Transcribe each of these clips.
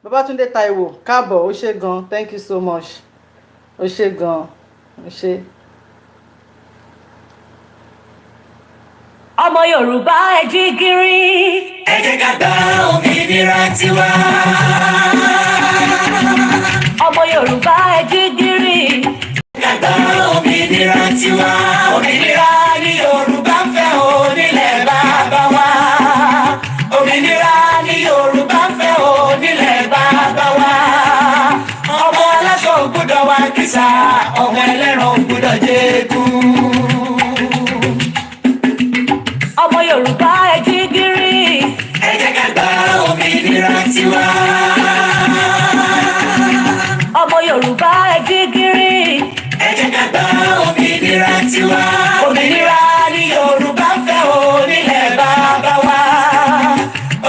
Babatunde Taiwo káàbọ̀ ó ṣé gan, thank you so much, ó ṣé gan, ó ṣé. ọmọ Yorùbá ẹ jí gìrì. ẹ jẹ́ ká gba òmìnira tiwa. ọmọ Yorùbá ẹ jí gìrì. ká gba òmìnira tiwa. òmìnira ni Yorùbá fẹ́ onílẹ̀ bàbá wa. òmìnira ni Yorùbá fẹ́ onílẹ̀ bàbá wa. ọmọ aláṣọ ò gbọ́dọ̀ wá kìsà, ọmọ ẹlẹ́ran ò gbọ́dọ̀ jẹ́gùn. ọmọ Yorùbá ẹ jí gìrì. ẹ jẹ́ ká gba òmìnira tiwa. ọmọ Yorùbá ẹ jí gìrì. ẹ jẹ́ ká gba òmìnira tiwa. òmìnira ni Yorùbá fẹ́ onílẹ̀ bàbá wa.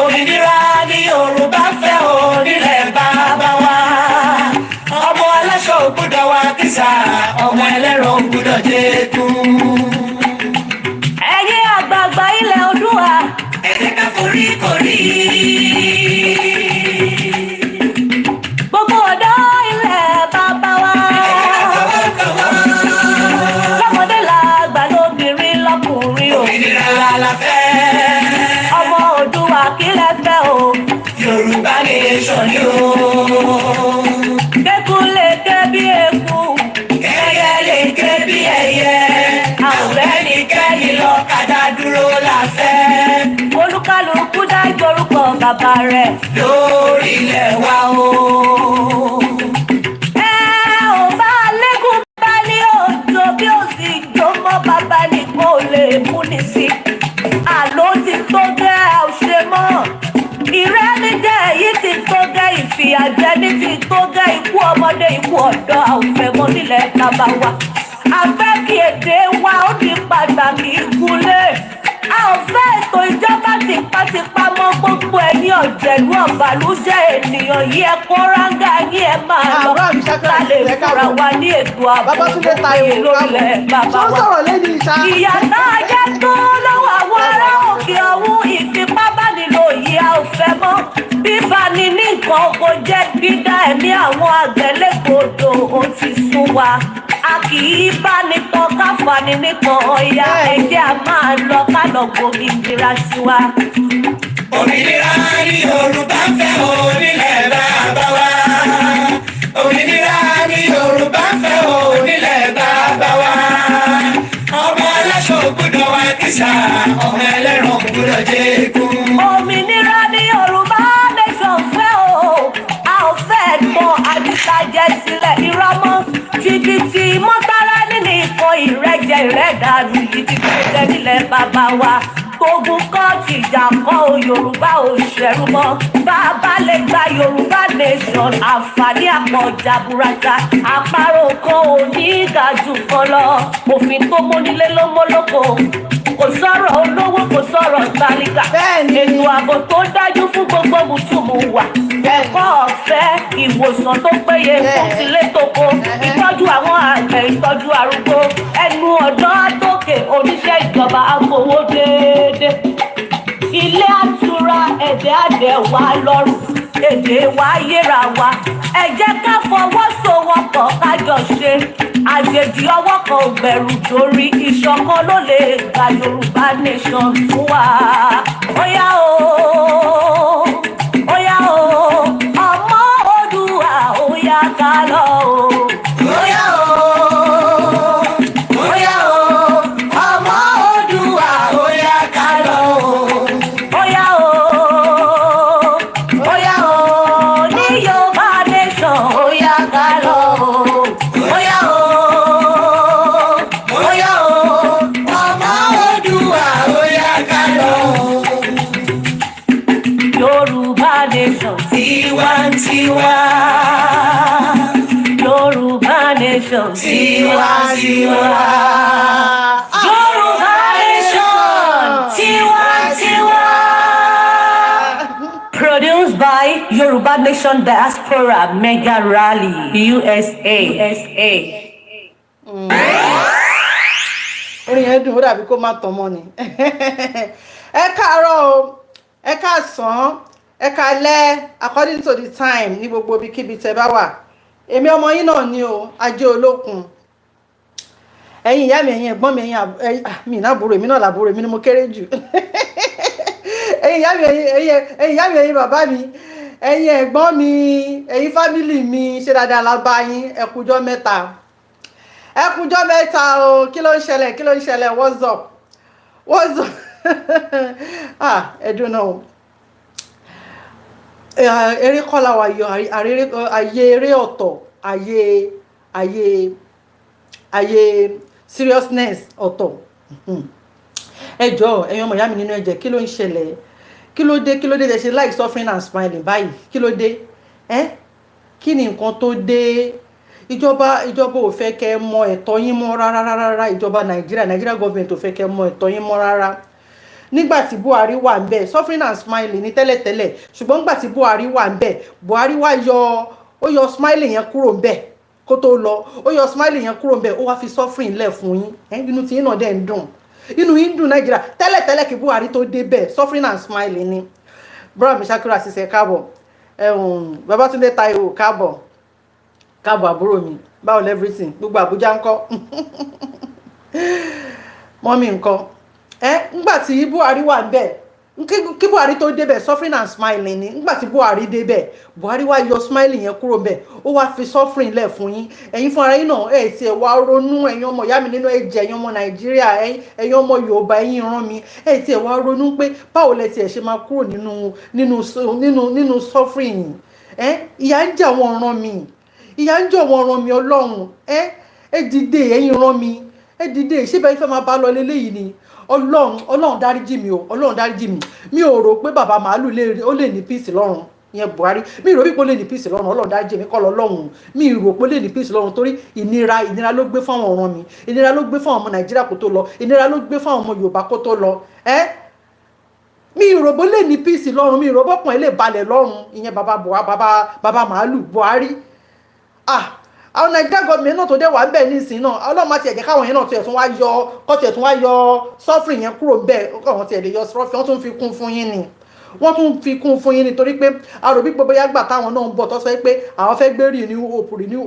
òmìnira ni Yorùbá fẹ́ onílẹ̀ bàbá wa. ọmọ aláṣọ ò gbọ́dọ̀ wá kìsà, ọmọ ẹlẹ́ran ò gbọ́dọ̀ jẹ́gùn. ẹ̀yin àgbààgbà ilẹ̀ Oòduà. ẹ jẹ́ ká forí korí. gbogbo ọ̀dọ́ ilẹ̀ bàbá wa. lọ́mọdé làgbà lóbìnrin lọ́kùnrin o. òmìnira la fẹ́. ọmọ Oòduà kí lẹ fẹ́ o. Yorùbá nation ni o. kékun lè ké bí eku. ẹyẹ lè ké bí ẹyẹ. àwòrán ẹnikẹ́ni lọ́kadà dúró la fẹ́. olúkálùkù dá ìgbórúkọ bàbá rẹ̀. lórí ilẹ̀ wa o. ẹ ò bá lẹ́kùn bá ní òjò bí ó sì jó mọ́ bàbá nìkan ò lè mú ní sí. àló ti tó gẹ́ ò ṣe mọ́. ìrẹ́nijẹ́ èyí ti tó gẹ́ ìfìyàjẹni ti tó gẹ́ ikú ọmọdé ikú ọ̀dọ́ àwòfẹ́mọ́ nílẹ̀ bàbá wa. a fẹ́ kí èdè wa ó di pàtàkì ìkúlé. a ò fẹ́ ètò ìjọba tipátipá mọ́ gbogbo ẹ̀yin ọ̀jẹ̀lú ọ̀bàlújẹ́ ènìyàn yìí ẹ kó ráńgà yín ẹ máa lọ ká lè fúnra wa ní ètò ààbò tó péye lórílẹ̀ bàbá wa. ìyá náà jẹ́ tó lọ́wọ́ àwọn ará òkè ọ̀hún ìfipábánilò yìí a ò fẹ́ mọ́. bíbani ní nǹkan kò jẹ́ dídá ẹ̀mí àwọn àgbẹ̀ lẹ́kọ̀ọ́dọ̀ ó ti sún wa. a kì í bá ní tán ká fani nìkan ọ̀ya ẹ̀jẹ̀ a máa lọ ká lọ gbòmìnira tiwa. òmìnira ni Yorùbá fẹ́ onílẹ̀ bàbá wa. òmìnira ni Yorùbá fẹ́ onílẹ̀ bàbá wa. ọmọ aláṣọ ò gbọ́dọ̀ wá kìsà, ọmọ ẹlẹ́ran ò gbọ́dọ̀ jẹ́gùn. òmìnira ni Yorùbá nation fẹ́ o. a ò fẹ́ gbọ́n àdìsájẹ́ sílẹ̀ ìrọ́mọ́ jìbìtì mọ́tàrá nínú ikọ̀ ìrẹ́jẹ ìrẹ́dàlú yìí ti fẹ́ nílẹ̀ bàbá wa. ogun kọ́ tìjà kọ́ o Yorùbá ò ṣẹ̀rù mọ́. bàbá lè gba Yorùbá nation àǹfààní àpọ̀jà burata. àparò kan ò ní ga jù kan lọ. òfin tó mónílé ló mólóko. kò sọ̀rọ̀ olówó kò sọ̀rọ̀ tálíkà. ètò ààbò tó dájú fún gbogbo mùtúmù wà. ẹ̀kọ́ ọ̀fẹ́ ìwòsàn tó péye fún tilé toko. ìtọ́jú àwọn àgbẹ̀ ìtọ́jú arúgbó. ọ̀dọ́ àtòkè oníṣẹ́ ìjọba agbowó déédé ilé àtura ẹ̀dẹ̀ àdẹ̀ wa lọ́rùn èdè wa yéra wa ẹ jẹ́ ká fọwọ́sowọ́pọ̀ kájọ ṣe àjèjì ọwọ́ kan ò gbẹ̀rù torí ìṣọ̀kan ló lè gba Yorùbá nation fún wa. Óyá o óyá o ọmọ Oòduà óyá ká lọ o. Óyá o, óyá o, ọmọ Oòduà óyá ká lọ o. Óyá o óyá o ní Yorùbá nation óyá ká lọ o. Óyá o, óyá o, ọmọ Oòduà óyá ká lọ o. Yorùbá nation Tiwantiwa, Yorùbá nation tiwantiwa. Yorùbá nation tiwantiwa. Produced by Yoruba Nation Diaspora Mega Rally USA. orin yẹn dùn ó dàbí kó má tán mọ́ ni ẹ káàárọ̀ o ẹ káàsán ẹ káalẹ́ according to the time ní gbogbo ibikíbi tẹ́ bá wà èmi ọmọ yín náà ni o Ajé Olókun ẹ̀yin ìyá mi ẹ̀yin ẹ̀gbọ́n mi ẹ̀yin mi ìnáàbúrò èmi náà làbúrò èmi ni mo kéré jù ẹ̀yin ìyá mi ẹ̀yin ìyá mi ẹ̀yin bàbá mi ẹ̀yin ẹ̀gbọ́n mi ẹ̀yin fámìlì mi ṣe dáadáa la bá yín ẹ kújọ́ mẹ́ta o kí ló ń ṣẹlẹ̀ what's up ẹdùn náà eré kọ́lá wa yọ ayé eré ọ̀tọ̀ ayé seriousness ọ̀tọ̀ ẹjọ́ ẹ̀yin ọmọ ìyá mi nínú ẹ̀jẹ̀ kí ló ń ṣẹlẹ̀ kí ló dé tẹ́ ṣe like suffering and smiling báyìí kí ló dé kí ni nǹkan tó dé ìjọba ò fẹ́ kẹ́ mọ ẹ̀tọ́ yín mọ́ rárá ìjọba Nigeria government ò fẹ́ kẹ́ mọ ẹ̀tọ́ yín mọ́ rárá nígbà tí Buhari wà ń bẹ̀ suffering and smiling ní tẹ́lẹ̀tẹ́lẹ̀ ṣùgbọ́n nígbà tí Buhari wà ń bẹ̀ Buhari wá yọ smiling yẹn kúrò ń bẹ̀ kó tó lọ ó yọ smiling yẹn kúrò ń bẹ̀ ó wá fi suffering lẹ̀ fún yín inú tí yín náà dẹ̀ ń dùn inú yín dùn Nàìjíríà tẹ́lẹ̀tẹ́lẹ̀ kí Buhari tó dé bẹ̀ suffering and smiling ni bro mi Sakiru Asise káàbọ̀ Babatunde Taiwo káàbọ̀ àbúrò mi báwo everything gbogbo Àbújá ńkọ́ mọ́mí ńkọ́ ńgbà tí Buhari wà ńbẹ̀ kí Buhari tó débẹ̀ suffering and smiling ni ńgbà tí Buhari débẹ̀ Buhari wá yọ smiling yẹn kúrò ńbẹ̀ ó wá fi suffering lẹ̀ fún yín ẹ̀yin fúnra yín náà ẹ̀ tiẹ̀ wá ronú ẹ̀yin ọmọ ìyá mi nínú ẹ̀jẹ̀ ẹ̀yin ọmọ Nàìjíríà ẹ̀yin ọmọ Yorùbá ẹ̀yin ìran mi ẹ̀ tiẹ̀ wá ronú pé báwo lẹ tiẹ̀ ṣe máa kúrò nínú suffering ìyà ń jẹ àwọn ọ̀ràn mi ìyà ń jẹ àwọn ọ̀ràn mi Ọlọ́run ẹ dìde ẹ̀yin ìran mi ẹ dìde ṣé bẹ́ẹ̀ fẹ́ máa bá lọ lélẹ́yìí ni Ọlọ́run dáríjì mi o Ọlọ́run dáríjì mi ò rò pé bàbá màálù ó lè ní peace lọ́run ìyẹn Buhari mi rò wípé ó lè ní peace lọ́run Ọlọ́run dáríjì mi kọ́ lọ́run mi rò pé ó lè ní peace lọ́run torí ìnira ló gbé fáwọn ọ̀ràn mi ìnira ló gbé fáwọn ọmọ Nàìjíríà kó tó lọ ìnira ló gbé fáwọn ọmọ Yorùbá kó tó lọ mi rò bó lè ní peace lọ́run mi rò bọ́pọ̀ ilé balẹ̀ lọ́run ìyẹn bàbá màálù Buhari àwọn Nigeria government náà tó dé wà ń bẹ̀ nísìn náà ọlọ́run àti ẹ̀jẹ̀ káwọn yẹn náà tiẹ̀ tún wá yọ suffering yẹn kúrò ń bẹ̀ káwọn tiẹ̀ lè yọ suffering wọ́n tún fi kún fún yín ni torí pé àròbí gbogbo yàgbà táwọn náà ń bọ̀ tó sọ pé àwọn fẹ́ gbé renew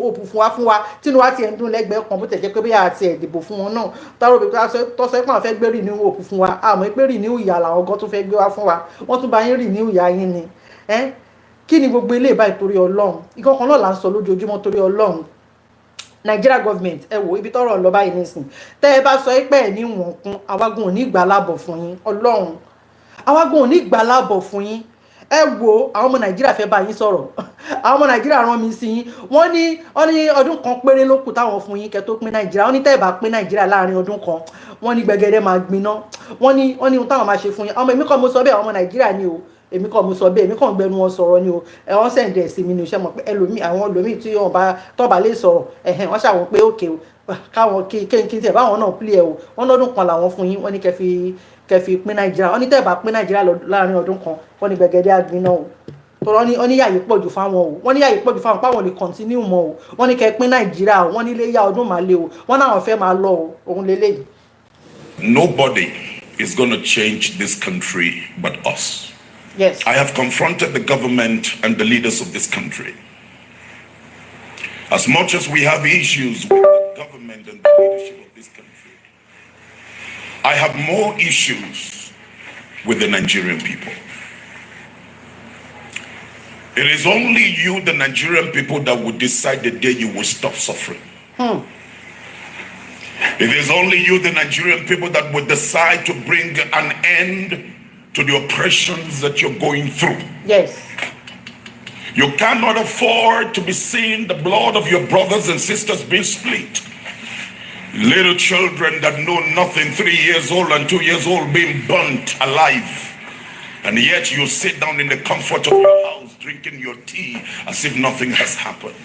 hope fún wa tínú wa tiẹ̀ ń dún lẹ́gbẹ̀ẹ́ kan bó tẹ̀ jẹ́ pé bí àti ẹ̀dìbò fún wọn náà táròbí tó sọ pé àwọn fẹ́ gbé renew hope fún wa àmọ́ pé renew ìyà làwọn gan tó fẹ́ gbé wá fún wa wọ́n tún bá yín renew ìyà yín ni kí ni gbogbo ilé ìbáyìí torí Ọlọ́run ìkọ̀kan náà là ń sọ lójoojúmọ́ torí Ọlọ́run Nigeria government ẹ wò ibi tọ́rọ̀ lọ báyìí nísìn tẹ́ ẹ bá sọ pé ẹ ní wọn kún àwágùn ò ní gbà láàbọ̀ fún yín Ọlọ́run àwágùn ò ní gbà láàbọ̀ fún yín ẹ wo àwọn ọmọ Nàìjíríà fẹ́ bá yín sọ̀rọ̀ àwọn ọmọ Nàìjíríà rán mi sí yín wọ́n ní ọdún kan péré ló kù táwọn fún yín kẹ́ tó pín Nàìjíríà wọ́n ní tẹ́ ẹ bá pín Nàìjíríà láàrin ọdún kan wọ́n ní gbẹgẹdẹ máa gbiná wọ́n ní ohun táwọn máa ṣe fún yín ọmọ èmi kọ́ mo sọ bẹ́ẹ̀ àwọn ọmọ Nàìjíríà ni o èmi kọ́ mo sọ bẹ́ẹ̀ èmi kàn gbẹnu wọn sọ̀rọ̀ ni o ẹ̀wọ̀n sẹ̀ǹdẹ̀ sí mi ní iṣẹ́ mọ̀ pé àwọn ẹlòmíì tí wọ́n bá tọ́ba lè sọ̀rọ̀ wọ́n ṣàwọn pé òkè o káwọn kí tiẹ̀ báwọn náà pílẹ̀ o wọ́n lọ́dún kan làwọn fún yín wọ́n ní kẹfì pín Nàìjíríà wọ́n ní tẹ́ẹ̀ bá pín Nàìjíríà láàrin ọdún kan wọ́n ní gbẹgẹdẹ àgbín náà o tọ́rọ ní yàyí pọ̀jù fáwọn o wọ́n ní yàyí pọ̀jù fáwọn páwọn lè continue mọ́ o wọ́n ní kẹ́ pín Nàìjíríà o wọ́n ní ilé yá ọdún máa lé o wọ́n náà fẹ́ máa lọ o òun lélẹ́yìí. Nobody is going to change this country but us. Yes. I have confronted the government and the leaders of this country. As much as we have issues with the government and the leadership of this country, I have more issues with the Nigerian people. It is only you, the Nigerian people, that will decide the day you will stop suffering. It is only you, the Nigerian people, that will decide to bring an end to the oppressions that you're going through. Yes. You cannot afford to be seeing the blood of your brothers and sisters being split. Little children that know nothing, 3 years old and 2 years old, being burnt alive. And yet you sit down in the comfort of your house drinking your tea as if nothing has happened.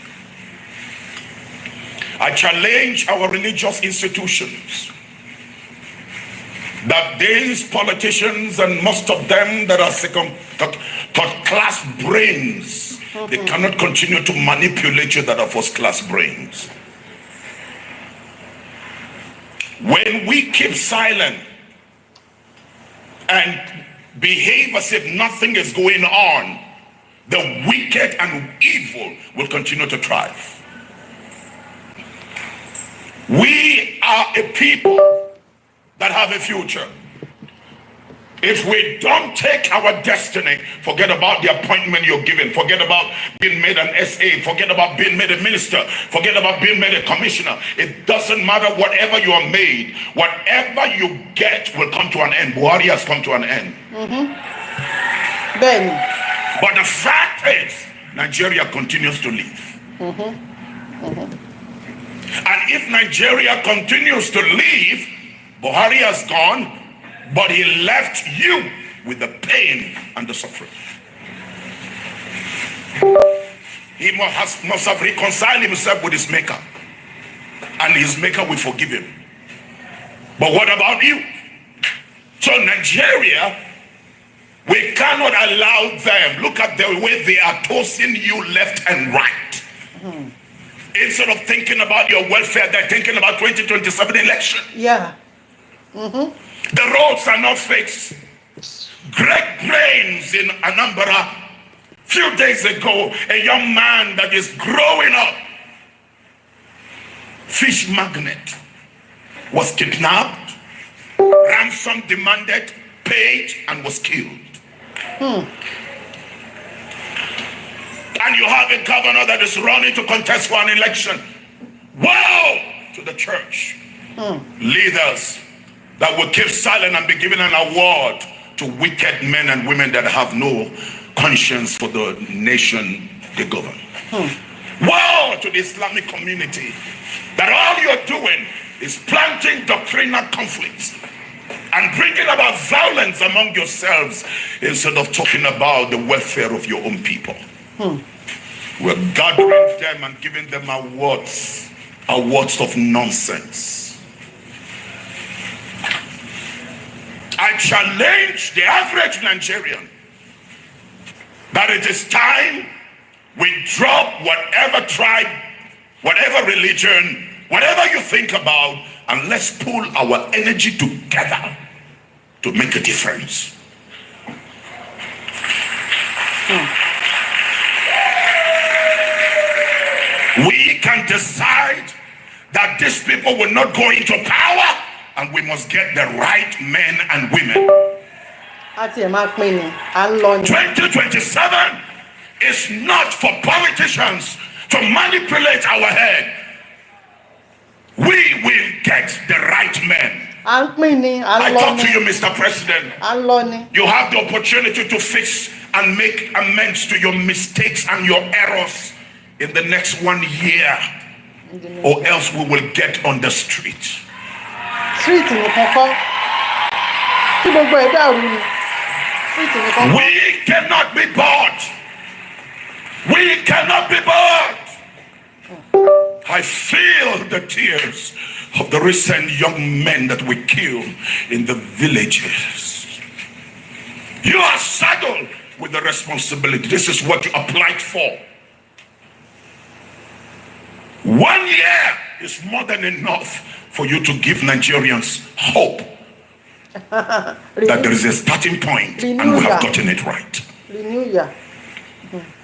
I challenge our religious institutions that these politicians and most of them that are third-class brains, they cannot continue to manipulate you that are first-class brains. When we keep silent and behave as if nothing is going on, the wicked and evil will continue to thrive. We are a people that have a future. If we don't take our destiny, forget about the appointment you're given, forget about being made an SA, forget about being made a minister, forget about being made a commissioner. It doesn't matter whatever you are made, whatever you get will come to an end. Buhari has come to an end. Ben. But the fact is, Nigeria continues to live. And if Nigeria continues to live, Buhari has gone, but he left you with the pain and the suffering. He must have reconciled himself with his maker, and his maker will forgive him. But what about you? So Nigeria, we cannot allow them. Look at the way they are tossing you left and right. Instead of thinking about your welfare, they're thinking about 2027 election. Yeah. The roads are not fixed. Great brains in Anambra. Few days ago, a young man that is growing up, fish magnet, was kidnapped, ransom demanded, paid, and was killed. And you have a governor that is running to contest for an election. Woe to the church. Leaders that will keep silent and be given an award to wicked men and women that have no conscience for the nation they govern. Woe to the Islamic community that all you're doing is planting doctrinal conflicts and bringing about violence among yourselves instead of talking about the welfare of your own people. We're gathering them and giving them awards of nonsense. I challenge the average Nigerian that it is time we drop whatever tribe, whatever religion, whatever you think about, and let's pull our energy together to make a difference. We can decide that these people will not go into power, and we must get the right men and women. 2027 is not for politicians to manipulate our head. We will get the right men. I talk to you, Mr. President. You have the opportunity to fix and make amends to your mistakes and your errors in the next 1 year, or else we will get on the street. We cannot be bought. We cannot be bought. I feel the tears of the recent young men that we killed in the villages. You are saddled with the responsibility. This is what you applied for. 1 year is more than enough for you to give Nigerians hope that there is a starting point and we have gotten it right.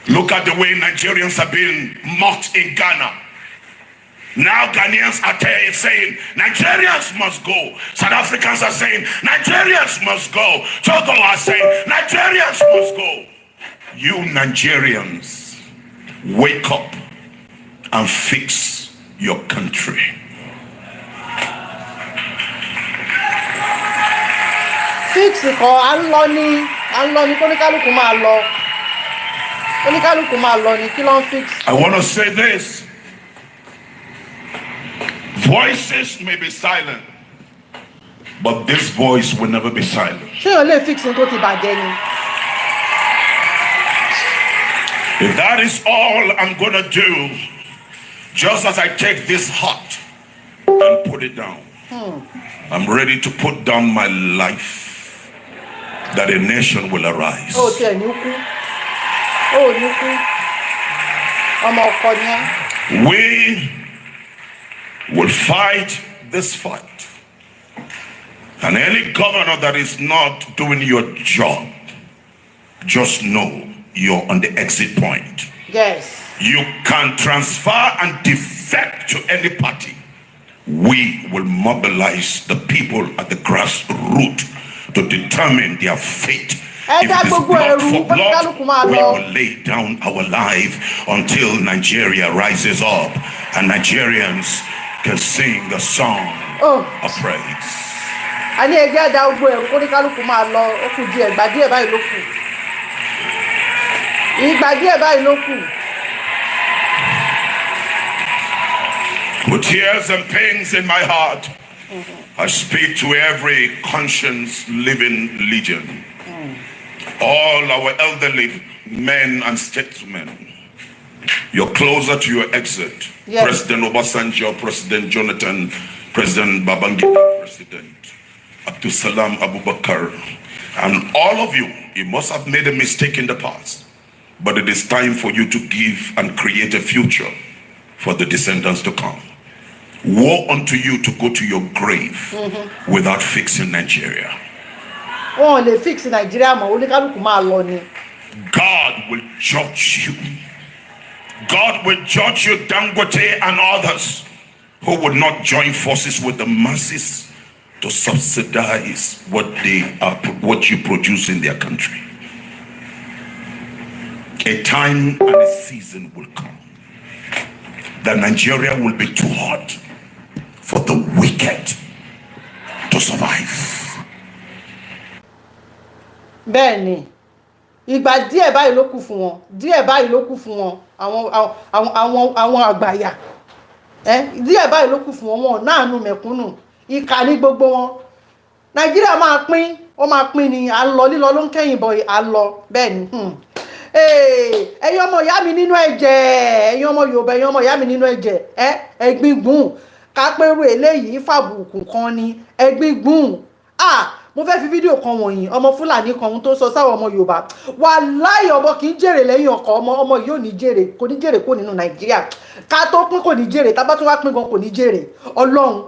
Look at the way Nigerians are being mocked in Ghana. Now Ghanaians are saying Nigerians must go. South Africans are saying Nigerians must go. Togo are saying Nigerians must go. You Nigerians, wake up and fix your country. Fix it, Anloni Konikaluku ma lọ. Konikaluku ma lọ ni kí ló ń fix. I want to say this. Voices may be silent, but this voice will never be silent. Ṣé o lè fix nǹkan tí bàjẹ́ ni? If that is all I'm gonna do, just as I take this heart and put it down, I'm ready to put down my life, that a nation will arise. Oh, tiẹ̀ ní kú. Oh, ní kú. Ọmọ ọkọ ni ẹ́. We will fight this fight. And any governor that is not doing your job, just know you're on the exit point. Yes. You can transfer and defect to any party. We will mobilize the people at the grassroots to determine their fate. If it is blood for blood, we will lay down our life until Nigeria rises up and Nigerians can sing the song of praise. A ní ẹgbẹ́ ẹ̀dá ogbó ẹ̀rù Konikaluku máa lọ, ó kù díẹ̀, ìgbà díẹ̀ báyìí ló kù. Ìgbà díẹ̀ báyìí ló kù. With tears and pains in my heart, I speak to every conscience living legion. All our elderly men and statesmen, you're closer to your exit. Yes. President Obasanjo, President Jonathan, President Babangida, President Abdul Salam Abubakar, and all of you, you must have made a mistake in the past, but it is time for you to give and create a future for the descendants to come. Woe unto you to go to your grave without fixing Nigeria. Oh, they fix Nigeria, Konikaluku máa lọ ni. God will judge you. God will judge you, Dangote and others who would not join forces with the masses to subsidize what you produce in their country. A time and a season will come that Nigeria will be too hot for the wicked to survive. Bẹ́ẹ̀ni, ìgbà díẹ̀ báyìí ló kù fún wọn, díẹ̀ báyìí ló kù fún wọn, àwọn àgbàyà. Díẹ̀ báyìí ló kù fún wọn, wọn náànú mẹ̀kúnnù, ìkà ní gbogbo wọn. Nàìjíríà máa pín, ó máa pín ni, à ń lọ lílọ ló ń kẹ́yìn bọ̀, à ń lọ bẹ́ẹ̀ni. Ẹ̀yin ọmọ ìyá mi nínú ẹ̀jẹ̀, ẹ̀yin ọmọ Yorùbá, ẹ̀yin ọmọ ìyá mi nínú ẹ̀jẹ̀, ẹ̀gbin gbùn, kápẹ́rù eléyìí fàbùkù kan ni, ẹ̀gbin gbùn. Mo fẹ́ fi fídíò kan wọ̀nyí, ọmọ Fúlàní kan tó sọ sáwọn ọmọ Yorùbá, wàláhì ọmọ kì í jèrè lẹ́yìn ọkọ, ọmọ yìí ò ní jèrè, kò ní jèrè kó nínú Nàìjíríà, ká tó pín kò ní jèrè, tá bá tún wá pín gan kò ní jèrè. Ọlọ́run,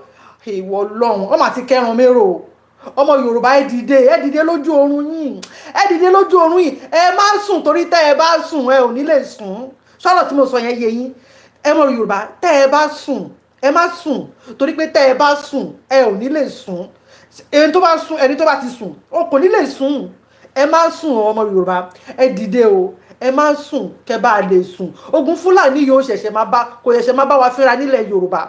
ìwọ Ọlọ́run, ọmọ àti kẹran mérò, ọmọ Yorùbá ẹ dìde lójú oorun yín, ẹ má sùn torí tẹ́ ẹ bá sùn ẹ ò ní lè sùn. Sọ̀rọ̀ tí mo sọ yẹn yé yín, ọmọ Yorùbá tẹ́ ẹ bá sùn ẹ má sùn torí pé tẹ́ ẹ bá sùn ẹ ò ní lè sùn. Ẹni tó bá sùn, ẹni tó bá ti sùn ó kò ní lè sùn. Ẹ má sùn ọmọ Yorùbá, ẹ dìde o, ẹ má sùn kẹ́ bá lè sùn. Ogun Fúlàní yóò ṣẹ̀ṣẹ̀ máa bá wa fínra nílẹ̀ Yorùbá.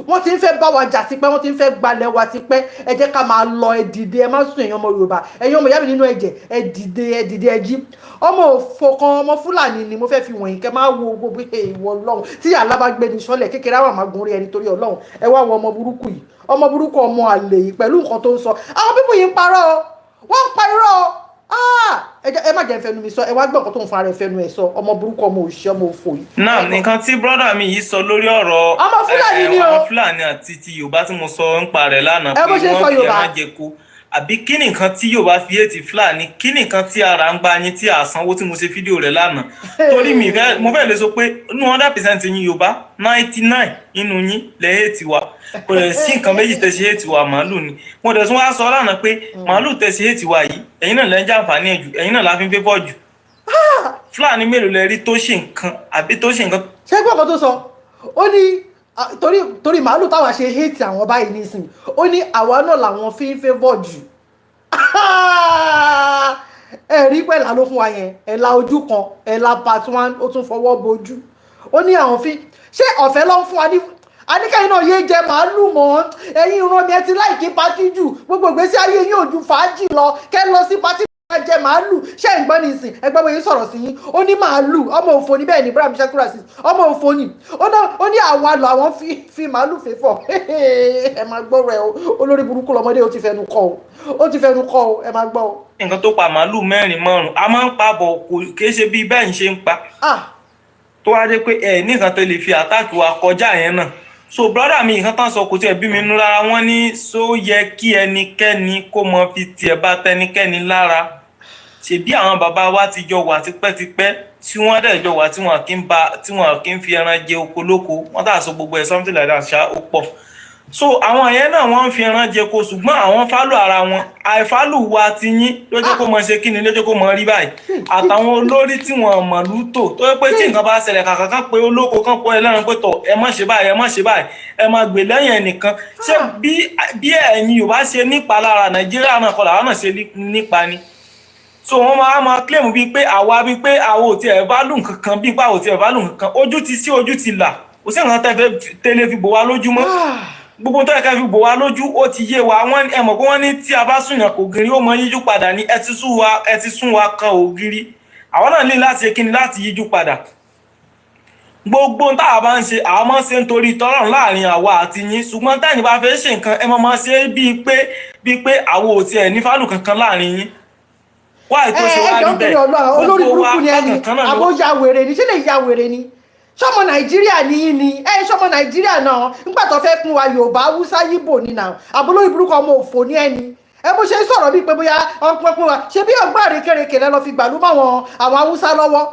Wọ́n ti ń fẹ́ bá wa jà tipẹ́, wọ́n ti ń fẹ́ gbalẹ̀ wa tipẹ́. Ẹ jẹ́ ká máa lọ, ẹ dìde, ẹ má sùn ẹ̀yin ọmọ Yorùbá, ẹ̀yin ọmọ ìyá mi nínú ẹ̀jẹ̀, ẹ dìde ẹ jí. Ọmọ òfò kan, ọmọ Fúlàní ni mo fẹ́ fi wọ̀nyí kẹ́ máa wo gbogbo ìwọ Ọlọ́run tí alábàgbé ní sọ́lẹ̀ kékeré àwọn àmàgùn rí ẹni torí Ọlọ́run. Ẹ wá wo ọmọ burúkú yìí, ọmọ burúkú ọmọ àlè yìí pẹ̀lú nǹkan tó ń sọ. Àwọn pípù yìí ń parọ́ o, wọ́n ń pa irọ́. Ẹ má jẹ́ fẹnu mi sọ, ẹ wá gbọ́ nǹkan tó ń fa rẹ̀ fẹnu ẹ̀ sọ, ọmọ burúkú ọmọ òṣì ọmọ òfò yìí. Náà nǹkan tí brọ́dà mi yìí sọ lórí ọ̀rọ̀ ọmọ Fúlàní ni o, ọmọ Fúlàní àti ti Yorùbá tí mo sọ ń pa rẹ̀ lánàá pé wọ́n fi ẹran jẹko. àbí kí ni nǹkan tí Yorùbá fi hate Fúlàní, kí ni nǹkan tí ara ń gba yín tí a sanwó tí mo ṣe fídíò rẹ̀ lánàá. Torí mo fẹ́ lè sọ pé 100% yín Yorùbá 99 nínú yín lẹ hate wa, kò lè sí nǹkan méjì tẹ́ ṣe hate wa màálù ni. Mo dẹ̀ tún wá sọ lánàá pé màálù tẹ́ ṣe hate wa yìí ẹ̀yin náà lẹ́ ń jàǹfààní ẹ̀ jù, ẹ̀yin náà la fi ń fẹ́ bọ́ jù. Fúlàní mélòó lẹ rí tó ṣe nǹkan àbí tó ṣe nǹkan. ṣé gbọ́dọ̀ tó sọ ó ní torí màálù táwa ṣe hate àwọn báyìí nísìnyí ó ní àwa náà làwọn fi ń favour jù ẹ̀rí pẹ̀lá ló fún wa yẹn ẹ̀la ojú kan ẹ̀la part 1 ó tún fọwọ́ bojú ó ní àwọn fi ṣé ọ̀fẹ́ ló ń fún wa ní aníkẹ́yìn náà yéé jẹ màálù mọ́ ẹ̀yin ìran mi ẹ ti láìkí pátí jù gbogbo ìgbésí ayé yín ò ju fàájì lọ kẹ́ lọ sí pátí jẹ màálù ṣé ìgbọ́n ní ìsìn ẹgbẹ́ bóyá sọ̀rọ̀ sí yín ó ní màálù ọmọ òfò ní bẹ́ẹ̀ ni Ibrahim Shehu Rasis ọmọ òfò ni ó ní àwa lọ àwọn fi màálù fẹ́fọ̀ ẹ máa gbọ́ rẹ o olórí burúkú lọmọdé ó ti fẹnu kọ́ o ẹ máa gbọ́ o. Nǹkan tó pa màálù 4 5 a máa ń pa bọ̀ kò ṣe bí bẹ́ẹ̀ ń ṣe ń pa tó wá dé pé ẹ ní nǹkan tó lè fi àtàkì wa kọjá yẹn náà. So brother mi nǹkan tán sọ kò tiẹ̀ bí mi nú lára, wọ́n ní só yẹ kí ẹnikẹ́ni kó mọ fi tiẹ̀ bá tẹnikẹ́ni lára. Ṣebí àwọn bàbá wa ti jọ wà tipẹ́tipẹ́ tí wọ́n dẹ̀ jọ wà tí wọ́n kì í fi ẹran jẹ oko lóko, wọ́n tà sọ gbogbo ẹ̀ something like that ṣá ó pọ̀. So àwọn yẹn náà wọ́n ń fi ẹran jẹ oko ṣùgbọ́n àwọn fálù ara wọn àìfálù wa ti yín ló jẹ́ kó mọ ṣe kíni ló jẹ́ kó mọ rí báyìí. Àtàwọn olórí tí wọ́n mọ̀ lútò tó yẹ pé tí nǹkan bá ṣẹlẹ̀ kàkà kan pé olóko kan pọ̀ ẹlẹ́ran pé tọ̀ ẹ má ṣe báyìí ẹ má ṣe báyìí ẹ má gbè lẹ́yìn ẹnìkan. Ṣé bí ẹ̀yin Yorùbá ṣe nípa lára Nàìjíríà náà kọ́ làwọn náà ṣe nípa ni. So wọ́n máa claim bíi pé àwa ò tiẹ̀ value nǹkankan bíi pé àwa ò tiẹ̀ value nǹkankan ojú ti sí ojú ti là kò sí nǹkan tẹ́lẹ̀ fi bò wá lójú mọ́ gbogbo tó yẹ ká fi bò wá lójú ó ti yé wa wọ́n ẹ mọ̀ pé wọ́n ní tí a bá sùn yàn kò gírí ó mọ yíjú padà ní ẹ ti sún wa kan ògiri àwọn náà ní láti ṣe kíni láti yíjú padà. Gbogbo táwa bá ń ṣe àwọn máa ń ṣe nítorí tọ́lọ́run láàrin àwa àti yín ṣùgbọ́n táyìn bá fẹ́ ṣe nǹkan ẹ máa ṣe bíi pé àwa ò tiẹ̀ ní fálù kankan láàrin yín. Why tó ṣe wá rí bẹ́ẹ̀ olórí burúkú ni ẹni àbójà wèrè ni ṣé lè ya wèrè ni ṣọmọ Nàìjíríà ní ni ṣọmọ Nàìjíríà náà nígbà tó fẹ́ kún wa Yorùbá Haúsá Yíbò ni náà àbólórí burúkú ọmọ òfò ní ẹni bó ṣe ń sọ̀rọ̀ bíi pé bóyá ọpọpọ wa ṣe bí ọgbà àrékèrèkè lẹ́ lọ fi gbàlú mọ́ àwọn Haúsá lọ́wọ́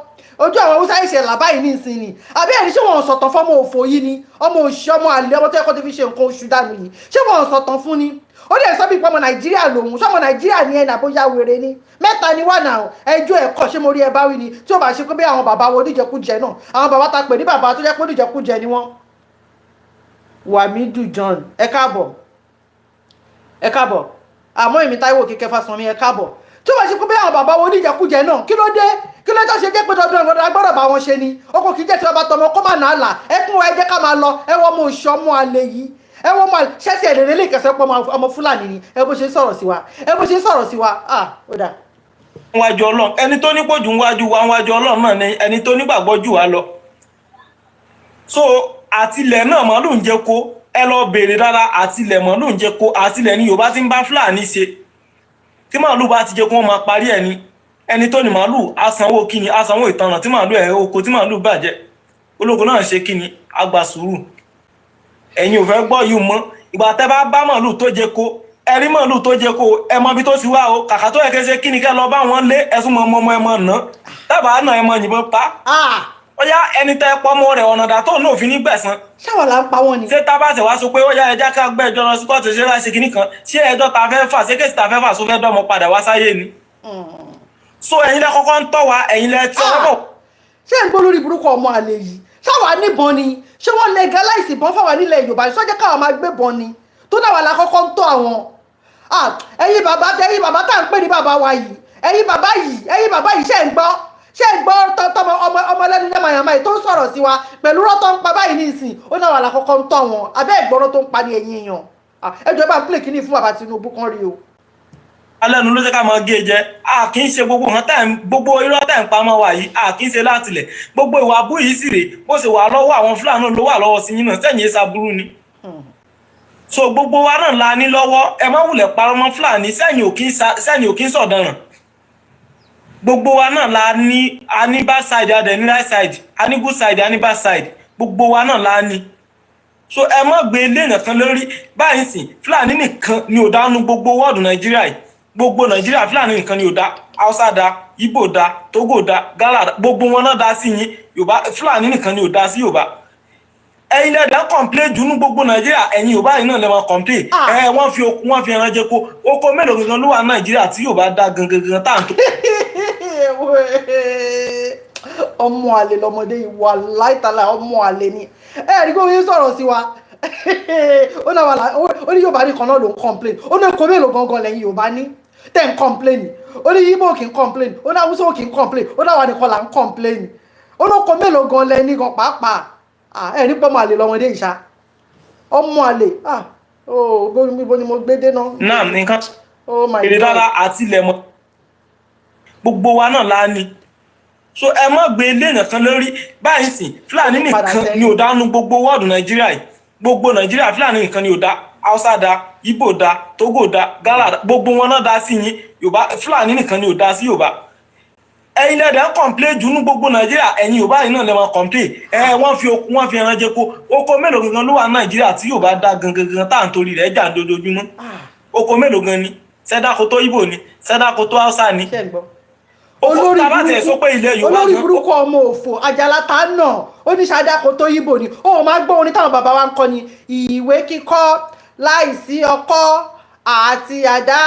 ojú àwọn Haúsá ìṣẹ̀ làbá yìí ní ìsìn ni àbí ẹni ṣé wọn sọ̀tàn fọmọ òfò yìí ni ọmọ òṣì ọmọ àlè ọmọ tó yẹ kó ti fi ṣe nǹkan oṣù dànù yìí ṣé wọn sọ̀tàn fún ni ó lè sọ bí pé ọmọ Nàìjíríà lòun ṣọmọ Nàìjíríà ní ẹnì àbóyá wèrè ni mẹ́ta ni wà náà ẹjọ́ ẹ̀kọ́ ṣé mo rí ẹ bá wí ni tí ó bá ṣe pé bí àwọn bàbá wo oníjẹkújẹ náà àwọn bàbá ta pè ní bàbá tó jẹ́ pé oníjẹkújẹ ni wọ́n. Wàmídù John ẹ káàbọ̀ àmọ́ èmi Táíwò Kíkẹ́ Fásánmi ẹ káàbọ̀ tí ó bá ṣe pé bí àwọn bàbá wo oníjẹkújẹ náà kí ló dé tó ṣe jẹ́ pé dandan ìwọ̀n agbọ́dọ̀ bá wọn ṣe ni ọkọ̀ kì í jẹ́ tí wọ́n bá tọmọ kó má nà á là ẹkún wa ẹ jẹ́ ká máa lọ ẹ wọ́n mọ òṣì ọmọ àlè yìí ẹ wọ́n máa ṣẹ́sì ẹ̀rẹ̀rẹ̀ lè kẹsẹ̀ pọ̀ ọmọ Fúlàní ni ẹ bó ṣe sọ̀rọ̀ sí wa ó dà. Wájú Ọlọ́run ẹni tó nípòjù wájú Ọlọ́run náà ni ẹni tó nígbàgbọ́ jù wá lọ. So àtilẹ̀ náà màálù ń jẹ kó ẹ lọ bèèrè dára àtilẹ̀ màálù ń jẹ kó àtilẹ̀ ni Yorùbá ti ń bá Fúlàní ṣe tí màálù bá ti jẹ kó wọ́n máa parí ẹni tó ní màálù asanwó kíni asanwó ìtanràn tí màálù oko tí màálù bàjẹ́ ológun náà ṣe kíni agba sùúrù. Ẹ̀yin ò fẹ́ gbọ́ yìí mọ́ ìgbà tẹ́ bá màálù tó jẹ kó ẹ̀rí màálù tó jẹ kó ẹ mọ bí tó ti wá o kàkà tó yẹ kẹ́ ṣe kíni kẹ́ lọ bá wọn lé ẹ̀sùn mọ́ ẹmọ náà dábàá náà ẹmọ yìnbọn pa ó yá ẹni tẹ́ pọ́mọ rẹ̀ ọ̀nà dà tó náà fi ní gbẹ̀san. ṣáwọ̀ là ń pa wọn ni. ṣé tábà tẹ̀ wá sọ pé ó yá ẹja ká gbẹ́ ẹjọ́ lọ sí kóòtù ṣe láti kíní kan ṣé ẹjọ́ ta fẹ́ fà ṣé kéèsì ta fẹ́ fà só fẹ́ dọ́mọ padà wá sáyé ni. So ẹ̀yin lẹ kọ́kọ́ ń tọ́ wa ẹ̀yin lẹ tí ọwọ́ bọ̀. ṣé ń gbọ́ lórí burúkú ọmọ àlè yìí ṣáwa níbọn ni ṣé wọ́n legalize ìbọn fáwa nílẹ̀ Yorùbá sọ́jẹ́ káwa máa gbébọn ni tó náà wà la kọ́kọ́ ń tọ́ àwọn. ẹ̀yin bàbá tá à ń pè ní bàbá wa yìí ẹ̀yin bàbá yìí ṣé ń gbọ́ tọ́mọ ọmọ lẹ́nu yamayama yìí tó ń sọ̀rọ̀ sí wa pẹ̀lú rọ́tọ́ ń pa báyìí ní ìsìn ó náà wà la kọ́kọ́ ń tọ́ wọn abẹ́ ìgbọ́rọ̀ tó ń pa ní ẹ̀yìn èèyàn ẹjọ́ bá ń pè kíní fún bàbá Tinubu kan rí o. Alẹ́nu ló jẹ́ ká máa gé jẹ kì í ṣe gbogbo irọ́ tẹ̀ ń pamọ́ wa yìí kì í ṣe látilẹ̀ gbogbo ìwà abú yìí sì rè bó ṣe wà lọ́wọ́ àwọn Fúlàní ló wà lọ́wọ́ sí yín náà sẹ́yìn ẹ̀sà burú ni. So gbogbo wa náà la ní lọ́wọ́ ẹ má wulẹ̀ parọ́ mọ́ Fúlàní sẹ́yìn ò kí ń sọ̀daràn. Gbogbo wa náà la ní a ní bad side adẹ̀ ní right side a ní good side a ní bad side gbogbo wa náà la ní. so ẹ má gbé ilé nìkan lórí báyìí sìn Fúlàní nìkan ni ò dánú gbogbo wọ́ọ̀dù Nàìjíríà yìí gbogbo Nàìjíríà Fúlàní nìkan ni ò dá Hausa dá Igbo dá Togo dá Gala dá gbogbo wọn náà dá sí yín Yorùbá Fúlàní nìkan ni ò dá sí Yorùbá ẹ̀yin lẹ́dàá complain jù ní gbogbo Nàìjíríà ẹ̀yin Yorùbá yìí náà lè máa complain wọ́n fi ẹran jẹ oko mélòó gangan ló wà Nàìjíríà tí Yorùbá dá gangan tá à ń tó. ọmọ àlè lọmọdé ìwà láìtàlà ọmọ àlè ni ẹ rí gbóhùn sọ̀rọ̀ sí wa ó náà wà láì ó ní Yorùbá nìkan náà ló ń complain ó ní oko mélòó gangan lẹ́yìn Yorùbá ní tẹ̀ ń complain ó ní Igbo kì í complain ó ní Hausa kì í complain ó náà wà nìkan là ń complain ó ní oko mélòó gan lẹ́yìn gan pàápàá ẹ ní pọ́nmọ àlè lọmọdé ìṣá ọmọ àlè ibo ni mo gbé dé náà. náà nǹkan èrè dára àti ilẹ̀ mọ́ gbogbo wa náà la ní so ẹ má gbé ilé nìkan lórí báyìí sìn Fúlàní nìkan ni ò dánú gbogbo wọ́ọ̀dù Nàìjíríà yìí gbogbo Nàìjíríà Fúlàní nìkan ni ò dá Hausa dá Igbo dá Togo dá Gala dá gbogbo wọn náà dá sí yín Yorùbá Fúlàní nìkan ni ò dá sí Yorùbá ẹ̀yin lẹ́dàá ń complain jù ní gbogbo Nàìjíríà ẹ̀yin Yorùbá yìí náà lè máa complain wọ́n fi ẹran jẹ oko mélòó gangan ló wà Nàìjíríà tí Yorùbá dá gangan tá à ń torí rẹ̀ jà lójoojúmọ́ oko mélòó gan ni sẹ́dáko Igbo ni sẹ́dáko Hausa ni olórí burúkú ọmọ òfò àjàláta náà oníṣàdáko tó Igbo ni ó máa gbọ́ orin táwọn bàbá wa ń kọ ni ìwé kíkọ́ láìsí ọkọ́ àti àdá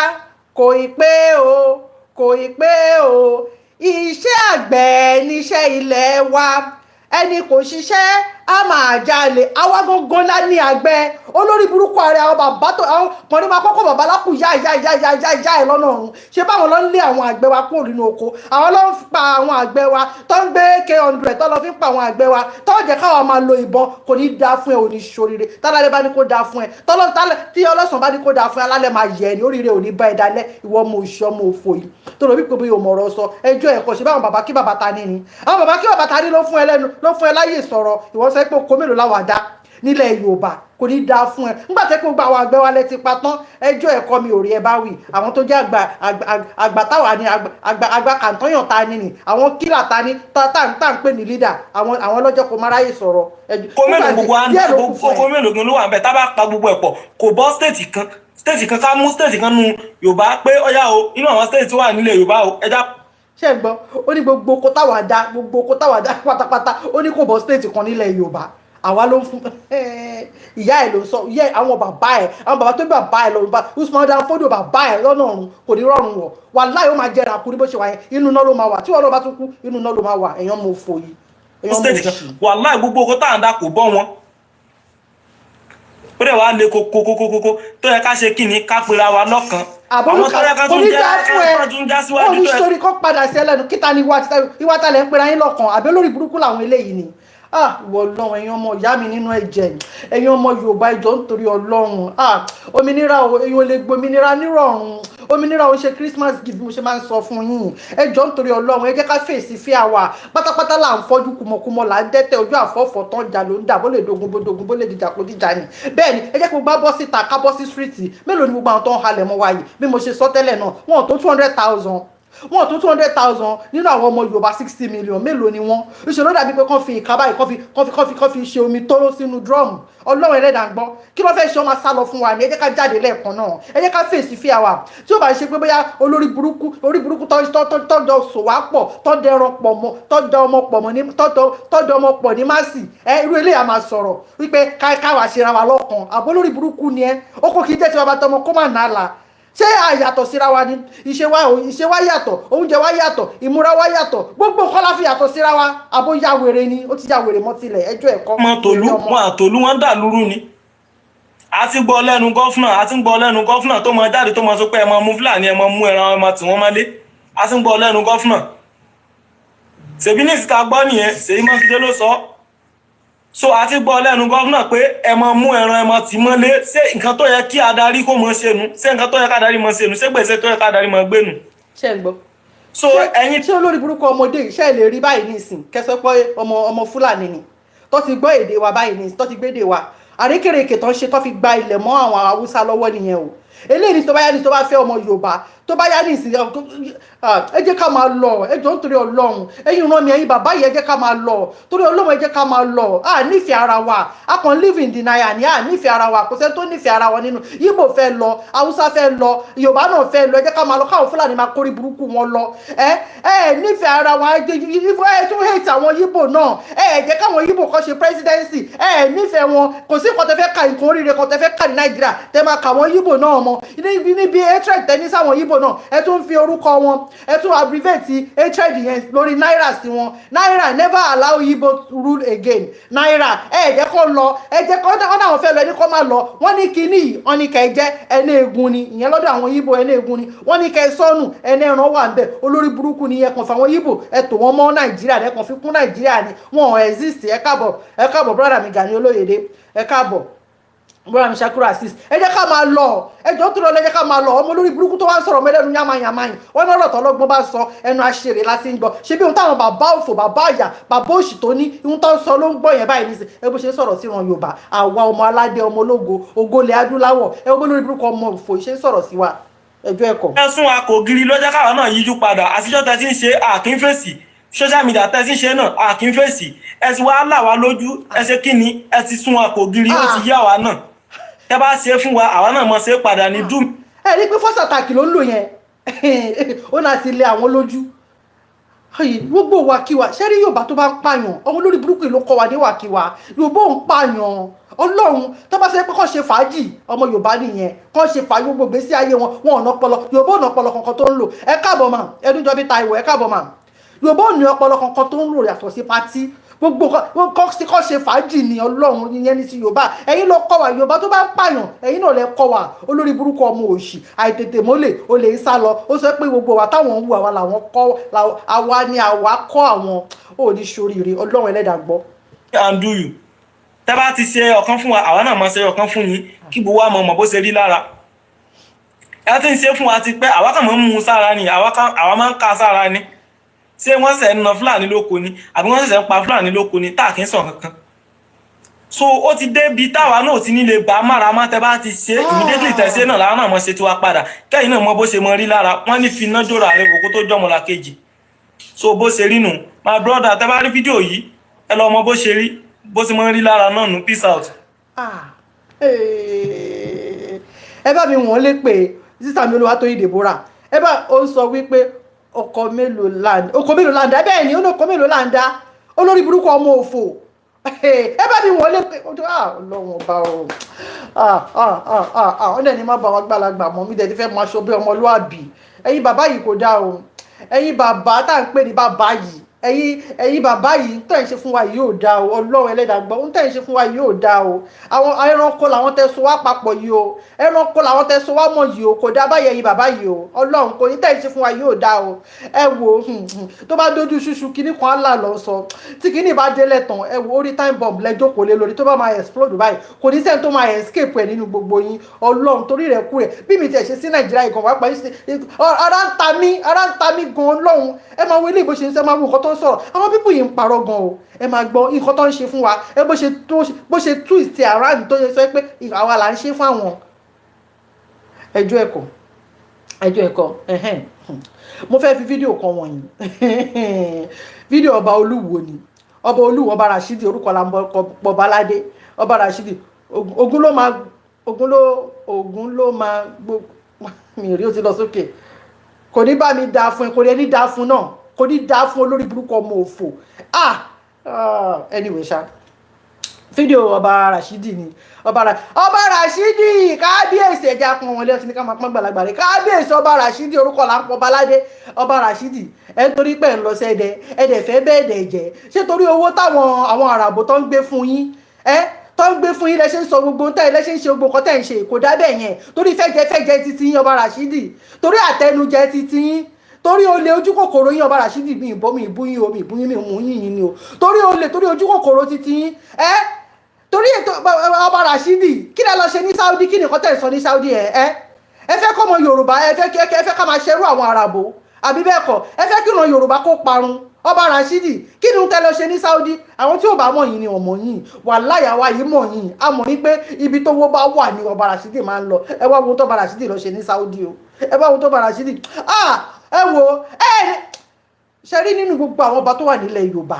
kò ì pé o iṣẹ́ àgbẹ̀ níṣẹ́ ilẹ̀ wa ẹni kò ṣiṣẹ́ a máa jalè àwa gangan lá ní àgbẹ̀ olórí burúkú ààrẹ àwọn bàbá tó àwọn pọ̀nrí máa kọ́kọ́ bàbá lákù yá ẹ̀ lọ́nà ọ̀run ṣé báwọn ló ń lé àwọn àgbẹ̀ wa kúrò nínú oko àwọn ló ń pa àwọn àgbẹ̀ wa tó ń gbé K100 tó lọ fi ń pa àwọn àgbẹ̀ wa tó ń jẹ́ káwọn máa lo ìbọn kò ní dáa fún ẹ ò ní ṣoríire tálálẹ́ bá ní kó dáa fún ẹ tí ọlọ́sàn bá ní kó dáa fún ẹ alálẹ́ máa yẹ ẹ ní oríire ò ní bá ẹ dalẹ̀ ìwọ ọmọ òṣì ọmọ òfò yìí tó lọ bí pé bí o mọ̀rọ̀ sọ ẹjọ́ ẹ̀kọ́ ṣe báwọn bàbá kí bàbá ta ní ni àwọn bàbá kí bàbá ta ní ló fún ẹ láyè sọ̀rọ̀ ìwọ sọ pé oko mélòó láwàá dá nílẹ̀ Yorùbá kò ní dáa fún ẹ nígbà tẹ́ pé gbogbo àwọn àgbẹ̀ wa lẹ ti pa tán ẹjọ́ ẹ̀kọ́ mi ò rí ẹ bá wì àwọn tó jẹ́ àgbà táwa ni àgbà kàntọ́yàn ta ni àwọn kílà ta ni tá ń pè ní lídà àwọn ọlọ́jọ́ kò má ráyè sọ̀rọ̀. kó mélòó gan ló wà bẹ́ẹ̀ tá bá pa gbogbo ẹ̀ pọ̀ kò bọ́ stéètì kan ká mú stéètì kan nu Yorùbá pé ọ̀yá o inú àwọn stéètì tó wà nílẹ̀ Yorùbá o ẹja. ṣé ẹ gbọ́ ó ní gbogbo oko táwa dá pátápátá ó ní kò bọ́ stéètì kan nílẹ̀ Yorùbá àwa ló ń fún ìyá ẹ ló ń sọ ìyá àwọn bàbá tó bàbá ẹ lọ bá Usman Dan Fodio bàbá ẹ lọ́nà ọ̀run kò ní rọrùn wọ̀ wàláhì ó máa jẹ́ra àkúrí bó ṣe wà yẹn inú náà ló máa wà tí wọn náà bá tún kú inú náà ló máa wà èèyàn mọ òfò yìí èèyàn mọ òṣì. wàláhì gbogbo oko tá à ń dá kò bọ́ wọn ó dẹ̀ wá lé kókókókókó tó yẹ ká ṣe kí ni ká pera wa lọ́kàn àwọn tó yẹ ká tún já síwájú tó yẹ. oníṣòrí kọ́ padà sí ẹlẹ́nu kíta ni ìwà talẹ̀ ń pera yín lọ́kàn àbí olórí burúkú làwọn eléyìí ni Ọlọ́run ẹ̀yin ọmọ ìyá mi nínú ẹ̀jẹ̀ ẹ̀yin ọmọ Yorùbá ìjọ nítorí Ọlọ́run òmìnira èyàn lè gbòmìnira nírọ̀rùn òmìnira òun ṣe Christmas gift mo ṣe máa ń sọ fún yín ẹjọ́ nítorí Ọlọ́run ẹ jẹ́ ká fèsì fí àwà pátápátá là ń fọ́jú kùmọ̀kùmọ̀ là ń dẹ́tẹ̀ ojú àfọ́fọ́ tán jà ló ń dà bó lè dogun bó lè dìjà kó dìjà ni bẹ́ẹ̀ ni ẹ jẹ́ kó gbá bọ́ síta ká bọ́ sí street mélòó ni gbogbo àwọn tó ń halẹ̀ mọ́ wa yìí bí mo ṣe sọ tẹ́lẹ̀ náà wọn tó 200,000 wọn tó 200,000 nínú àwọn ọmọ Yorùbá 60 million mélòó ni wọn ìṣòro dàbí pé kán fi ìka báyìí kán fi ṣe omi tóró sínú drum Ọlọ́run ẹlẹ́dàá ń gbọ́ kí ló fẹ́ ṣe ọmọ sá lọ fún wa ni ẹ jẹ́ ká jáde lẹ́ẹ̀kan náà ẹ jẹ́ ká fèsì fí àwà tí ó bá ṣe pé bóyá orí burúkú tọ́jọ́ sòwá pọ̀ tọ́jọ́ ẹran pọ̀ mọ́ tọ́jọ́ ọmọ pọ̀ ní másì irú eléyà máa sọ̀rọ̀ wípé káwa ṣe ra wa lọ́kàn àbó lórí burúkú ni ẹ ó kò kí jẹ́ tí wọ́n bá tọmọ kó má nà á la ṣé àyàtọ̀ síra wa ni ìṣe wa yàtọ̀ oúnjẹ wa yàtọ̀ ìmúra wa yàtọ̀ gbogbo nǹkan la fi yàtọ̀ síra wa àbó ya wèrè ni ó ti ya wèrè mọ́ tilẹ̀ ẹjọ́ ẹ̀kọ́. tòlú wọn dà lúrú ni a ti gbọ́ lẹ́nu gọ́fúnà tó mọ jáde tó mọ sọ pé ẹ mọ mú Fúlàní ẹ mọ mú ẹran ẹ mọ tí wọ́n mọ́lé a ti gbọ́ lẹ́nu gọ́fúnà ṣèbí ní ìsìta gbọ́ nìyẹn Ṣèyí Mákindé ló sọ so a ti gbọ́ lẹ́nu gọ́fúnà pé ẹ mọ mú ẹran ẹ mọ tí mọ́lé ṣé nǹkan tó yẹ kí adarí kó mọ ṣe nu ṣé nǹkan tó yẹ ká adarí mọ ṣe nu ṣé gbèsè tó yẹ ká adarí mọ gbé nu. ṣé ń gbọ́ so ẹ̀yin ṣé olórí burúkú ọmọdé iṣẹ́ lè rí báyìí nísìn kẹsọ́ pé ọmọ Fúlàní ni tó ti gbọ́ èdè wa báyìí nísìn tó ti gbé èdè wa àrékèrèkè tó ń ṣe tó fi gba ilẹ̀ mọ́ àwọn Haúsá lọ́wọ́ nìyẹn o eléyìí ní tó bá fẹ́ ọmọ Yorùbá tó bá yá ní ìsìn ẹ jẹ́ ká máa lọ ẹ jọ̀ọ́ nítorí Ọlọ́run ẹ̀yin ràn mí ẹ̀yin bàbá yìí ẹ jẹ́ ká máa lọ torí Ọlọ́run ẹ jẹ́ ká máa lọ nífẹ̀ẹ́ ara wa a kàn live in denial ni nífẹ̀ẹ́ ara wa kò sẹ́ni tó nífẹ̀ẹ́ ara wa nínú Ìgbò fẹ́ lọ Haúsá fẹ́ lọ Yorùbá náà fẹ́ lọ ẹ jẹ́ ká máa lọ káwọn Fúlàní máa kórí burúkú wọn lọ nífẹ̀ẹ́ ara wa ẹ tún hate àwọn Ìgbò náà ẹ jẹ́ káwọn Ìgbò kọ́ ṣe presidency nífẹ̀ẹ́ wọn kò sí nǹkan tẹ́ fẹ́ ka nǹkan oríire kan tẹ́ fẹ́ kà ní Nàìjíríà tẹ́ máa kà wọ́n Ìgbò náà mọ́ níbi hatred tẹ́ ní sáwọn Ìgbò náà ẹ tún fi orúkọ wọn ẹ tún abbreviate hatred yẹn lórí náírà sí wọn náírà never allow Igbo to rule again náírà ẹ jẹ́ kó lọ ẹ jẹ́ kó náà fẹ́ lọ ẹni kó má lọ wọ́n ní kíní wọ́n ní kẹ́ jẹ́ ẹni egun ni ìyẹn lọ́dọ̀ àwọn Igbo ẹni egun ni wọ́n ní kẹ́ sọnù ẹni ẹran wà ńbẹ̀ olórí burúkú ni ẹ kàn fáwọn Igbo ẹ tò wọ́n mọ́ Nàìjíríà ẹ kàn fi kún Nàìjíríà ni wọn ò exist ẹ káàbọ̀ brother mi Gani Olóyèdé ẹ káàbọ̀ bọ́lá mi Shakiru Azeez ẹ jẹ́ ká máa lọ ẹjọ́ tó lọ ẹ jẹ́ ká máa lọ ọmọ olórí burúkú tó wá ń sọ̀rọ̀ mẹ́lẹ́nu yàmáyàmáyìn wọ́n ní ọ̀rọ̀ tọ́lọ́gbọ́n bá sọ ẹnu àṣírí láti ń gbọ́ ṣé bí ohun táwọn bàbá òfò bàbá àyà bàbá òṣì tó ní ihun tó ń sọ ló ń gbọ́ yẹn báyìí nísìn ẹ bó ṣe ń sọ̀rọ̀ sí ìran Yorùbá àwa ọmọ aládé ọmọ ológo ogolè adúláwọ̀ ẹ bó olórí burúkú ọmọ òfò ṣe ń sọ̀rọ̀ sí wa ẹjọ́ ẹ̀kọ́. ẹ̀sùn akògiri lọ́jọ́ káwọn náà yíjú padà àtijọ́ tẹ́ ti ń ṣe àkínfèsì social media tẹ́ ti ń ṣe náà àkínfèsì ẹ ti wá là wá lójú ẹ ṣe kí ni ẹ ti sún akògiri ó ti yá wa náà tẹ́ bá ṣe fún wa àwa náà mọ̀ ṣe padà ní dùn. ẹ rí pé first attack ló ń lò yẹn ó náà ti lé àwọn lójú gbogbo wàkíwà ṣẹ́rí Yorùbá tó bá ń pààyàn ọmọ lórí burúkú ló kọ́ wa ní wàkíwà Yorùbá ò ń pààyàn Ọlọ́run tó bá ṣe pé kọ́ ṣe fàájì ọmọ Yorùbá nìyẹn kọ́ ṣe fàájì gbogbo gbèsè ayé wọn ò ná ọpọlọ Yorùbá ò ná ọpọlọ kankan tó ń lò ẹ káàbọ̀ mà Ẹdúnjọbí Táíwò ẹ káàbọ̀ mà Yorùbá ò ní ọpọlọ kankan tó ń lò yàtọ̀ sí pátí gbogbo kọ́ ṣe fàájì ní Ọlọ́run ìyẹn ní ti Yorùbá ẹ̀yin ló kọ́ wa Yorùbá tó bá ń pààyàn ẹ̀yin náà lẹ kọ́ wa olórí burúkú ọmọ òṣì àìtètè mọ́lẹ̀ olè ń sá lọ ó sọ pé gbogbo wa táwọn ń wù àwa làwọn kọ́ àwa ni àwa kọ́ àwọn ò ní ṣoríire Ọlọ́run ẹlẹ́dàá gbọ́. and you tẹ́ bá ti ṣe ọ̀kan fún wa àwa náà máa ṣe ọ̀kan fún yín kí gbogbo wa mọ̀ bó ṣe rí lára ẹ ti ń ṣe fún wa ti pẹ́ àwa kàn máa ń mú sára ni àwa máa ń ká sára ni ṣé wọ́n ṣẹ̀ ń na Fúlàní lóko ni àbí wọ́n ṣẹ̀ṣẹ̀ ń pa Fúlàní lóko ni táà kì í sọ kankan so ó ti débi táwa náà ti nílé bá mára má tẹ́ bá ti ṣe immediately tẹ̀sí náà làwọn náà mọ̀ ṣe tiwa padà kẹ́yìn náà mọ bó ṣe mọ rí lára wọ́n ní fi iná jóra rẹ kókó tó jọmọ la kejì so bó ṣe rí nù my brother tẹ́ bá rí fídíò yìí ẹ lọ mọ bó ṣe rí bó ṣe mọ rí lára náà nù peace out. ẹ bá mi wọ́n lé pé sísá mi Olúwatóyìn Deborah ẹ bá ó sọ wípé oko mélòó láńdá bẹ́ẹ̀ ni ó ní oko mélòó láńdá olórí burúkú ọmọ òfò ẹ bá mi wọlé pé Ọlọ́run ọba o ọ̀dẹ̀ ni má bá wa gbàlagbà mọ́ mi dẹ̀ ti fẹ́ máa ṣọ bí ọmọlúàbí ẹ̀yin bàbá yìí kò dá o ẹ̀yin bàbá tá à ń pè ní bàbá yìí ẹ̀yin bàbá yìí tẹ̀ ń ṣe fún wa yìí ò dá o Ọlọ́run ẹlẹ́dàá gbọ́ ń tẹ̀ ń ṣe fún wa yìí ò dá o àwọn ẹranko làwọn tẹ so wá papọ̀ yìí o ẹranko làwọn tẹ so wá mọ̀ yìí o kò dá báyìí ẹ̀yin bàbá yìí o Ọlọ́run kò ní tẹ̀ ń ṣe fún wa yìí ò dá o ẹ wo tó bá dójú ṣuṣu kíní kan á là lọ sọ tí kíní bá délẹ̀ tán ẹ wo orí time bomb lẹ́jọ́ kò lé lórí tó bá máa explode báyìí kò ní sẹ́ni tó máa escape ẹ̀ nínú gbogbo yín Ọlọ́run torí rẹ̀ kú rẹ̀ bí mi tiẹ̀ ṣe sí Nàìjíríà ìkàn wá pa ara ń ta mí gan Ọlọ́run ẹ máa wo ilé ìbò ṣe ń sẹ́ máa wo nǹkan tó ń sọ̀rọ̀ àwọn pípù yìí ń parọ́ gan o ẹ máa gbọ́ nǹkan tó ń ṣe fún wa ẹ bó ṣe twist around tó yẹ sọ pé àwa là ń ṣe fún àwọn ẹjọ́ ẹ̀kọ́ mo fẹ́ fi fídíò kan wọ̀nyí fídíò ọba Olúwo ni ọba Olúwo ọba Rashidi orúkọ la ń bọ Baládé ọba Rashidi ogun ló máa mi rí ó ti lọ sókè kò ní bá mi dáa fún ẹ kò ní ẹni dáa fún náà kò ní dáa fún olórí burúkú ọmọ òfò anyway ṣá fídíò ọba Rashidi ni ọba Rashidi kábíyèsí ẹja pọn wọn lẹ́sìn ní ká máa pọ́n gbàlagbà rẹ̀ kábíyèsí ọba Rashidi orúkọ là ń pọ Baládé ọba Rashidi ẹ torí pé ń lọ sẹ́dẹ̀ ẹ̀dẹ̀ fẹ́ bẹ́ẹ̀ dẹ̀ jẹ́ ṣé torí owó táwọn àwọn àràbò tó ń gbé fún yín tó ń gbé fún yín lẹ́ṣẹ̀ ń sọ gbogbo tẹ́ lẹ́ṣẹ̀ ń ṣe gbogbo nǹkan tẹ́ ń ṣe kò dá bẹ́ẹ̀ yẹn torí fẹ́jẹ titi yín ọba Rashidi torí àtẹnujẹ titi yín torí olè ojú kòkòrò yín ọba Rashidi mi ìbú yín o mi ìbú yín mi mú yín ni o torí olè torí ojú kòkòrò titi yín torí ètò ọba Rashidi kí lẹ lọ ṣe ní Saudi kí nìkan tẹ̀ sọ ní Saudi ẹ fẹ́ kọ́mọ Yorùbá ẹ fẹ́ ká máa ṣerú àwọn àràbò àbí bẹ́ẹ̀ kọ́ ẹ fẹ́ kí ìran Yorùbá kó parun ọba Rashidi kí ni tẹ́ lọ ṣe ní Saudi àwọn tí ò bá mọ̀ yín ni ọmọ yín wàláhì àwa yìí mọ̀ yín a mọ̀ yín pé ibi tó wó bá wà ní ọba Rashidi máa ń lọ ẹ wá wo tó ọba Rashidi lọ ṣe ní Saudi o ẹ wá wo tó ọba Rashidi ẹ wo ṣe rí nínú gbogbo àwọn ọba tó wà nílẹ̀ Yorùbá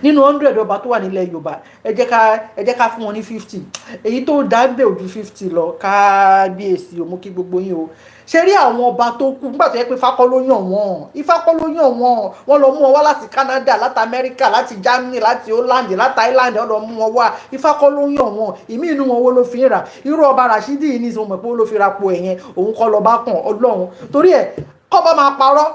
nínú 100 ọba tó wà nílẹ̀ Yorùbá ẹ jẹ́ ká fún wọn ní 50 èyí tó dá bẹ́ẹ̀ ojú 50 lọ kábíyèsí o mo kí gbogbo yín o ṣe rí àwọn ọba tó kú nígbà tó yẹ pé Ifá kọ́ ló yàn wọ́n Ifá kọ́ ló yàn wọ́n lọ mú wọn wá láti Canada láti America láti Germany láti Holland láti Ireland wọ́n lọ mú wọn wá Ifá kọ́ ló yàn wọ́n ìmí inú wọn wo ló fi ń rà irú ọba Rashidi yìí ní ìsìn mọ̀ pé ó ló fi ra po ẹ̀yẹn òun kọ́ lọ bá kàn Ọlọ́run torí ẹ̀ kọ́ bá máa parọ́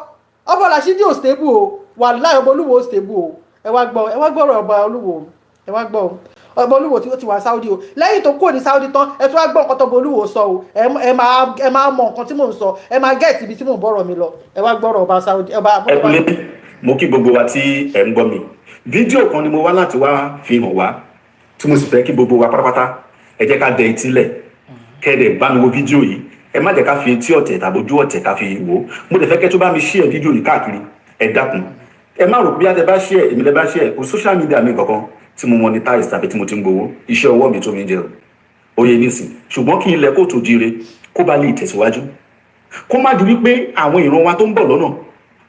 ọba Rashidi ò stable o wàláhì ọba Olúwo ò stable o ẹ wá gbọ́rọ̀ ọba Olúwo ẹ wá gbọ́ ọba Olúwo tí ó ti wà Saudi o lẹ́yìn tó kúrò ní Saudi tán ẹ tún wá gbọ́ nǹkan tó ọba Olúwo sọ o ẹ máa mọ nǹkan tí mò ń sọ ẹ máa gẹ́ẹ̀tì ibi tí mò ń bọ̀rọ̀ mi lọ ẹ wá gbọ́rọ̀ ọba Saudi ọba. ẹ kúlé mo kí gbogbo wa tí ẹ ń gbọ́ mi fídíò kan ni mo wá láti wá fi hàn wá tí mo sì fẹ́ kí gbogbo wa pátápátá ẹ jẹ́ ká dẹ etílẹ̀ kẹ́ẹ̀dẹ̀ bá mi wo fídíò yìí ẹ má jẹ́ ká fi etí ọ̀tẹ̀ tàbí ojú ọ̀tẹ̀ ká fi wò ó mo dẹ̀ fẹ́ kẹ́ tó bá mi share fídíò yìí káàkiri ẹ dákun ẹ má rò bí a tẹ bá share èmi lẹ bá share kò social media mi kankan tí mo monetize tàbí tí mo ti ń gbowó iṣẹ́ ọwọ́ mi tó mi jẹ oyè nísìn ṣùgbọ́n kí ilẹ̀ kó tó jíire kó bá lè tẹ̀síwájú kó má di wípé àwọn ìran wa tó ń bọ̀ lọ́nà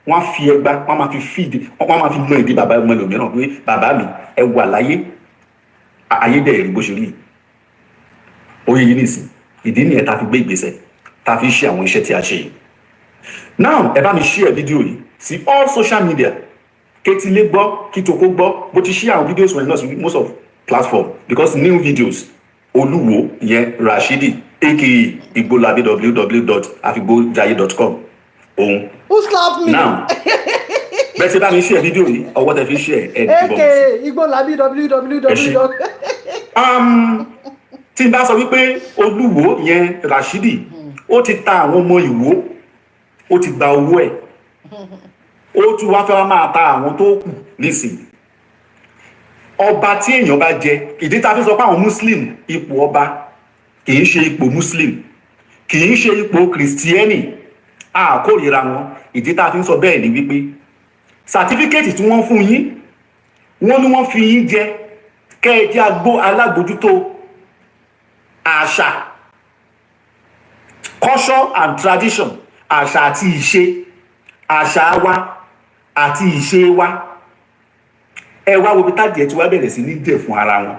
wọ́n á fi ẹgbá wọ́n máa fi feed wọ́n máa fi mọ ìdí bàbá ọmọ ẹlòmíràn pé bàbá mi ẹ wà láyé ayé dẹ̀ rí bó ṣe rí oyè yìí nísìn ìdí nìyẹn ta fi gbé ìgbésẹ̀ ta fi ṣe àwọn iṣẹ́ tí a ṣe yìí now ẹ bá mi share fídíò yìí sí all social media kétílé gbọ́ kítoko gbọ́ bó ti share àwọn videos wọ̀nyí náà sí most of platform because new videos Olúwo yẹn Rashidi aka Igbolabi www.afigbojaye.com òun. who slap me. now bẹ́ẹ̀ ṣe bá mi share fídíò yìí ọwọ́ tẹ fi share ẹ̀ aka Igbolabi www. tí n bá sọ wípé Olúwo yẹn Rashidi ó ti ta àwọn ọmọ Ìwó ó ti gba owó ẹ̀ ó tún wá fẹ́ wá máa ta àwọn tó kù nísìnyí ọba tí èèyàn bá jẹ ìdí tá a fi sọ pé àwọn muslim ipò ọba kì í ṣe ipò muslim kì í ṣe ipò kìrìsìtíẹ́nì àkórìíra wọn ìdí tá a fi sọ bẹ́ẹ̀ ni wípé sàtífíkẹ́tì tí wọ́n fún yín wọ́n ní wọ́n fi yín jẹ kẹ́ẹ̀jẹ́ alágbójútó àṣà culture and tradition àṣà àti ìṣe àṣà wa àti ìṣe wa ẹ wá wo bí tádì ẹ ti wá bẹ̀rẹ̀ sí ní dẹ̀ fún ara wọn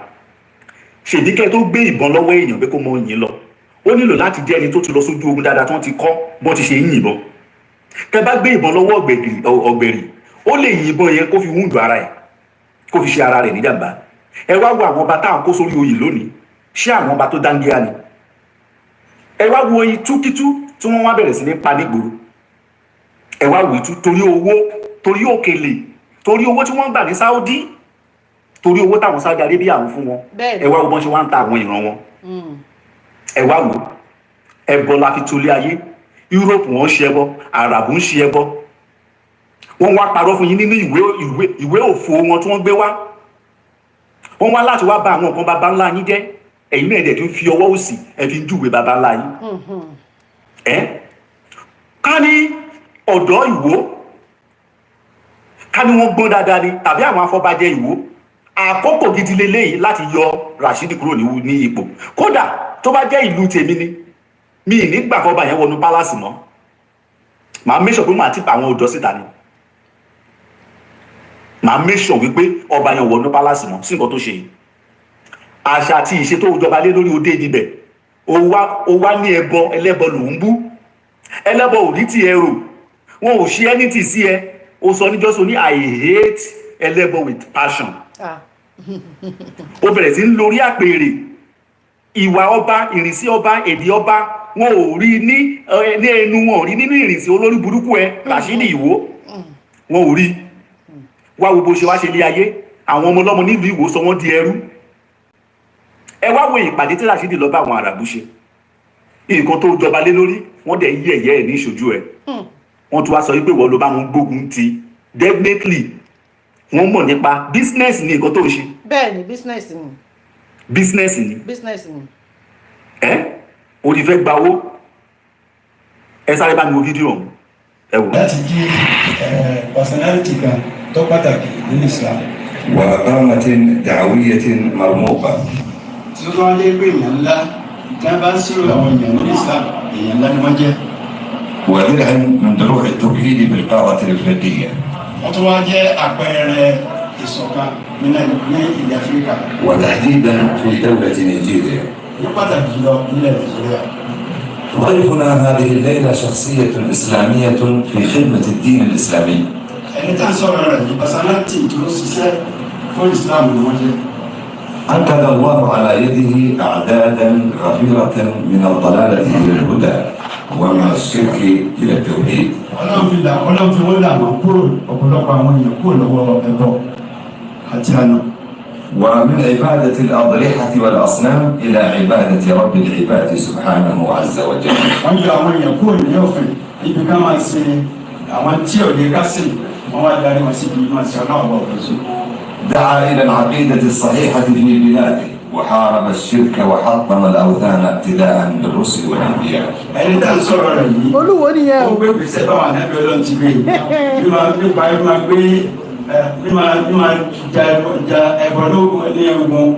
ṣèdíkẹ́ tó gbé ìbọn lọ́wọ́ èèyàn pé kó mọ yìn lọ ó nílò láti jẹ́ ẹni tó ti lọ sójú ogun dáadáa tí wọ́n ti kọ́ bọ́n ti ṣe yìnbọn tẹ bá gbé ìbọn lọ́wọ́ ọ̀gbẹ̀rì ó lè yìnbọn yẹn kó fi wúndù ara ẹ̀ kó fi ṣe ara rẹ̀ níjàmbá ẹ wá wo àwọn ọba táwọn kó sórí oyè lónìí ṣé àwọn ọba tó dáńgíá ni ẹ wá wo itúkítú tí wọ́n wá bẹ̀rẹ̀ sí ní pa nígboro ẹ wá wò itú torí owó torí òkèlè torí owó tí wọ́n gbà ní Saudi torí owó táwọn Saudi Arabia ń fún wọn ẹ wá wo bọ́n ṣe wá ń ta àwọn ìran wọn ẹ wá wò ẹbọ la fi tolé ayé Europe wọ́n ṣe ẹbọ Arab ń ṣe ẹbọ wọ́n wá parọ́ fún yín nínú ìwé òfo wọn tí wọ́n gbé wá wọ́n wá láti wá bà àwọn nǹkan baba ńlá yín jẹ́ ẹ̀yin náà dẹ̀ tún fi ọwọ́ òsì ẹ fi ń júwe baba ńlá yín ká ní ọ̀dọ́ Ìwó ká ní wọ́n gbọ́n dáadáa ni tàbí àwọn afọbajẹ Ìwó àkókò gidi leléyìí láti yọ Rashidi kúrò ní ipò kódà tó bá jẹ́ ìlú tèmi ni mi ì nígbà kan ọba yẹn wọnú pálásì mọ́ màá mẹ́sọ̀ pé màá ti pa àwọn ọ̀dọ́ síta ni màá mẹ́sọ̀ wípé ọba yẹn wọnú pálásì mọ́ sí nǹkan tó ṣe yìí àṣà àti ìṣe tó jọba lé lórí òde níbẹ̀ ó wá ní ẹbọ ẹlẹ́bọ lòún bú ẹlẹ́bọ ò ní ti ẹrù wọn ò ṣe anything sí ẹ ó sọ níjọ́sọ ní I hate ẹlẹ́bọ with passion ó bẹ̀rẹ̀ sí ń lórí àpèrè ìwà ọba ìrìnsí ọba èdè ọba wọn ò rí ní ẹnu wọn ò rí nínú ìrìnsí olórí burúkú ẹ Rashidi Ìwó wọn ò rí wá wo bó ṣe wá ṣe lé ayé àwọn ọmọ ọlọ́mọ nílùú Ìwó sọ wọ́n di ẹrú ẹ wá wo ìpàdé tí Rashidi lọ bá àwọn Àràbù ṣe nǹkan tó jọba lé lórí wọ́n dẹ̀ yí ẹ̀yẹ́ ẹ̀ ní ìṣojú ẹ̀ wọ́n tún wá sọ wípé wọ́n ló bá wọn gbógun ti definitely wọ́n mọ̀ nípa business ní nǹkan tó ń ṣe. bẹ́ẹ̀ ni business ni. business ni. business ni. ẹ o ti fẹ́ gba owó ẹ sáré bá mi wo fídíò ọ̀hún ẹ wò. láti jí personality kan tó pàtàkì nínú Islam. وقامة دعوية مرموقة. tí ó wá dé pé èèyàn ńlá tí wọ́n bá ń sírò àwọn èèyàn nínú Islam èèyàn ńlá ni wọ́n jẹ́. ودرع من دروع التوحيد بالقارة الإفريقية. wọ́n tún wá jẹ́ àpẹẹrẹ ìṣọ̀kan ní ilẹ̀ Áfíríkà. وتحديدا في دولة نيجيريا. ní pàtàkì jùlọ nílẹ̀ Nàìjíríà. ضيفنا هذه الليلة شخصية إسلامية في خدمة الدين الإسلامي. ẹni tá à ń sọ̀rọ̀ rẹ̀ ní personality tó ń ṣiṣẹ́ fún Islam ni wọ́n jẹ́. أنقذ الله على يده أعدادا غفيرة من الضلالة إلى الهدى ومن الشرك إلى التوحيد. ọlọ́run fi wọ́n lànà kúrò ọ̀pọ̀lọpọ̀ àwọn èèyàn kúrò lọ́wọ́ ẹbọ àti àná. ومن عبادة الأضرحة والأصنام إلى عبادة رب العباد سبحانه عز وجل. wọ́n yọ àwọn èèyàn kúrò ní ọ̀fìn ibi ká máa ṣe àwọn tí ò lè ká sí wọ́n wá darí wọn síbi máa ṣe ọlọ́run ọ̀pọ̀ sí. دعا إلى العقيدة الصحيحة في بلاده وحارب الشرك وحطم الأوثان ابتداء بالرسل والأنبياء. ẹni tá à ń sọ̀rọ̀ rẹ̀ yìí olúwo nìyẹn o. ó gbé gbèsè báwọn ànábì Ọlọ́run ti gbé bí máa ja ẹbọ lóògùn ní ogun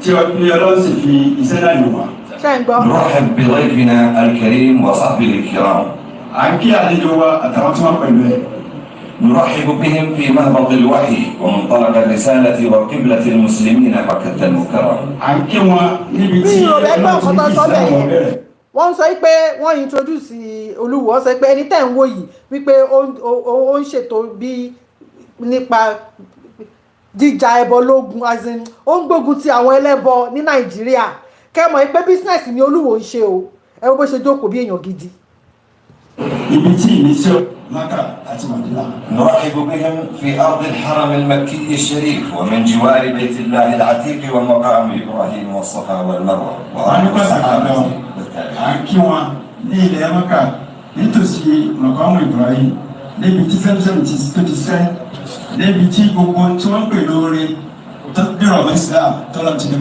tí Ọlọ́run sì fi iṣẹ́ náà nù wá. ṣé ń gbọ́. نرحب بضيفنا الكريم وصحبه الكرام. à ń kí àlejò wa àtàwọn tí wọ́n pẹ̀lú ẹ̀. نرحب بهم في مهبط الوحي ومنطلق الرسالة وقبلة المسلمين مكة المكرمة. à ń kí wọn níbi tí Ọlọ́run ti ní ìsìlámù bẹ̀rẹ̀. wọ́n sọ pé wọ́n introduce olúwo wọ́n sọ pé ẹni tẹ́ ń wò yìí wípé ó ń ṣètò bí nípa jíjà ẹbọ lógun as in ó ń gbógun ti àwọn ẹlẹ́bọ ní Nàìjíríà kẹ́mọ̀ pé business ni olúwo ń ṣe o ẹ bó ṣe jókòó bí èèyàn gidi. ibi tí ìmísí Mákà àti Mádínà. نرحب بهم في أرض الحرم المكي الشريف ومن جوار بيت الله العتيق ومقام إبراهيم والصفا والمروة وعن الصحابة والتابعين. à ń kí wọn ní ilẹ̀ Mákà nítòsí mọ̀kànmù Ibrahim níbi tí Zamzam tó ti sẹ́ níbi tí gbogbo tí wọ́n ń pè lóore tó dìrọ̀ mọ́ Islam tó lọ́n ti ní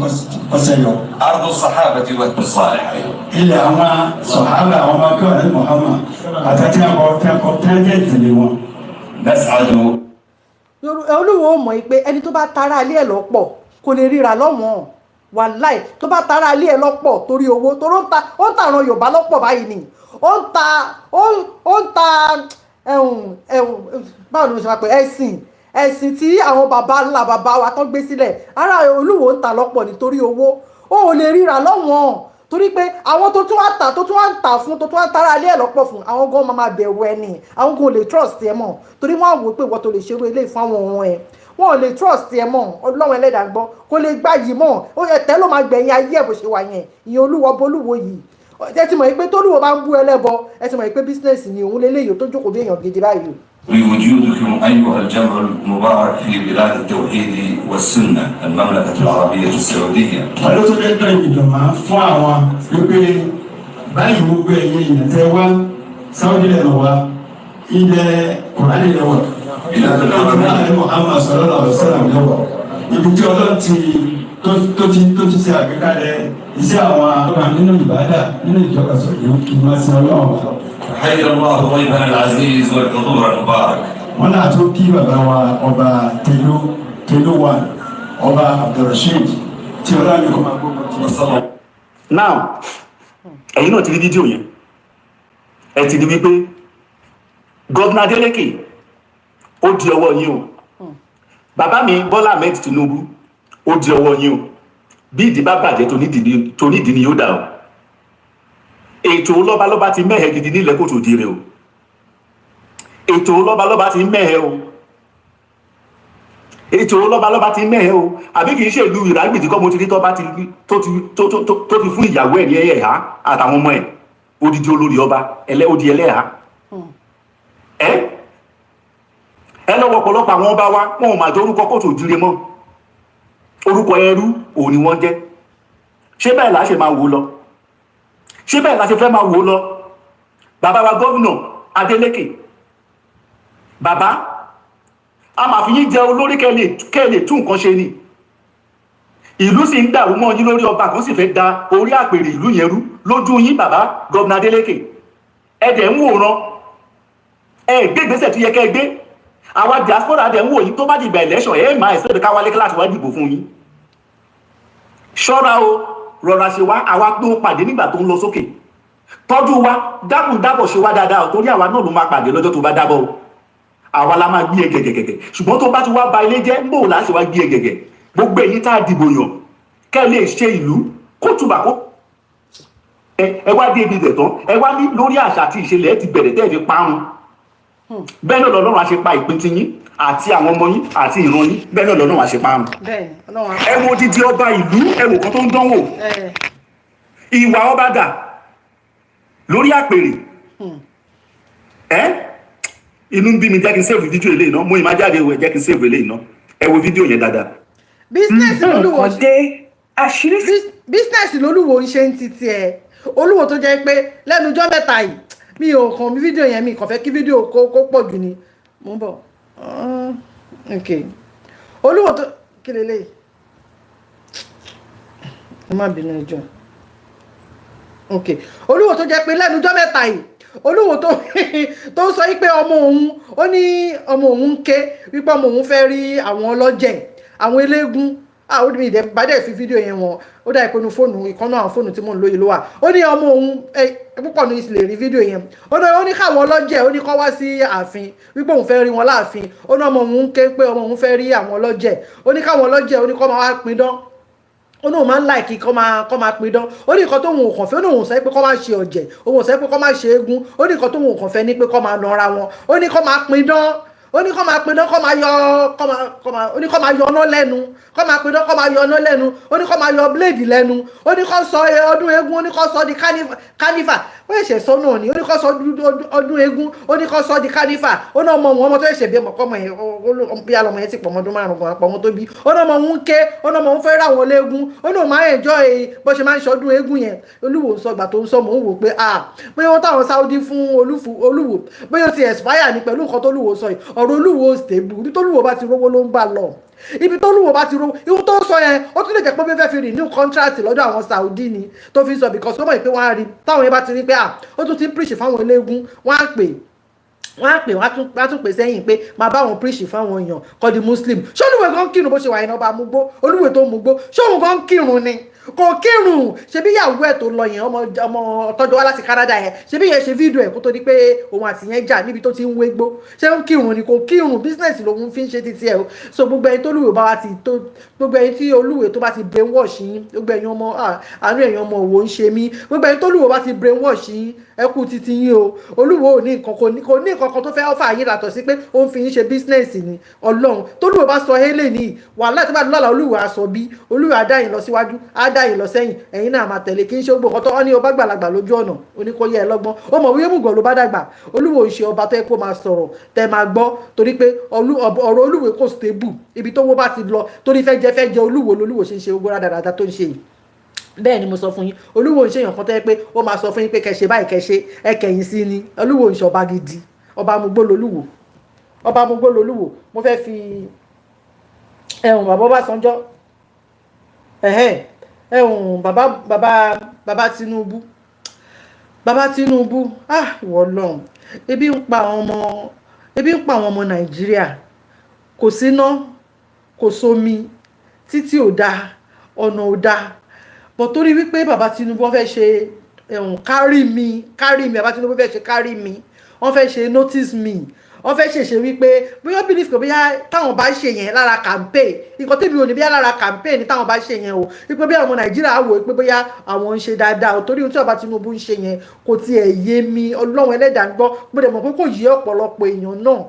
kọ́sẹ́ yọ. أرض الصحابة والصالحين. ilẹ̀ àwọn sọ̀hábà àwọn ọmọ akẹ́wà ní Muhammad àtàtì akọ tẹ́lẹ̀ tẹ̀lé wọn. نسعد. olúwo mọ̀ pé ẹni tó bá tara ilé ẹ̀ lọ́pọ̀ kò lè ríra lọ́wọ́n wàláì tó bá tara ilé ẹ̀ lọ́pọ̀ torí owó torí ó ń ta àwọn Yorùbá lọ́pọ̀ báyìí ni ó ń ta báwo ni mo ṣe máa pè ẹ̀sìn tí àwọn baba ńlá baba wa tó gbé sílẹ̀ ara olúwo ń ta lọ́pọ̀ nítorí owó ó ò lè ríra lọ́wọ́n torí pé àwọn tó tún wá ń tà fún tó tún wá ń tara ilé ẹ̀ lọ́pọ̀ fún àwọn gan máa bẹ̀rù ẹni àwọn gan ò lè trust ẹ mọ̀ torí wọ́n á wò pé wọ́n tó lè ṣerú eléyìí fún àwọn ọ̀run ẹ̀ wọ́n ò lè trust ẹ mọ̀ Ọlọ́run Ẹlẹ́dàá gbọ́ kó lè gbá yìí mọ̀ ẹ̀tẹ́ ló máa gbẹ̀yìn ayé ẹ̀ bó ṣe wà yẹn ìyẹn olúwo bolúwo yìí ẹ ti mọ̀ pé tólúwo bá ń bú ẹlẹ́bọ ẹ ti mọ̀ pé business ni òun lélẹ́yìí tó jókòó bí èèyàn gidi báyìí. بوجودكم أيها الجمع المبارك في بلاد التوحيد والسنة المملكة العربية السعودية. ọdún tó dé tó ìdùnnú fún àwọn wípé báyìí gbogbo ẹ̀yẹ ìyẹn tẹ́ wá Saudi lẹ́nu wa ilẹ̀ Kùránì lẹ́wọ̀ ilẹ̀ Muhammad sallallahu alaihi wasallam lẹ́wọ̀ ibi tí Ọlọ́run tó ti ṣe àgbékalẹ̀ iṣẹ́ àwọn àgbà nínú ìbádà nínú ìjọba sọ̀rọ̀ ìmọ̀ sí Ọlọ́run. حيا الله ضيفنا العزيز والحضور المبارك. wọ́n náà tó kí bàbá wa ọba tẹlú wa ọba Abdulrasheed tí Ọlọ́run ní kò máa gbógun ti. now ẹ̀yin náà ti rí fídíò yẹn ẹ ti rí wípé gọ́vnà Adeleke ó di ọwọ́ yín o bàbá mi Bọ́lá Ahmed Tinubu ó di ọwọ́ yín o bí ìdí bá bàjẹ́ tó nídìí ni yóò dà o ètò lọ́balọ́ba ti mẹ́hẹ̀ gidi nílẹ̀ kò tó di rẹ̀ o ètò lọ́balọ́ba ti mẹ́hẹ̀ o ètò lọ́balọ́ba ti mẹ́hẹ̀ o àbí kìí ṣe ìlú ìrágbìtì kọ́ mo ti rí tó ti fún ìyàwó ẹ̀ ní ẹ̀yà àtàwọn ọmọ ẹ̀ odidi olórí ọba odi ẹlẹ́hà ẹ lọ́wọ́ ọ̀pọ̀lọpọ̀ àwọn ọba wa wọn ò máa jọ orúkọ kò tó dire mọ́ orúkọ ẹrú òun ni wọ́n jẹ́ ṣé bẹ́ẹ̀ la ṣe máa wò lọ ṣé bẹ́ẹ̀ la ṣe fẹ́ máa wò lọ bàbá wa gómìnà Adeleke bàbá a máa fi yín jẹ olórí kẹ́lẹ̀ tún nǹkan ṣe ni ìlú sì ń dàrú mọ́ yín lórí ọba kan sì fẹ́ da orí àpèrè ìlú yẹn rú lójú yín bàbá gómìnà Adeleke ẹ̀dẹ̀ ń wòran ẹ gbé ìgbésẹ̀ tó yẹ kẹ́ gbé. Àwa diaspora dẹ̀ ń wò yín tó bá dìgbà election ẹ máa expect ká wálé láti wá dìbò fún yín. Ṣọ́ra o, rọra ṣe wá, àwa pé ó pàdé nígbà tó ń lọ sókè. Tọ́jú wa, dákun dábọ̀ ṣe wá dáadáa torí àwa náà ló máa pàdé lọ́jọ́ tó bá dábọ̀ o. Àwa la máa gbé e gẹ̀gẹ̀gẹ̀gẹ̀. Ṣùgbọ́n tó bá ti wá ba ilé jẹ́ ń bò láti wá gbé e gẹ̀gẹ̀. Gbogbo èyí tá a dìbò yàn kẹ́ lè ṣe ìlú kó túbà kó. Ẹ wá dé ibi ìdẹ̀ tán, ẹ wá ní lórí àṣà àti ìṣẹ̀lẹ̀ ẹ ti bẹ̀rẹ̀ tẹ́ ẹ fi parun. Bẹ́ẹ̀ náà lọ́lọ́run á ṣe pa ìpín ti yín àti àwọn ọmọ yín àti ìran yín, bẹ́ẹ̀ náà lọ́lọ́run á ṣe parun. Ẹ wo odidi ọba ìlú, ẹ wò kan tó ń dánwò. Ìwà ọba dà lórí àpèrè. Inú ń bí mi, jẹ́ kí n save fídíò eléyìí náà, mo ì máa jáde jẹ́ kí n save eléyìí náà. Ẹ wo fídíò yẹn dáadáa. Business lolúwo ń ṣe ń titi ẹ̀. Olúwo tó jẹ́ pé lẹ́nu ọjọ́ mẹ́ta yìí mi ò kàn mí fídíò yẹn, mi kàn fẹ́ kí fídíò kó pọ̀ jù ni. Mo ń bọ̀. Okay. Olúwo tó kí leléyìí. Ẹ má bínú ẹjọ́. Okay. Olúwo tó jẹ́ pé lẹ́nu ọjọ́ mẹ́ta yìí Olúwo tó ń sọ wípé ọmọ òun, ó ní ọmọ òun ń ké wípé ọmọ òun fẹ́ rí àwọn ọlọ́jẹ̀, àwọn eléégún. Ó ní ìdẹ bá dẹ̀ fi fídíò yẹn wọn, ó dá ìpinnu fóònù ìkànnà àwọn fóònù tí mò ń lóye ló wà. Ó ní ọmọ òun púpọ̀ ní ìsìlè rí fídíò yẹn. Ó ní káwọn ọlọ́jẹ̀, ó ní kọ́ wá sí ààfin wípé òun fẹ́ rí wọn láàfin. Ó ní ọmọ òun ń ké pé ọmọ òun fẹ́ rí àwọn ọlọ́jẹ̀. Ó ní káwọn ọlọ́jẹ̀, ó ní kọ́ máa wá pin dán. Ó ní òun máa ń láìkí kọ́ máa pin dán. Ó ní nǹkan tó òun ò kàn fẹ́, ó ní òun sọ pé kọ́ máa ṣe ọ̀jẹ̀, òun sọ pé kọ́ máa ṣe eégún. Ó ní nǹkan tó òun ò kàn fẹ́ ní pé kọ́ máa nọra wọn. Ó ní kọ́ máa pin dán. Ó ní kọ́ máa pin dán, ó ní kọ́ máa yọ ọ̀nà lẹ́nu, kọ́ máa pin dán, kọ́ máa yọ ọ̀nà lẹ́nu. Ó ní kọ́ máa yọ bléèdì lẹ́nu. Ó ní kọ́ sọ ọdún eégún, ó ní kọ́ sọ di kánífà. Ó ṣẹ̀ṣẹ̀ sọ náà ni, ó ní kọ́ sọ ọdún eégún, ó ní kọ́ sọ di kánífà. Ó ní ọmọ tó ṣẹ̀ṣẹ̀ bí ọmọ yẹn bí alọ́mọ yẹn ti pọ̀ ọmọdún márùn-ún gan apọ̀ ọmọ tó bí. Ó ní ọmọ òun ké, ó ní ọmọ òun fẹ́ ráwọn léégún. Ó ní òun máa enjoy bó ṣe máa ń ṣọdún eégún yẹn. Olúwo sọ ìgbà tó ń sọ mò ń wò pé bóyá wọ́n táwọn Saudi fún Olúwo bóyá ó ti expire ní pẹ̀lú nǹkan tó Olúwo sọ yìí. Ọ̀rọ̀ Olúwo stable, ibi tó Olúwo bá ti rówó ló ń gbà lọ. Ibi tó Olúwo bá ti rówó, ihun tó sọ yẹn ó tún lè jẹ́ pé bí fẹ́ fi renew contract lọ́dọ̀ àwọn Saudi ni tó fi sọ because ó mọ̀ pé wọ́n á rí táwọn yẹn bá ti rí pé ó tún ti ń preach fáwọn eléégún, wọ́n á tún pè sẹ́yìn pé máa bá wọn preach fáwọn èèyàn kọ́ di Muslim. Ṣé Olúwo gan kírun bó ṣe wà yẹn ọba amúgbó, Olúwo tó mugbó, ṣé òun gan kírun ni? Kò kírun. Ṣebí ìyàwó ẹ̀ tó lọ yẹn ọmọ tọ́jú wá láti Canada yẹn, ṣebí yẹn ṣe fídíò ẹ̀ kó tó di pé òun àti yẹn jà níbi tó ti ń wégbó. Ṣé ń kírun ni? Kò kírun, business lòun fi ń ṣe títí ẹ̀ o. So gbogbo ẹni tó Olúwo bá wá ti tó, gbogbo ẹni tí Olúwo tó bá ti brainwash yín, gbogbo ẹ̀yin ọmọ àánú ẹ̀yin ọmọ òwò ń ṣe mí, gbogbo ẹni tó Olúwo bá ti brainwash yín ẹ kú títí yín o. Olúwo ò ní nǹkan kan tó fẹ́ offer yín yàtọ̀ sí pé ó ń fi yín ṣe business ni. Ọlọ́run tó Olúwo bá sọ hélè ní wàhálà tó bá lọ́la Olúwo á sọ bí, Olúwo á dá yín lọ síwájú, á dá yín lọ sẹ́yìn, ẹ̀yin náà máa tẹ̀lé. Kí n ṣe gbogbo nǹkan tó ní ọba gbàlagbà lójú ọ̀nà oníkóyè ẹ lọ́gbọ́n. Ó mọ̀ wíyé mùgọ̀ ló bá dàgbà. Olúwo ń ṣe ọba tó yẹ kó máa sọ̀rọ̀ tẹ́ máa gbọ́ torí pé ọ̀rọ̀ Olúwo kò stable. Ibi tó wó bá ti lọ torí fẹ́ jẹ Olúwo lolúwo ṣe ń ṣe gbogbo rádaràda tó ń ṣe yìí. Bẹ́ẹ̀ ni mo sọ fún yín, Olúwo ń ṣe èèyàn kan tó yẹ pé ó máa sọ fún yín pé kẹṣe báyìí kẹṣe ẹ kẹ̀yìn sí ni. Olúwo ń ṣe ọba gidi, ọba amúgbó lolúwo, ọba amúgbó lolúwo. Mo fẹ́ fi bàbá Ọbásanjọ́ bàbá Tinubu, ìwọ Ọlọ́run, ebi ń pa àwọn ọmọ Nàìjíríà, kò síná kò sómi, títí ò dáa, ọ̀nà ò dáa, bọ̀ torí wípé bàbá Tinubu wọ́n fẹ́ ṣe carry me bàbá Tinubu fẹ́ ṣe carry me, wọ́n fẹ́ ṣe notice me, wọ́n fẹ́ ṣèṣe wípé bóyá believe pé bóyá táwọn bá ṣe yẹn lára campaign, nǹkan tẹ́bi ò ní bóyá lára campaign ni táwọn bá ṣe yẹn o, wípé bí àwọn ọmọ Nàìjíríà wò pé bóyá àwọn ń ṣe dáadáa o, torí ohun tí bàbá Tinubu ń ṣe yẹn kò tiẹ̀ yé mi. Ọlọ́run ẹlẹ́dàá ń gbọ́, mo dẹ̀ mọ̀ pé kò yé ọ̀pọ̀lọpọ̀ èèyàn náà.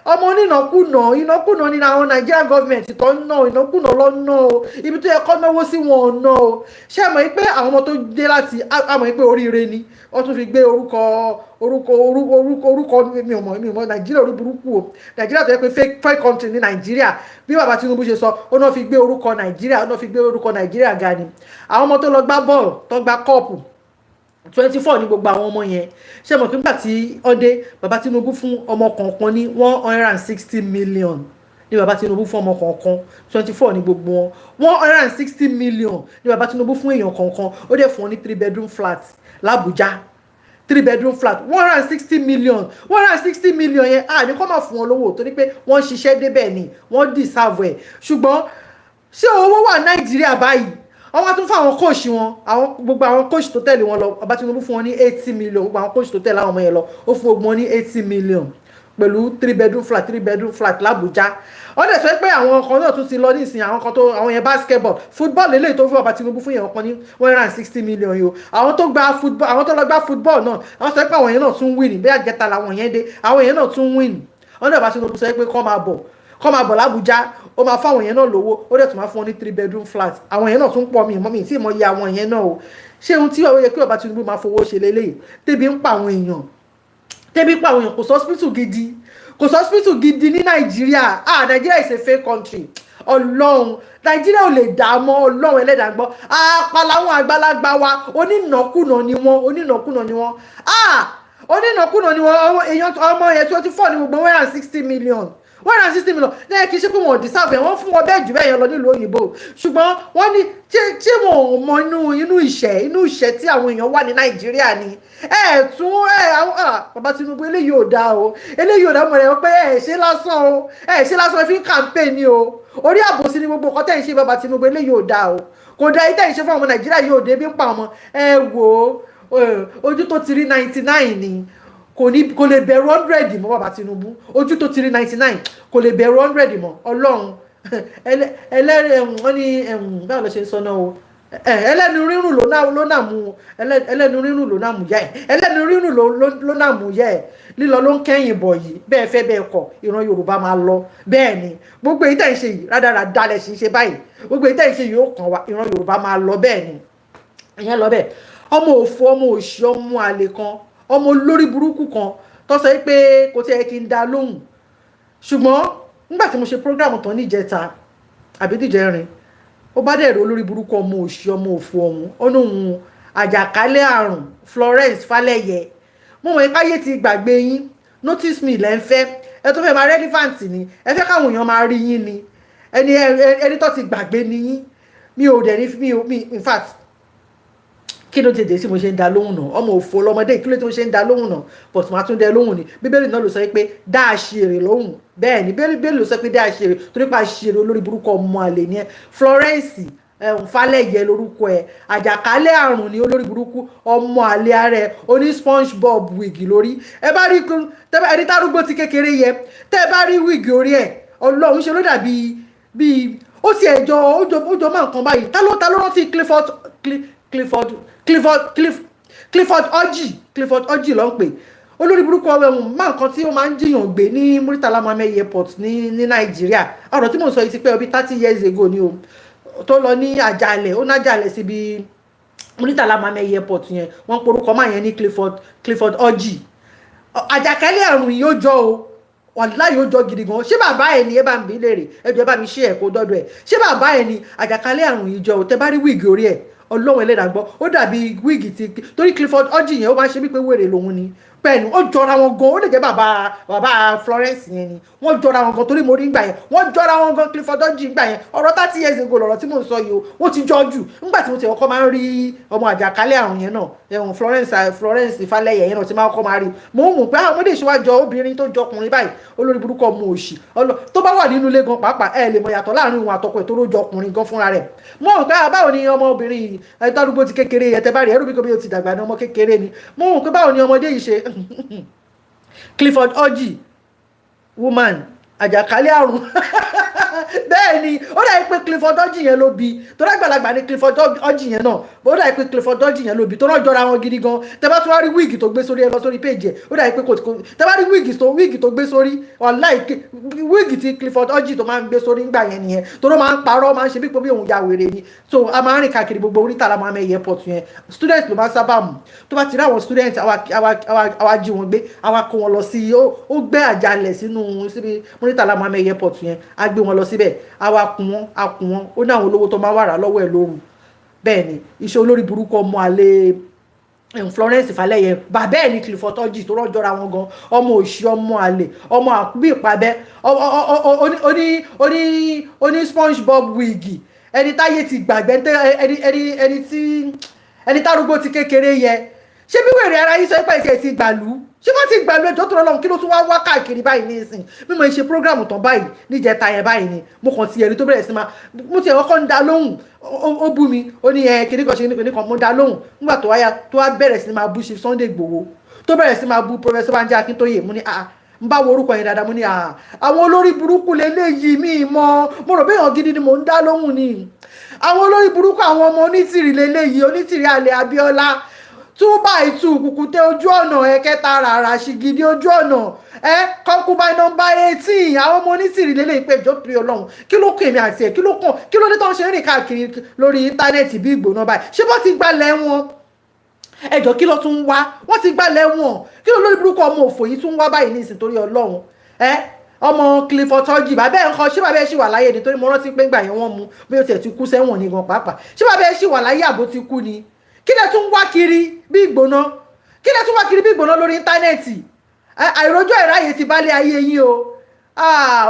Ọmọ ìnákúnà ní àwọn Nigerian government tó ń ná ìnákúnà lọ́nà o, ibi tó yẹ kọ́ náwó sí wọn ọ̀nà o. Ṣé ẹ mọ̀ pé àwọn ọmọ tó dé láti àmọ̀ pé oríire ni wọ́n tún fi gbé orúkọ mi ò mọ̀ Nàìjíríà orí burúkú o. Nàìjíríà tó yẹ pé fake country ní Nàìjíríà, bí bàbá Tinubu ṣe sọ, ó náà fi gbé orúkọ Nàìjíríà ga ni. Àwọn ọmọ tó lọ gbá bọ́ọ̀lù tó gba kọ́ọ̀pù 24 ní gbogbo àwọn ọmọ yẹn. Ṣé mọ̀ pé nígbà tí ọdẹ bàbá Tinubu fún ọmọ kọ̀ọ̀kan ní 160 million ní bàbá Tinubu fún ọmọ kọ̀ọ̀kan, 24 ní gbogbo wọn, 160 million ní bàbá Tinubu fún èèyàn kọ̀ọ̀kan. Ó dẹ̀ fún wọn ní 3 bedroom flat l'Abuja. 3 bedroom flat 160 million 160 million yẹn ní kọ́ máa fún wọn lówó torí pé wọ́n ṣiṣẹ́ débẹ̀ ni wọ́n deserve ẹ̀ ṣùgbọ́n ṣé owó wà Nàìjíríà báyìí wọ́n tún fún àwọn kóòṣì wọn gbogbo àwọn kóòṣì tó tẹ̀lé wọn lọ Bàbá Tinubu fún wọn ní 80 million gbogbo àwọn kóòṣì tó tẹ̀lé àwọn ọmọ yẹn lọ ó fún gbogbo wọn ní 80 million pẹ̀lú 3 bedroom flat l'Abuja wọ́n dẹ̀ sọ pé àwọn kan náà tún ti lọ nísìnyí àwọn yẹn basketball football eléyìí tó fún Bàbá Tinubu fún yẹn kan ní 160 million yìí o àwọn tó lọ gbá football náà àwọn sọ pé àwọn yẹn náà tún win bí àjẹta làwọn yẹn dé àwọn yẹn náà tún win wọ́n dẹ̀ Bàbá Tinubu sọ pé kọ́ máa bọ̀ l'Abuja ó máa fún àwọn yẹn náà lówó ó dẹ̀ tún máa fún wọn ní 3 bedroom flat àwọn yẹn náà tún pọ̀ mi tí mo yẹ àwọn yẹn náà o ṣé ohun tí ó yẹ kí Bàbá Tinubu máa fowó ṣe lélẹ́yìí tẹ́bi ń pa àwọn èèyàn kò sọ hospital gidi ní Nàìjíríà Nàìjíríà is a fake country Ọlọ́run Nàìjíríà ò lè dá mọ́ Ọlọ́run ẹlẹ́dàá gbọ́ apàlàwọn àgbàlagbà wa onínàkúnà ni wọ́n onínàkúnà ni wọ́n ọmọ yẹn 24 ní gbogbo 160 million 160 million lẹ́yìn kí n ṣe pé wọ́n deserve wọ́n fún wọn bẹ́ẹ̀ jù bẹ́ẹ̀ yẹn lọ nílùú òyìnbó ṣùgbọ́n wọ́n ní tí wọn ò mọ inú ìṣẹ́ tí àwọn èèyàn wà ní Nàìjíríà ni Bàbá Tinubu eléyìí ò dáa o eléyìí ò dáa mọ̀ rẹ̀ pé ṣe lásán fi ń campaign ni o orí àbòsí ni gbogbo nǹkan tẹ̀ ń ṣe Bàbá Tinubu eléyìí ò dáa o kò dá ìtẹ̀ ìṣe fún ọmọ Nàìjíríà yóò dé bí ń pa ọmọ wò ojú tó ti rí 99 ni kò lè bẹ̀rù 100 mọ́ Bàbá Tinubu ojú tó ti rí 99 kò lè bẹ̀rù 100 mọ́ Ọlọ́run ẹlẹ́rìí wọ́n ní báwo ló ṣe ń sọ náà o ẹlẹ́nu rírùn ló náà mú ẹlẹ́nu rírùn ló náà mú yá ẹ̀ ẹlẹ́nu rírùn ló náà mú yá ẹ̀ lílọ ló ń kẹ́yìn bọ̀ yìí bẹ́ẹ̀ fẹ́ bẹ́ẹ̀ kọ̀ ìran Yorùbá máa lọ bẹ́ẹ̀ ni gbogbo èyí tẹ̀ ń ṣe yìí rádaràda lẹ̀ sì ń ṣe báyìí gbogbo èyí tẹ̀ ń ṣe yìí ó kàn wá ìran Yorùbá máa lọ bẹ́ẹ̀ ni ìyẹn lọ bẹ́ẹ̀ ọmọ òfò ọmọ òṣì ọmọ àlè kan ọmọ olórí burúkú kan tó sọ pé kò tí ẹ kí n dá lóhùn ṣùgbọ́n nígbà tí mo ṣe prógrámù tán níjẹta àbí díjẹrin ó bá dẹ̀rọ olórí burúkú ọmọ òṣì ọmọ òfò ọ̀hún ọ̀nà òun àjàkálẹ̀ àrùn Florence Falẹ́yẹ mo mọ̀ káyé ti gbàgbé yín notice me lẹ́ ń fẹ́ ẹ tó fẹ́ máa relevant ni ẹ fẹ́ káwọn èèyàn máa rí yín ni ẹni tó ti gbàgbé ni yín mi ò dẹ̀ ní mi in fact kí ló tètè sí mo ṣe ń da lóhùn náà ọmọ òfò lọmọdé kí ló tí mo ṣe ń da lóhùn náà but máa tún dẹ lóhùn ni Bíbélì náà ló sọ pé dá àṣírí lóhùn bẹ́ẹ̀ ni Bíbélì ló sọ pé dá àṣírí torí pa àṣírí olórí burúkú ọmọ àlè ni ẹ Florence Falẹ́yẹ lórúkọ ẹ àjàkálẹ̀ àrùn ni olórí burúkú ọmọ àlè ara ẹ oní SpongeBob wig lórí ẹ bá rí ẹni tárúgbó ti kékeré yẹ tẹ bá rí wig orí ẹ Ọlọ́run ṣe ló dàbí bíi ó ti ẹjọ ó máa nǹkan báyìí ta ló rántí Clifford Orji ló ń pè olórí burúkú máa nǹkan tí ó máa ń jiyàn gbé ní Murtala Mohammed airport ní Nàìjíríà ọ̀rọ̀ tí mo sọ yìí ti pẹ́ ọbí 30 years ago ni o tó lọ ní àjàlẹ̀ ó nájàlẹ̀ síbi Murtala Mohammed airport yẹn wọ́n porúkọ máa yẹn ní Clifford Orji àjàkálẹ̀ àrùn yìí ó jọ o wàlá yóò jọ gidi gan ṣé bàbá ẹ ni ẹ bá ń bí léèrè ẹjọ ẹ bá mi ṣe ẹ̀kọ́ dọ́dọ̀ ẹ ṣé bàbá ẹ ni àjàkálẹ̀ àrùn yìí jọ o tẹ bá rí wíìgì orí ẹ Ọlọ́run ẹlẹ́dàá gbọ́ ó dàbí wíìgì tí torí Clifford Orji yẹn ó máa ń ṣe bí pé wèrè lòun ni bẹ́ẹ̀ni ó jọra wọn gan ó lè jẹ́ bàbá Florence yẹn ni wọ́n jọra wọn gan torí mo rí gbà yẹn wọ́n jọra wọn gan Clifford Orji gbà yẹn ọ̀rọ̀ 30 years ago lọ̀rọ̀ tí mò ń sọ yìí o wọ́n ti jọ jù nígbà tí mo ti ọkọ máa ń rí ọmọ àjàkálẹ̀ àrùn yẹn náà ẹ̀hún Florence Falẹ́yẹ yẹn náà ti máa kọ́ máa rí mo ń mọ̀ pé àwọn ọmọdé ìṣèwájọ obìnrin tó jọ ọkùnrin báyìí olórí burúkú ọmọ òṣì tó bá wà nínú ilé gan pàápàá ẹ lè mọ̀ yàtọ̀ láàrin òun àtọkọ ẹ̀ tó ló jọ ọkùnrin gan fúnra rẹ̀ mo mọ̀ pé báwo ni ọmọ obìnrin ẹ̀ tọ́dúgbò ti kékeré yẹn tẹ bá rí ẹrú bí kò bí o ti dàgbà ní ọmọ kékeré ni mo mọ̀ pé báwo ni ọmọdé yìí ṣe Clifford Orji woman àjàkálẹ̀ àrùn bẹ́ẹ̀ ni ó dà pé Clifford Orji yẹn ló bí tó lágbàlagbà ní Clifford Orji yẹn náà ó dà pé Clifford Orji yẹn ló bí tó náà jọra wọn gidi gan tẹ bá tún wá rí wíìgì tó gbé sórí ẹ lọ sórí péjì ẹ ó dà pé kò tẹ bá rí wíìgì tó gbé sórí online wíìgì tí Clifford Orji tó máa ń gbé sórí ńgbà yẹn nìyẹn tó ló máa ń parọ́ máa ń ṣe bí pé bí òun ya wèrè ni so a máa ń rìn káàkiri gbogbo Murtala Mohammed airport yẹn student ló máa ń sábà mú tó bá ti rí àwọn student àwa jí wọn gbé àwa kó wọn lọ sí ó gbé àjàlẹ̀ sínú síbi Murtala Mohammed airport yẹn á gbé wọn lọ síbẹ̀ àwa kún wọn ó ní àwọn olówó tó máa wà rà lọ́wọ́ ẹ̀ lóru bẹ́ẹ̀ ni iṣẹ́ olórí burúkú ọmọ àlè Florence Falẹ́yẹ bàbá ẹ̀ ní Clifford Orji tó rọ́jọ́ra wọn gan ọmọ òṣì ọmọ àlè ọmọ àkúbí ìpàbẹ́ oní SpongeBob wig ẹni táyé ti gbàgbé ẹni tárúgbó ti kékeré yẹ ṣé bí wèrè ara yín sọ pé ìṣe ti gbàlú ṣé wọ́n ti gbàlú ẹjọ́ tó lọ́lọ́run kí ló tún wá káàkiri báyìí ní ìsìn mímọ ìṣe prógráàmù tán báyìí níjẹta yẹn báyìí ni mo kàn ti ẹ̀rí tó bẹ̀rẹ̀ sí máa mo ti ẹ̀kọ́ ń da lóhùn ó bú mi ó ní kìnnìkan ṣe kìnnìkan mo da lóhùn nígbà tó wá bẹ̀rẹ̀ sí máa bú Chief Sunday Igboho tó bẹ̀rẹ̀ sí máa bú Professor Banji Akintoye mo ní n bá wo orúkọ yẹn dáadáa mo ní àwọn olórí burúkú leléyìí mi mo rò pé èèyàn gidi ni mò ń dá lóhùn ni àwọn olórí burúkú àwọn ọmọ onítìrì leléyìí onítìrì alẹ́ Abíọ́lá 2x2 kùkùté ojú ọ̀nà ẹ̀kẹta rárá ṣìgìdì ojú ọ̀nà concubine number 18 àwọn ọmọ onítìrì leléyìí pé ìjọ pé Ọlọ́run kí ló kàn èmi àti ẹ̀ kí ló dé tó ń ṣe rìn káàkiri lórí íńtánẹ́ẹ̀tì bí Ìgbóná báyìí ṣé wọ́n ti gbalẹ̀ wọn ẹjọ́ kí ló tún wá wọ́n ti gbalẹ̀ wọn kí ló lórí burúkú ọmọ òfò yìí tún wá báyìí ní ìsìn torí Ọlọ́run ọmọ Clifford Orji bàbá ẹ̀ ń kọ́ ṣé bàbá ẹ̀ ṣì wà láyé nítorí mo rántí pé ńgbà yẹn wọ́n mú bí ó tiẹ̀ ti kú sẹ́wọ̀n ní gan pàápàá ṣé bàbá ẹ̀ ṣì wà láyé àbó ti kú ni kí lẹ tún wá kiri bí Ìgbóná kí lẹ tún wá kiri bí Ìgbóná lórí íńtánẹ́ẹ̀tì àìrójú àìráyè ti bá lé ayé yín o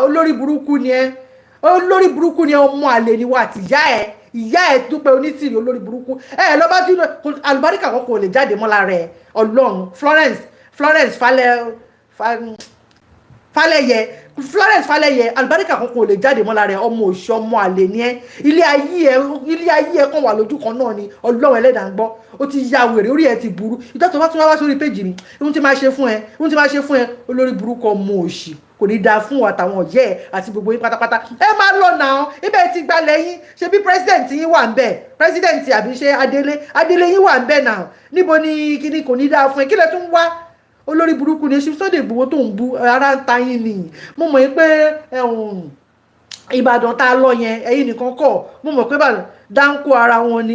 olórí burúkú ni ẹ ọmọ àlè ni wà àti ìyá ẹ Dúpẹ́ Onítìrì olórí burúkú lọ bá dúró àlùbáríkà kan kò lè jáde mọ́ lára ẹ Ọlọ́run Florence Falẹ́yẹ àlùbáríkà kan kò lè jáde mọ́ lára ẹ ọmọ òṣì ọmọ àlè ni ẹ ilé ayé ẹ kàn wà lójú kan náà ni Ọlọ́run ẹlẹ́dàá ń gbọ́ ó ti ya wèrè orí ẹ ti burú ìjọ tó bá tún wá sórí péjì mi ohun tí máa ṣe fún ẹ olórí burúkú ọmọ òṣì kò ní dáa fún àtàwọn ọ̀yẹ́ ẹ̀ àti gbogbo yín pátápátá ẹ máa lọ náà ibẹ̀ ti gbalẹ̀ yín ṣe bí president yín wà ń bẹ̀ president àbí ṣe Adélé yín wà ń bẹ̀ náà níbo ni kíní kò ní dáa fún ẹ kí lẹ tún wá olórí burúkú ni Chief Sunday Igboho tó ń bú ara ń ta yín nìyí mo mọ̀ pé Ìbàdàn tá a lọ yẹn ẹ̀yin nìkan kọ́ mo mọ̀ pé dáńkó ara wọn ni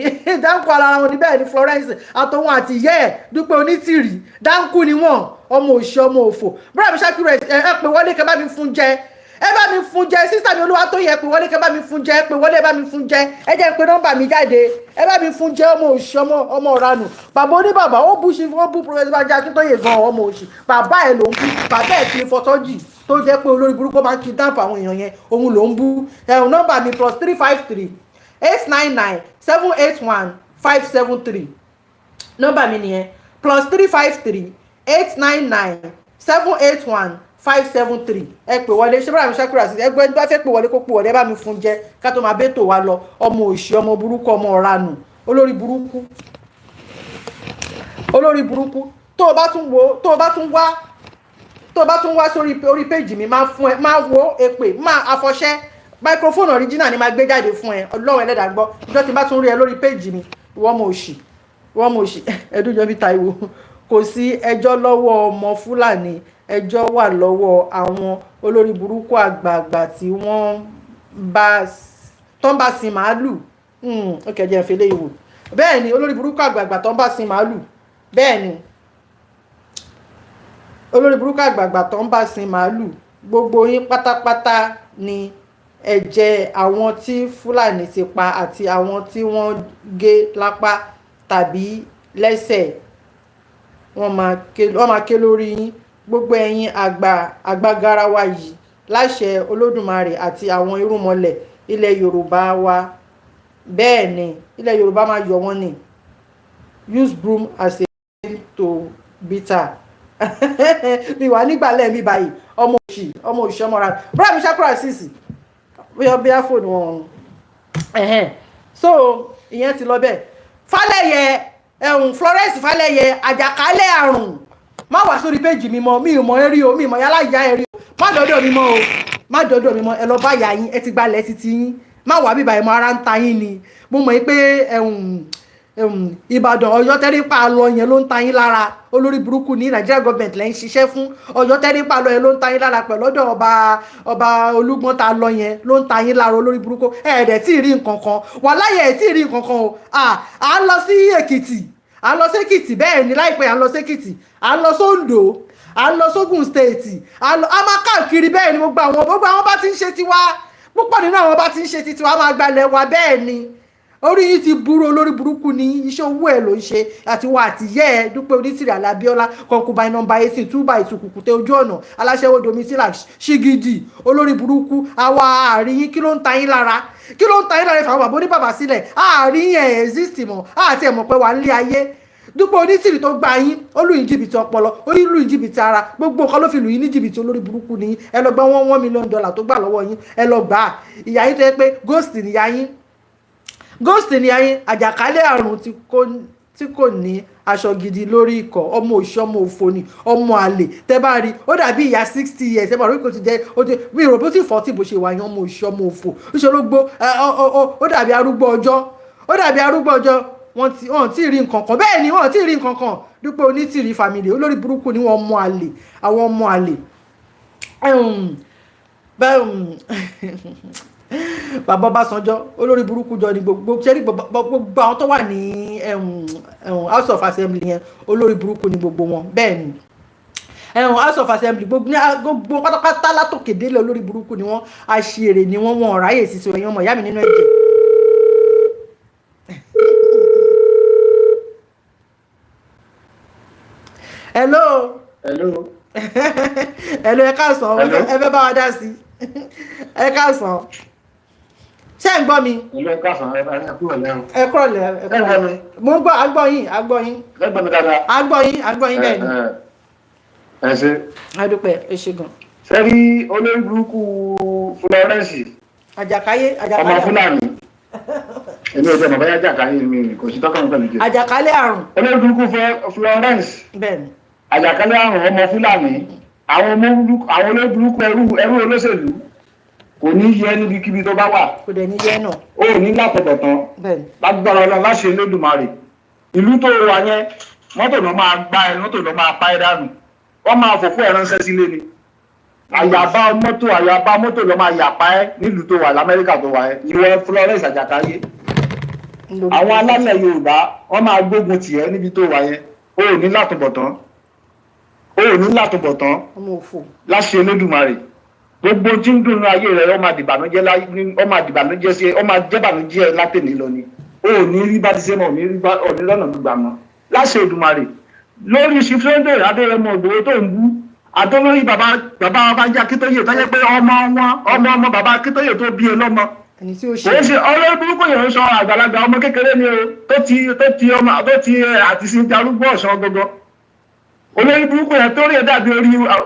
bẹ́ẹ̀ ni Florence àtọwọn àti ìyá ẹ̀ Dúpẹ́ Onítìrì dáńkó ni wọ́n ọmọ òṣì ọmọ òfò bọ́dà mi Ṣakiru ẹ pè wọlé kẹ bá mi fún jẹ sísá mi Olúwatóyìn ẹ pè wọlé kẹ bá mi fún jẹ ẹ jẹ́ pé nọ́mbà mi jáde ẹ bá mi fún jẹ ọmọ òṣì ọmọ ọ̀ranù bàbá oníbàbà ó bú Professor Banji Akintoye gan ọmọ òṣì bàbá ẹ ló ń bú bàbá ẹ Clifford Orji tó jẹ́ pé olórí burúkú máa ń kidnap àwọn èèyàn yẹn òun ló ń bú nọ́mbà mi +353 899 781 573 nọ́mbà mi nìyẹn +353 899 781 573 ẹ pè wọlé ṣé bá mi Ṣakiru àti ẹgbẹ́ bá fẹ́ pè wọlé kó pè wọlé bá mi fún jẹ ká tó máa bẹ́tò wa lọ ọmọ òṣì ọmọ burúkú ọmọ ọ̀ranù olórí burúkú tó o bá tún wá sórí péjì mi máa wo èpè máa àfọ̀ṣẹ́ microphone original ni máa gbé jáde fún ẹ Ọlọ́run ẹlẹ́dàá gbọ́ ìjọ tí bá tún rí ẹ lórí péjì mi wọ́n mọ̀ òṣì ẹdúnjọ́ bí Táíwò kò sí ẹjọ́ lọ́wọ́ ọmọ Fúlàní ẹjọ́ wà lọ́wọ́ àwọn olórí burúkú àgbààgbà tí wọ́n bá sin màálù ó kẹjẹ ìfẹ́lẹ́ ìwò bẹ́ẹ̀ ni olórí burúkú àgbààgbà tó ń bá sin màálù bẹ́ẹ̀ ni olórí burúkú àgbààgbà tó ń bá sin màálù gbogbo yín pátápátá ni ẹ̀jẹ̀ àwọn tí Fúlàní ti pa àti àwọn tí wọ́n gé lápá tàbí lẹ́sẹ̀ wọ́n máa ké lórí yín gbogbo ẹ̀yin àgbà garawa yìí láṣẹ Olódùmarè àti àwọn irúnmọlẹ̀ ilẹ̀ Yorùbá wa bẹ́ẹ̀ ni ilẹ̀ Yorùbá máa yọ wọ́n ni use broom as a way to bitter mi wà nígbàlẹ̀ mi báyìí ọmọ òṣì ọmọ ra bọ́lá mi Ṣakiru àṣìṣì bóyá fóònù wọn so ìyẹn ti lọ bẹ́ẹ̀ Falẹ́yẹ Florence Falẹ́yẹ àjàkálẹ̀ àrùn má wá sórí péjì mi mọ́ mi ò mọ̀ ẹ́rí o mi ìmọ̀ yálà ìyá ẹ̀rí o má dọ́dọ̀ mi mọ́ ẹ lọ bá ìyá yín ẹ ti gbalẹ̀ títí yín má wá bíbá ẹ̀ mọ́ ara ń ta yín ni mo mọ̀ pé Ìbàdàn Ọ̀yọ́ tẹ́rípa lọ yẹn ló ń ta yín lára olórí burúkú ní Nigeria government lẹ́ ń ṣiṣẹ́ fún Ọ̀yọ́ tẹ́rípa lọ yẹn ló ń ta yín lára pẹ̀lú ọ̀dọ̀ ọba Olúgbọ́n ta lọ yẹn ló ń ta yín lára olórí burúkú ẹ̀ẹ́dẹ̀ tí ì rí nǹkan kan wà láyé ẹ̀ tí ì rí nǹkan kan o à ń lọ sí Èkìtì bẹ́ẹ̀ ni láìpẹ́ à ń lọ sí Èkìtì à ń lọ sóńdó à ń lọ sógùn state a máa káàkiri bẹ́ẹ̀ ni gbogbo àwọn bá ti ń ṣe tiwa púpọ̀ nínú àwọn bá ti ń ṣe tiwa máa gbalẹ̀ wa bẹ́ẹ̀ ni orí yìí ti burú olórí burúkú ni iṣẹ́ owó ẹ̀ ló ń ṣe àti wa àtìyẹ́ ẹ̀ Dúpẹ́ Onítìrì Abíọ́lá concubine number 18 2x2 kùkùté ojú ọ̀nà aláṣẹ́wó domicile ṣígidì olórí burúkú àwa àárín yín kí ló ń ta yín lára ìfàwọn bàbá oníbàbà sílẹ̀ àárín ẹ̀ exist mọ́ àti ẹ̀mọ̀ pé wà nílé ayé Dúpẹ́ Onítìrì tó gba yín ó lù yín jìbìtì ọpọlọ ó lù yín jìbìtì ara gbogbo nǹkan ló fi lù yín ní jìbìtì olórí burúkú ni ẹ lọ gba $1 million tó gbà lọ́wọ́ yín ẹ lọ gbà á ìyá yín tó yẹ pé ghost níyà yín àjàkálẹ̀ àrùn tí kò ní aṣọ gidi lórí ikọ̀ ọmọ òṣì ọmọ òfò ni ọmọ àlè tẹ́ bá rí ó dàbí ìyá 60 years ẹ bá rí kò ti jẹ́ ó ti bí ìròbó tí 40 bó ṣe wà yín ọmọ òṣì ọmọ òfò ìṣòrógbó ó dàbí arúgbó ọjọ́ wọ́n ti rí nǹkan kan bẹ́ẹ̀ ni wọ́n ti rí nǹkan kan Dúpẹ́ Onítìrì family olórí burúkú ni wọ́n ọmọ àlè àwọn ọmọ àlè bàbá Ọbásanjọ́ olórí burúkú jọ ni gbogbo àwọn tó wà ní House of Assembly yẹn olórí burúkú ni gbogbo wọn bẹ́ẹ̀ ni House of Assembly gbogbo pátápátá látòkè délẹ̀ olórí burúkú ni wọ́n àṣìírè ni wọ́n ráyè sí ẹ̀yìn ọmọ ìyá mi nínú ẹ̀jẹ̀. hello ẹ káàsán ẹ fẹ́ bá wa dá sí ẹ káàsán ṣé ń gbọ́ mi. ẹ káàsán ẹ kúrò lẹ́rù. ẹ kúrò lẹ́rù mo ń gbọ́ agbọ́ yín lẹ́gbọ̀n mi dáadáa. agbọ́ yín bẹ́ẹ̀ ni. ẹ ṣe. adúpẹ́ ẹ ṣe gan. sẹ́rí olórí burúkú Florence. àjàkáyé ọmọ Fúlàní. èmi ò jẹ́ bàbá yá àjàkáyé mi kò sí tọ́kàn pẹ̀lú jẹ. àjàkálẹ̀ àrùn. olórí burúkú Florence. bẹ́ẹ̀ni. àjàkálẹ̀ àrùn ọmọ Fúlàní àwọn olórí burúkú ẹrú olóṣèlú kò ní yẹ níbikíbi tó bá wà. kò dẹ̀ ní yẹ náà. ó ní látọ̀tọ̀ tán. bẹ́ẹ̀ni. lágbára Ọlọ́run láṣẹ Elédùmarè ìlú tó wà yẹn mọ́tò ló máa gbá ẹ mọ́tò ló máa pa ẹ dànù wọ́n máa fòfó ẹ ránṣẹ́ sílé ni àyàbá mọ́tò ló máa yàpá ẹ nílùú tó wà l'Amẹ́ríkà tó wà ẹ ìwọ Florence Àjàkáyé àwọn alálẹ̀ Yorùbá wọ́n máa gbógun tì ẹ́ níbi tó wà yẹn ó ní látúbọ̀tán láṣẹ Elédùmarè gbogbo tí ń dùn ayé rẹ ó máa dìbànújẹ́ sí ó máa jẹ́bànújẹ́ látẹ̀lé lọ ni ó ní rí bá ti ṣe mọ̀ ní lọ́nà gbígbà mọ́ láṣẹ Èdùmàrè lórí ṣífẹ́ńdẹ̀ Adéyẹmọ Ìgbòho tó ń bú àtọ́lórí bàbá Babájí Akíntóyè tó jẹ́ pé ọmọ bàbá Akíntóyè tó bí ọlọ́mọ kò ṣe ọlọ́run burúkú yẹn ń sọ àgbàlagbà ọmọ kékeré ni o tó ti àtìsí darúgbó ọ̀sán gbogbo olórí burúkú yẹn tó rí ẹ dàbí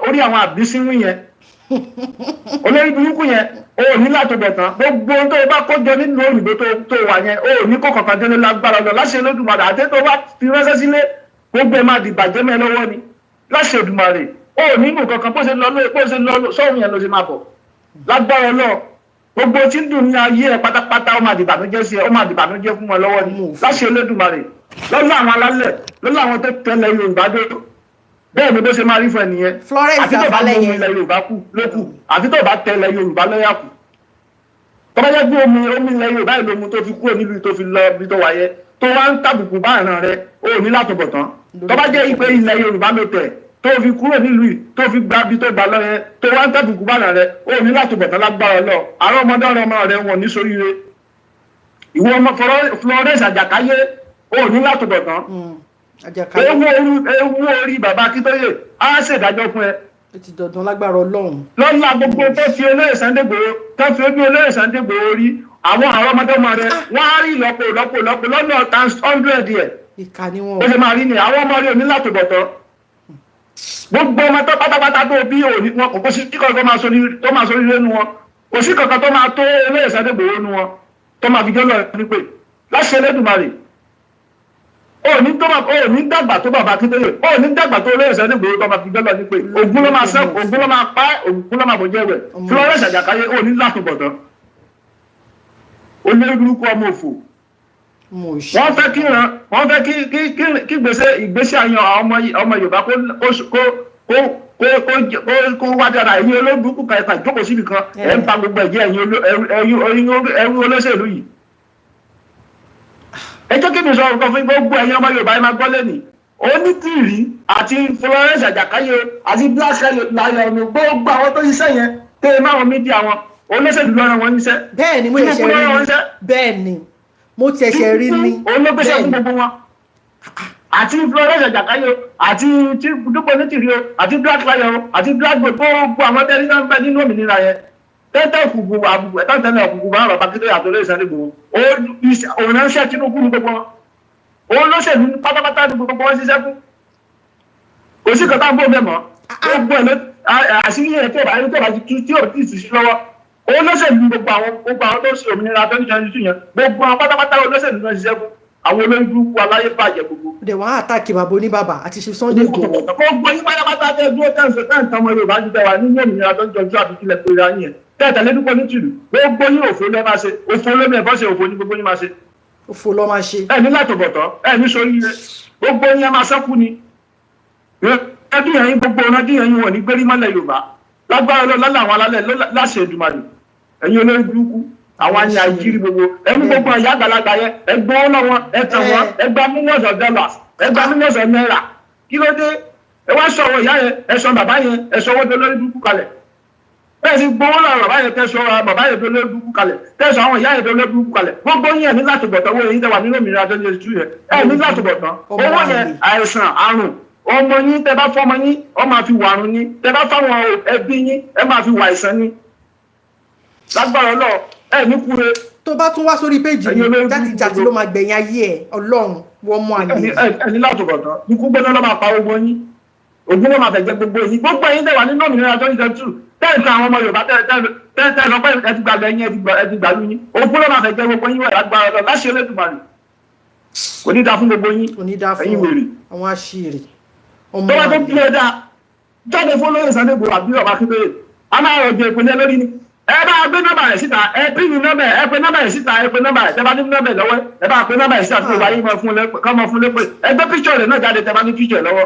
orí àwọn àbísínwín yẹn olórí burúkú yẹn o ní látọ̀bẹ̀ tán gbogbo tó o bá kójọ nínú òyìnbó tó wà yẹn o ní kó kọ̀ọ̀kan délé lágbára lọ láṣẹ Olódùmarè àti tó bá fi ránṣẹ́ sílé gbogbo ẹ̀ máa di ìbàjẹ́ mẹ́ lọ́wọ́ ni láṣẹ Olódùmarè o nínú kankan bó ṣe lọ sọ́run yẹn ló ṣe máa bọ̀ lágbára lọ gbogbo tí ń dùn ní ayé ẹ̀ pátápátá ó máa di ìbànújẹ́ sí ẹ ó máa di ìbànújẹ́ fún wọn lọ́wọ́ ni láṣẹ Olódùmarè lọ́lọ́ àwọn alálẹ̀ lọ́lọ́ àwọn tó tẹ̀lé Yorùbá dó bẹ́ẹ̀ ni bó ṣe máa rí fún ẹnìyẹn àti tó bá mú omi ilẹ̀ Yorùbá kú lókù àti tó bá tẹ̀lé Yorùbá lọ́yà kù tó bá jẹ́ pé omi ilẹ̀ Yorùbá ìlómú tó fi kúrò nílùú tó fi lọ bí tó wáyé tó wá ń tàbùkù bá ìran rẹ ó ní látọ̀bọ̀tán tó bá jẹ́ pé ilẹ̀ Yorùbá ló tẹ̀ tó fi kúrò nílùú tó fi gba bí tó gbà lọ yẹn tó wá ń tàbùkù bá ìran rẹ ó ní látọ̀bọ̀tán lágbára lọ àwọn ọmọdé ọmọ rẹ wọn ní sóríire ìwọ ọmọ Florence Àjàkáyé ó ní látọ̀bọ̀tán ewu orí bàbá Akíntóyè á ṣèdájọ́ fún ẹ. ó ti dandan lágbára Ọlọ́run. lọ́la gbogbo tó fi olóyè Sunday Igboho tó fi ojú olóyè Sunday Igboho rí àwọn ọmọdéọmọ rẹ wọ́n á rí lọ́pọ̀ lọ́nà times 100 yẹ. ìkà ni wọn. ó ṣe máa rí ni àwọn ọmọ rẹ ò ní látòbọ̀tán. gbogbo ọmọ tó pátápátá tó bí òní wọn kò sí kíkọ́ tó máa sọ nílé nu wọn kò sí kankan tó máa tó olóyè Sunday Igboho nu wọn tó máa fi jọ́ lọ nípè láṣẹ Elédùmarè ó ní dàgbà tó bàbá Akíntóyè ó ní dàgbà tó olóyè Sunday Igboho tó máa fi gbẹ́lọ́ ní pé ogun ló máa sẹ́kù ogun ló máa pa ogun ló máa bọ̀ jẹ́ rẹ̀ Florence Àjàkáyé ó ní látòbọ̀tán olórí burúkú ọmọ òfò wọ́n fẹ́ kí ìgbésí àyàn ọmọ Yorùbá kó wá dára ẹ̀yin olórí burúkú kan ẹ̀ka ìjókòó síbi kan ẹ̀ ń pa gbogbo ẹ̀jẹ̀ ẹ̀yin olóṣèlú yìí ẹjọ́ kí mi sọ nǹkan fún gbogbo ẹ̀yin ọmọ Yorùbá ẹ máa gbọ́ lẹ́nìí Onítìrí àti Florence Àjàkáyé àti Black Lion gbogbo àwọn tó ṣiṣẹ́ yẹn tẹ́ ẹ máwọn mídíà wọn olóṣèlú lọ́rọ̀ wọn níṣẹ́. bẹ́ẹ̀ni mo ṣẹ̀ṣẹ̀ rí ni bẹ́ẹ̀ni mo ṣẹ̀ṣẹ̀ rí ni olóògbésẹ̀ fún gbogbo wọn àti Florence Àjàkáyé àti Dúpẹ́ Onítìrí àti Black Lion àti Black gbogbo àwọn tẹ́lẹ̀ náà ń bẹ nínú òmìnira yẹn tẹ́tẹ́ òkùnkùn àbùkù ẹ̀tọ́ tẹ́lẹ̀ òkùnkùn bá bàbá Akíntóyè àti olóyè Sunday Igboho òun náà ń ṣe Tinubu ní gbogbo wọn òun lóṣèlú pátápátá ní gbogbo wọn ṣiṣẹ́ fún kò sí kan tá à ń bò bẹ́ẹ̀ mọ́ gbogbo ẹ̀ ló àṣírí ẹ̀ tó bá ti tú tí ò tí ì sì sí lọ́wọ́ òun lóṣèlú gbogbo àwọn tó ṣe òmìnira 2022 yẹn gbogbo àwọn pátápátá olóṣèlú náà ṣiṣẹ́ fún àwọn olórí burúkú aláyé bàjẹ́ gbogbo. ó dẹ̀ wọ́n á àtàkì bàbá oníbàbà àti ṣe Sunday Igboho. gbogbo yín pátápátá tẹ́ dúró tẹ́ǹtàn ọmọ Yorùbá ti tẹ́ wa nínú òmìnira tó ń jọjú àbíkílẹ̀ pé ra yẹn tẹ́ẹ̀tẹ̀lé dúpọ̀ ní tìlú gbogbo yín òfò lẹ́ máa ṣe òfò lómi ẹ̀fọ́ ṣe òfò ní gbogbo yín máa ṣe. òfò lọ́ máa ṣe. ẹ ní látọ̀bọ̀tọ̀ ẹ ní sórí ire gbogbo yín ẹ máa sẹ́kù ni ẹdíyàn yín gbogbo ọ̀nà díyàn yín wọ̀ ní gbérí mọ́lẹ̀ Yorùbá lágbára lọ́la àwọn alálẹ̀ láṣẹ Èdùmàrè ẹ̀yin olórí burúkú àwọn àyìn àìjírí gbogbo ẹni gbogbo ẹ̀yà àgbàlagbà yẹn ẹgbẹ́ wọn lọ́wọ́ ẹ̀tàn wọn ẹgbẹ́ millions of dollars ẹgbẹ́ millions of naira kí ló dé ẹ wá sọ ọwọ́ ìyá yẹn ẹ sọ bàbá yẹn ẹ sọ owó tó lórí burúkú kalẹ̀ bẹ́ẹ̀ sì gbowó lọ́wọ́ bàbá yẹn tẹ́ sọ bàbá yẹn tó lórí burúkú kalẹ̀ tẹ́ sọ àwọn ìyá yẹn tó lórí burúkú kalẹ̀ gbogbo yẹn ní láti bọ̀tọ̀ owó yẹn tẹ́wà nínú òmìnira tó ń jẹ́ yẹn ẹ ní láti bọ̀tọ̀ owó yẹn àìsàn àrùn ọmọ yín tẹ́ bá fọmọ yín ọ máa fi wà àrùn yín tẹ́ bá fáwọn ẹbí yín ẹ máa fi wà àìsàn yín lágbára lọ ẹ ní kúre. tó bá tún wá sórí péjì yìí játijàti ló máa gbẹ̀yìn ayé ẹ̀ Ọlọ́run wọ́n mú àlè. ẹni látọ̀bọ̀tán ní kú gbẹ́ná ló máa pa gbogbo yín ògùn ló máa fẹ̀jẹ̀ gbogbo yín gbogbo yín tẹ̀wà nínú òmìnira 2022 tẹ́ẹ̀tẹ̀ àwọn ọmọ Yorùbá tẹ́ẹ̀tẹ̀ lọ pé ẹ ti gbàgbẹ́ yín ẹ ti gbàlú yín ògùn ló máa fẹ̀jẹ̀ gbogbo yín wà lágbára lọ láṣẹ Elédùmarè kò ní dáa fún gbogbo yín ẹ̀yin wèrè àwọn àṣírí tó bá tó kílẹ̀ dáa jáde fún olóyè Sunday Igboho àbí ọba Akíntóyè a máa rọ̀jò ìpínlẹ̀ lórí ni ẹ bá gbé nọ́mbà rẹ̀ síta ẹ pín nọ́mbà ẹ pé nọ́mbà rẹ̀ síta ẹ pé nọ́mbà rẹ̀ tẹ́ bá ní nọ́mbà rẹ̀ lọ́wọ́ ẹ bá pé nọ́mbà rẹ̀ síta tó wáyé kọ́ fún lépè ẹ gbé píṣọ̀ rẹ̀ náà jáde tẹ́ bá ní píṣọ̀ lọ́wọ́.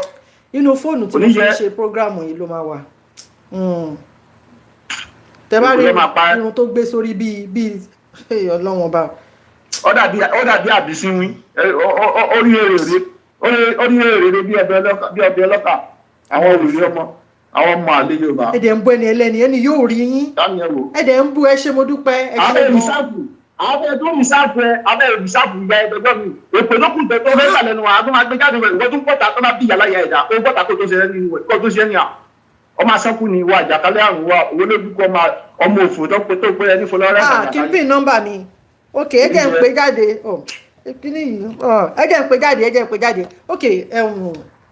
inú fóònù tí mo fi ṣe prógráàmù yìí ló máa wà tẹ́ bá rí irun tó gbé sórí bíi Ọlọ́run ọba. ó dàbí àbísínwín orí èrè bí ọbẹ̀ ọlọ́kà àwọn òrìrì ọmọ àwọn ọmọ àlè Yorùbá. ẹ̀dẹ̀ ń bú ẹni ẹlẹ́ni ẹni yóò rí yín ẹ̀dẹ̀ ń bú ẹ ṣé mo dúpẹ́ ẹ ṣé gan. àwọn tó ń sáfù ẹ abẹ́ ìsáfù ìyá ẹgbẹ́ mi èpè lókùn tẹ tó fẹ́ sàlẹ̀ nù àwọn máa gbé jáde rẹ̀ ìwọ́n tó ń pọ̀tà tó bá bí ìyàlá ìyá ẹ̀dá ó bọ́tà kó tó ṣe ní à ọmọ asẹ́kù ni ìwà àjàkálẹ̀ àrùn wa owó lójúkọ ọmọ òfò tó pé ẹni fọlọ́rẹ́. kí n pín nọ́mbà mi ok ẹ jẹ́ ń pè jáde kíní yìí ẹ jẹ́ ń pè jáde ok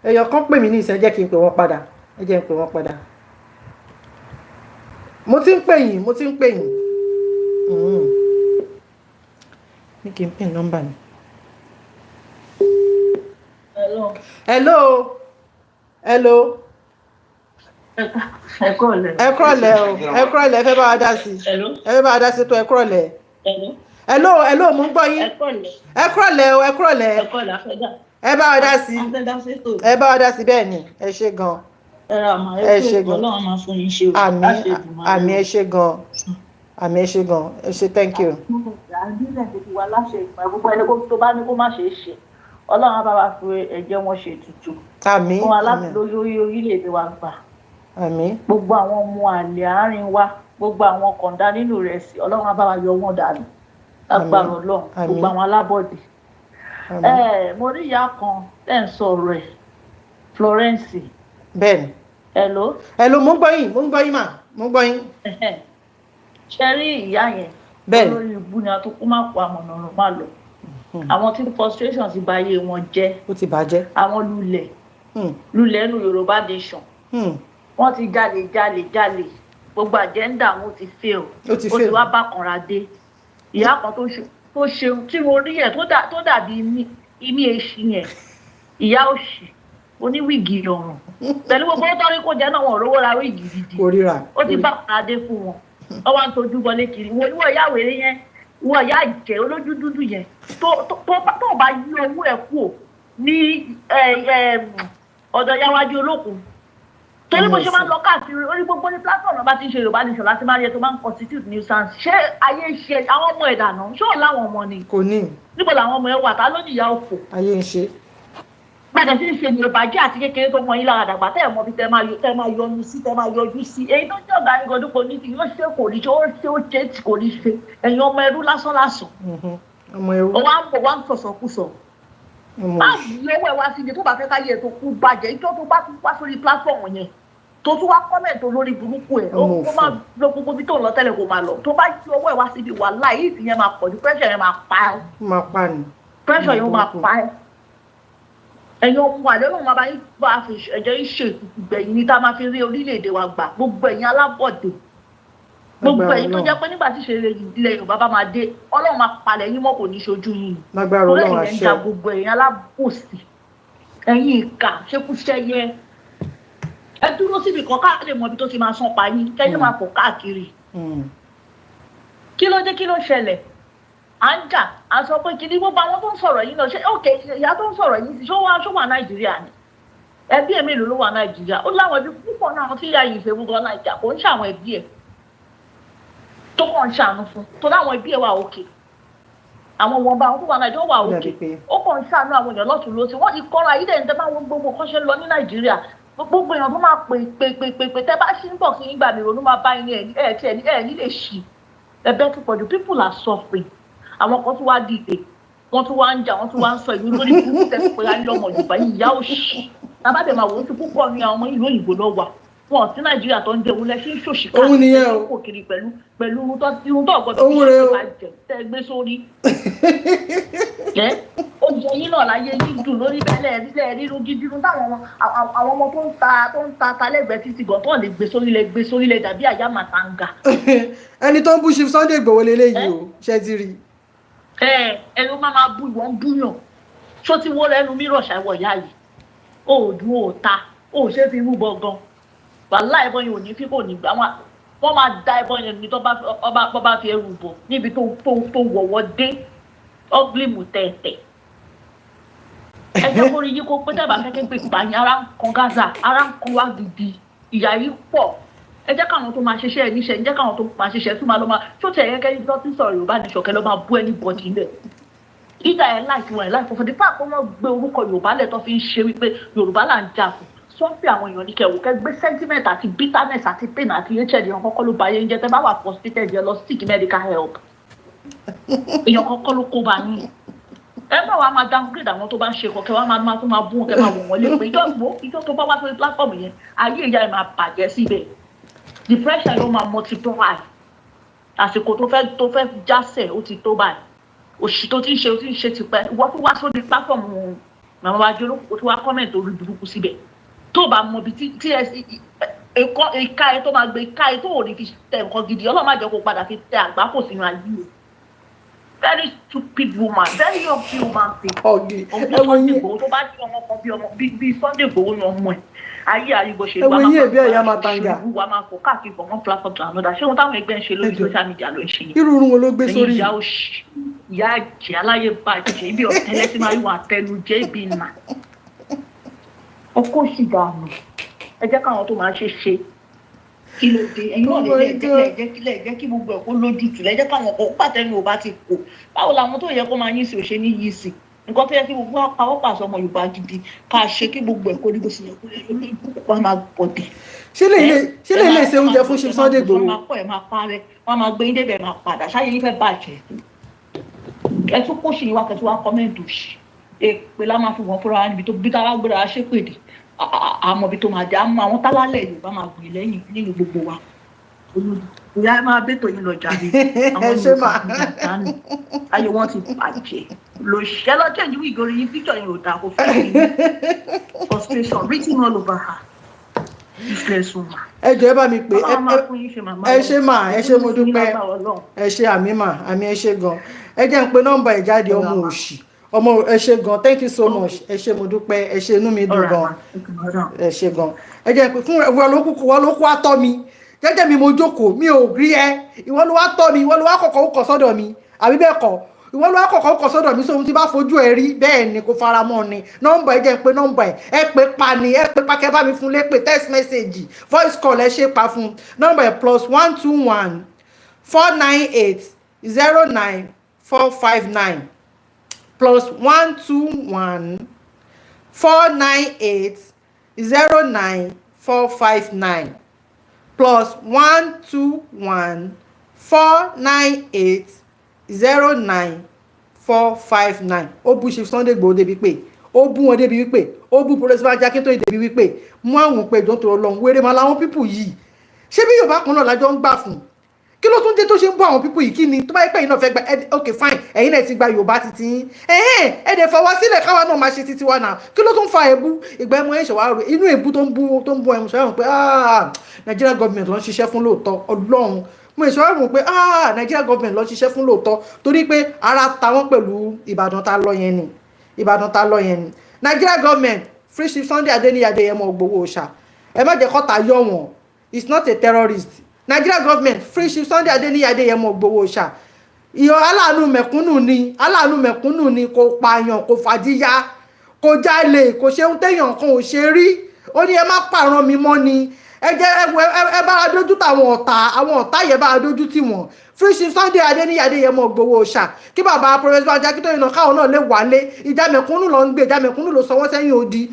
ẹ̀yọ̀ kan pè mí ní ìsẹ́ jẹ́ kí n pè wọ́n padà ẹ jẹ́ ń pè wọ́n padà mo ti ń pè yín ní kí n pín nọ́mbà mi. hello ẹ kúrọ̀lẹ́ ẹ fẹ́ bá wa dá sí ẹ fẹ́ bá wa dá sí tó ẹ kúrọ̀lẹ́ hello mo ń gbọ́ yín ẹ kúrọ̀lẹ́ ẹ bá wa dá sí bẹ́ẹ̀ ni ẹ ṣé gan ẹ ṣé gan àmì ẹ ṣé gan ẹ ṣé thank you. tó bá ní kó má ṣe é ṣe Ọlọ́run bá wa fi ẹ̀jẹ̀ wọn ṣe ètùtù àmín fún aláàbòlórí orílẹ̀-èdè wa gbà àmín gbogbo àwọn ọmọ àlè àárín wa gbogbo àwọn kọ̀ǹda nínú rẹ̀ sí Ọlọ́run bá wa yọ wọ́n dànù lágbára Ọlọ́run gbogbo àwọn alábọ̀dé. mo rí ìyá kan tẹ́ ń sọ̀rọ̀ ẹ̀ Florence. bẹ́ẹ̀ni. hello mo ń gbọ́ yín mo ń gbọ́ yín. ṣe rí ìyá yẹn olórí ibú ni a tó kó má kó àmọ̀nà ọ̀run má lọ àwọn tí frustration ti bà ayé wọn jẹ́ ó ti bàjẹ́ àwọn lulẹ̀ nù Yorùbá nation wọ́n ti jalè gbogbo agenda wọn ti fail ó ti wá bákanra dé ìyá kan tó ṣe tí mo rí ẹ̀ tó dàbí imí èṣì yẹn ìyá òṣì oníwìgì ọ̀run pẹ̀lú gbogbo tọ́rí kó jẹ́ náà wọn rówó ra wíìgì gidi ó ti bákanra dé fún wọn wọ́n wá ń tojú bọlé kiri ìwọ ìyá wèrè yẹn ìwọ ìyá ìjẹ́ olójú dúdú yẹn tó bá yí owó ẹ̀ kú ní ọ̀dọ̀ yáwájú olókùn torí bó ṣe máa ń lọ káàkiri orí gbogbo ní platform bá ti ń ṣe Yorùbá nation láti máa rí ẹ tó máa ń constitute nuisance ṣé ayé ń ṣe àwọn ọmọ ẹ̀dà náà ṣé ò láwọn ọmọ ni kò ní níbo làwọn ọmọ ẹ wà tá ló ní ìyá òfò ayé ń ṣe gbàdé tí ń ṣe ní ìbàjẹ́ àti kékeré tó mọ yín lára dàgbà tẹ́ ẹ̀ mọ bí tẹ́ máa yọnu sí tẹ́ máa yọjú sí èyí tó jẹ́ ọ̀gá yín gọdún kò ní ti yóò ṣe kò ní ṣe ó ṣe tí kò ní ṣe ẹ̀yin ọmọ ẹrú lásán ọmọ ẹrú ó wá ń sọ̀sọ̀kúsọ̀ báyìí owó ẹ wá sí ibi tó bá fẹ́ káyé ẹ̀ tó kú bàjẹ́ ìjọ tó bá tún wá sórí platform yẹn tó tún wá kọ́mẹ̀ntì olórí burúkú ẹ̀ ó máa lọ gbogbo bí tó ń lọ tẹ́lẹ̀ kó máa lọ tó bá yí owó ẹ̀ wá síbi wàhálà yìí ti yẹn máa pọ̀ ju pressure yẹn máa pa ẹ́ máa pa ni pressure yẹn máa pa ẹ́ ẹ̀yin ọmọ àlẹ́ ọlọ́run máa bá yín bá fi ẹ̀jẹ̀ yín ṣe ìgbẹ̀yìn ní tá a máa fi rí orílẹ̀-èdè wa gbà gbogbo ẹ̀yin alábọ̀dé gbogbo ẹ̀yin tó jẹ́ pé nígbà tí ìṣẹ̀lẹ̀ ilẹ̀ Yorùbá bá máa dé ọlọ́run máa palẹ̀ yín mọ́ kò ní ṣojú yín lágbára ọlọ́run àṣẹ ẹ̀yin gbogbo ẹ̀yin alábòsí ẹ̀yin ìkà ṣekúṣẹyẹ ẹ dúró síbi kan ká lè mọ ibi tó ti máa san pa yín kẹ́yìn máa pọ̀ káàkiri kí ló dé kí ló ṣẹlẹ̀ à ń jà à sọ pé kìíní gbogbo àwọn tó ń sọ̀rọ̀ yìí náà ṣe ókè ìyá tó ń sọ̀rọ̀ yìí ṣó wà Nàìjíríà ni ẹbí ẹ̀ mélòó ló wà Nàìjíríà ó láwọn ẹbí púpọ̀ náà tí ìyá yìí fẹ́ gbogbo Nàìjíríà kò ń ṣàwọn ẹbí ẹ̀ tó kàn ń ṣàánú fún tó láwọn ẹbí ẹ̀ wà òkè àwọn wọn bá wọn tó wà Nàìjíríà wà òkè ó kàn ń ṣàánú àwọn èèyàn lọ́tún lọ́sí wọ́n ti kọ́ra yìí dẹ̀ ń tẹ́ bá wọn gbogbo kan ṣe lọ ní Nàìjíríà gbogbo èèyàn tó máa pè tẹ́ bá ṣí ń bọ̀ sí nígbà mi ronú máa bá yín ẹ̀ ní lè ṣì ẹ̀bẹ̀ tó pọ̀jù people are suffering àwọn kan tún wá dìde wọ́n tún wá ń jà wọ́n tún wá ń sọ ìlú lórí burúkú tẹ̀sí pé ayé ọmọ Yorùbá yìí ìyá òṣì tábàdé máa wò ó ti púpọ̀ ní àwọn ọmọ ìlú òyìnbó lọ wà wọn sí Nàìjíríà tó ń jẹ òun lẹ́sìn ṣòṣì káàkiri kò kiri pẹ̀lú irun tó ọ̀gbọ́dọ̀ fi ṣe máa jẹ tẹ́ gbé sórí. ó jẹ yín náà láyé yín dùn lórí bẹ́lẹ̀ nílẹ̀ rírun gídírun táwọn ọmọ tó ń ta lẹ́gbẹ̀ẹ́ títí gan tó lè gbé sórílẹ̀ dàbí àyà màtàǹgà. ẹni tó ń bú Chief Sunday Igboho lélẹ́yìí o ṣe ti rí. ẹnu máa bú ìwọ̀n búyàn ṣó ti wó lẹ́nu mírọ̀ ṣàwọ̀ ìyá yìí òòdùn òòta òòṣè fi rúbọ gan wàhálà ẹbọn yìí ò ní fíkò nígbà wọn máa da ẹbọn yẹn ní tó bá fi ẹrù bọ níbi tó wọ̀wọ́ dé ọgbìmù tẹ̀tẹ̀ ẹjọ́ kórìí yìí kó pé tẹ́bà kẹ́kẹ́ pé ìpààyàn ara ń kan Gaza ara ń kan wá gidi ìyà yìí pọ̀ ẹ jẹ́ káwọn tó máa ṣiṣẹ́ ẹ̀ níṣẹ́ ẹ jẹ́ káwọn tó máa ṣiṣẹ́ tó máa lọ máa tó tẹ̀ yẹn kẹ́yìn tó ti sọ̀rọ̀ Yorùbá ní ṣọ̀kẹ́ lọ́ máa bú ẹni bọ̀dì lẹ̀ ìdá ẹ̀ láìpẹ́ wọn ẹ̀ láìpẹ́ fún dípà kó wọ́n gbé orúkọ Yorùbá lẹ̀ tó fi ń ṣe wípé Yorùbá là ń jà fún sọ́ọ̀fì àwọn èèyàn ní kẹwò kẹ́ gbé sentiment àti bitterness àti pain àti hatred èèyàn kọ́kọ́ ló ba ayé ń jẹ́ tẹ́ bá wà frustrated jẹ́ lọ seek medical help èèyàn kọ́kọ́ ló kó ba yín ẹ bá wa máa downgrade àwọn tó bá ń ṣe kọ̀kẹ́ wa máa tó máa bú wọn kẹ́ máa wọ̀ wọ́n lé pé ìjọ tó bá wá sórí platform yẹn ayé ìyá ẹ̀ máa bàjẹ́ síbẹ̀ depression ló máa multiply àsìkò tó fẹ́ jásẹ̀ ó ti tó báyìí òṣì tó ti ń ṣe tipẹ́ wọ́n tó wá sórí platform màmá wa jẹ́ ó ti wá comment orí burúkú síbẹ̀ tó bá mọ bí tí ìka ẹ tó máa gbé ìka ẹ tó ò ní fi tẹ nǹkan gidi Ọlọ́run má jẹ́ kó padà fi tẹ àgbákò sínú ayé o very stupid woman very young woman thing Sunday Igboho tó bá ní ọmọ kan bí Sunday Igboho ní ọmọ ẹ ayé àrígbó ṣe wá máa ṣe wá máa kó káàkiri for one platform to another ṣé wọn táwọn ẹgbẹ́ ń ṣe lórí social media ló ń ṣe yẹn irú irun wo ló gbé sórí ìyá òṣì ìyá àjẹ́ aláyé bàjẹ́ ibi ọ̀tẹ́lẹ̀ tí máa ń wà àtẹnujẹ́ ibi ìnà ọkọ̀ sì dànù ẹ jẹ́ káwọn tó máa ṣe kí ló dé ẹ̀yin náà lè jẹ́ kí gbogbo ẹ̀ kó lójútùú lẹ́jẹ́ káwọn ọkọ̀ pàtẹ́nu ò bá ti kó báwo làwọn tó yẹ kó máa yín sí òṣè ní yìí sí nǹkan tó yẹ kí gbogbo àpawọ́pàṣọ ọmọ Yorùbá gidi ká ṣe kí gbogbo ẹ̀ kó ní bó ṣe yẹ kó lè lórí ìbùkún máa pọ̀ dé. ṣé lè lè ṣe oúnjẹ fún Chief Sunday Igboho. wọ́n máa kọ́ ẹ̀ máa parẹ́ wọ́n máa gbé yín débẹ̀ máa padà ṣáyé yín fẹ́ bàjẹ́ ẹ tún kó ṣì yín wá kẹ́tù wá kọ́mẹ́ǹtì òṣì èpè lá máa fi wọ́n fúnra níbi tó bí táwa gbéra ṣépèdè àmọ́ bí tó máa jẹ́ àmọ́ àwọn tálálẹ̀ Yorùbá máa gbé lẹ́yìn nínú gbogbo wa ìyá ẹ máa bẹ́tò yín lọ jáde àwọn Yorùbá ayé wọn ti bàjẹ́ lò ṣẹ́ lọ́jọ́ ìjú ìgòrò yín píkọ̀ yín ò dáa kó fún mi frustration written all over her useless woman. ẹ jọ̀ọ́ ẹ bá mi pè ẹ ṣe mà ẹ ṣe mo dúpẹ́ ẹ ṣe àmì mà àmì ẹ ṣe gan ẹ jẹ́ ń pe nọ́mbà ẹ̀ jáde ọmọ òṣì ọmọ ẹ ṣe gan thank you so much ẹ ṣe mo dúpẹ́ ẹ ṣe inú mi dùn gan ẹ ṣe gan ẹ jẹ́ pé fún ìwọ ló kó wá tọ́ mi jẹ́jẹ́ mi mo jókòó mi ò rí ẹ ìwọ ló wá tọ́ mi ìwọ ló wá kọ̀kọ́ kọ̀ sọ́dọ̀ mi àbí bẹ́ẹ̀ kọ́ ìwọ ló wá kọ̀kọ́ kọ̀ sọ́dọ̀ mi sóhun tí bá fojú ẹ rí bẹ́ẹ̀ ni kò fara mọ́ ni nọ́mbà ẹ jẹ́ pé nọ́mbà ẹ pé pa ni ẹ pé pa kẹ́ bá mi fún lépè text message voice call ẹ ṣe pa fún nọ́mbà ẹ +121 498 09 459 +121 498 09 459 +121 498 09 459. ó bú Chief Sunday Igboho débi pé ó bú wọn débi wípé ó bú Professor Akintoye débi wípé mú àwọn pé ìjọ tó lọ wéré máa láwọn pípù yìí ṣé bí Yorùbá kan náà lájọ ń gbà fún kí ló tún dé tó ṣe ń bọ́ àwọn pípọ̀ yìí kí ni tó bá yẹ pé ẹ̀yin náà fẹ́ gba ok fine ẹ̀yin náà ti gba Yorùbá titi yín ẹ̀ẹ́dẹ̀ fọwọ́ sílẹ̀ káwa náà máa ṣe titi wa náà kí ló tún fa èébú ìgbà ẹ̀mú ẹ̀ṣẹ̀ wàá rò inú èébú tó ń bú ẹ̀mú sọ́yàn pé Nigeria government ló ń ṣiṣẹ́ fún lóòótọ́ Ọlọ́run mo èso wàá rò pé Nigeria government ló ń ṣiṣẹ́ fún lóòótọ́ torí pé ara ta wọ́n pẹ̀lú Ìbàdàn ta lọ yẹn ni Nigeria government Free Chief Sunday Adeniyi Adeyemo Igboho Oòṣà ẹ má jẹ́ kọ́ta yọ wọn it's not a terrorist Nigeria government Free Chief Sunday Adeniyi Adeyemo Igboho Oòṣà ìyọ aláàánú mẹ̀kúnnù ni kò pààyàn kò fàdíyà kò jalè kò ṣe ohun téèyàn kan ò ṣe rí ó ní ẹ má pààrọ̀ mi mọ́ ni ẹ bá a dójú táwọn ọ̀tá yẹn bá a dójú tì wọ́n Free Chief Sunday Adeniyi Adeyemo Igboho Oòṣà kí bàbá Professor Banji Akintoye náà káwọn náà lè wálé ìjà mẹ̀kúnnù ló ń gbé ìjà mẹ̀kúnnù ló sọ wọ́n sẹ́yìn odi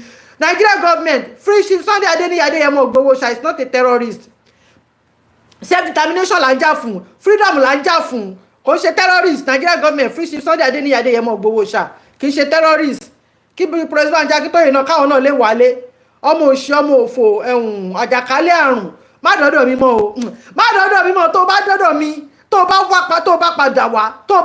Nigeria government Free Chief Sunday Adeniyi Adeyemo Igboho Oòṣà is not a terrorist self determination là ń jà fún freedom là ń jà fún kò ń ṣe terrorist Nigeria government Free Chief Sunday Adeniyi Adeyemo Igboho Oòṣà kì í ṣe terrorist kí Professor Banji Akintoye náà káwọn náà lè wálé ọmọ òṣì ọmọ òfò àjàkálẹ̀ àrùn má dọ́dọ̀ mi mọ́ tó bá dọ́dọ̀ mi tó bá padà wá tó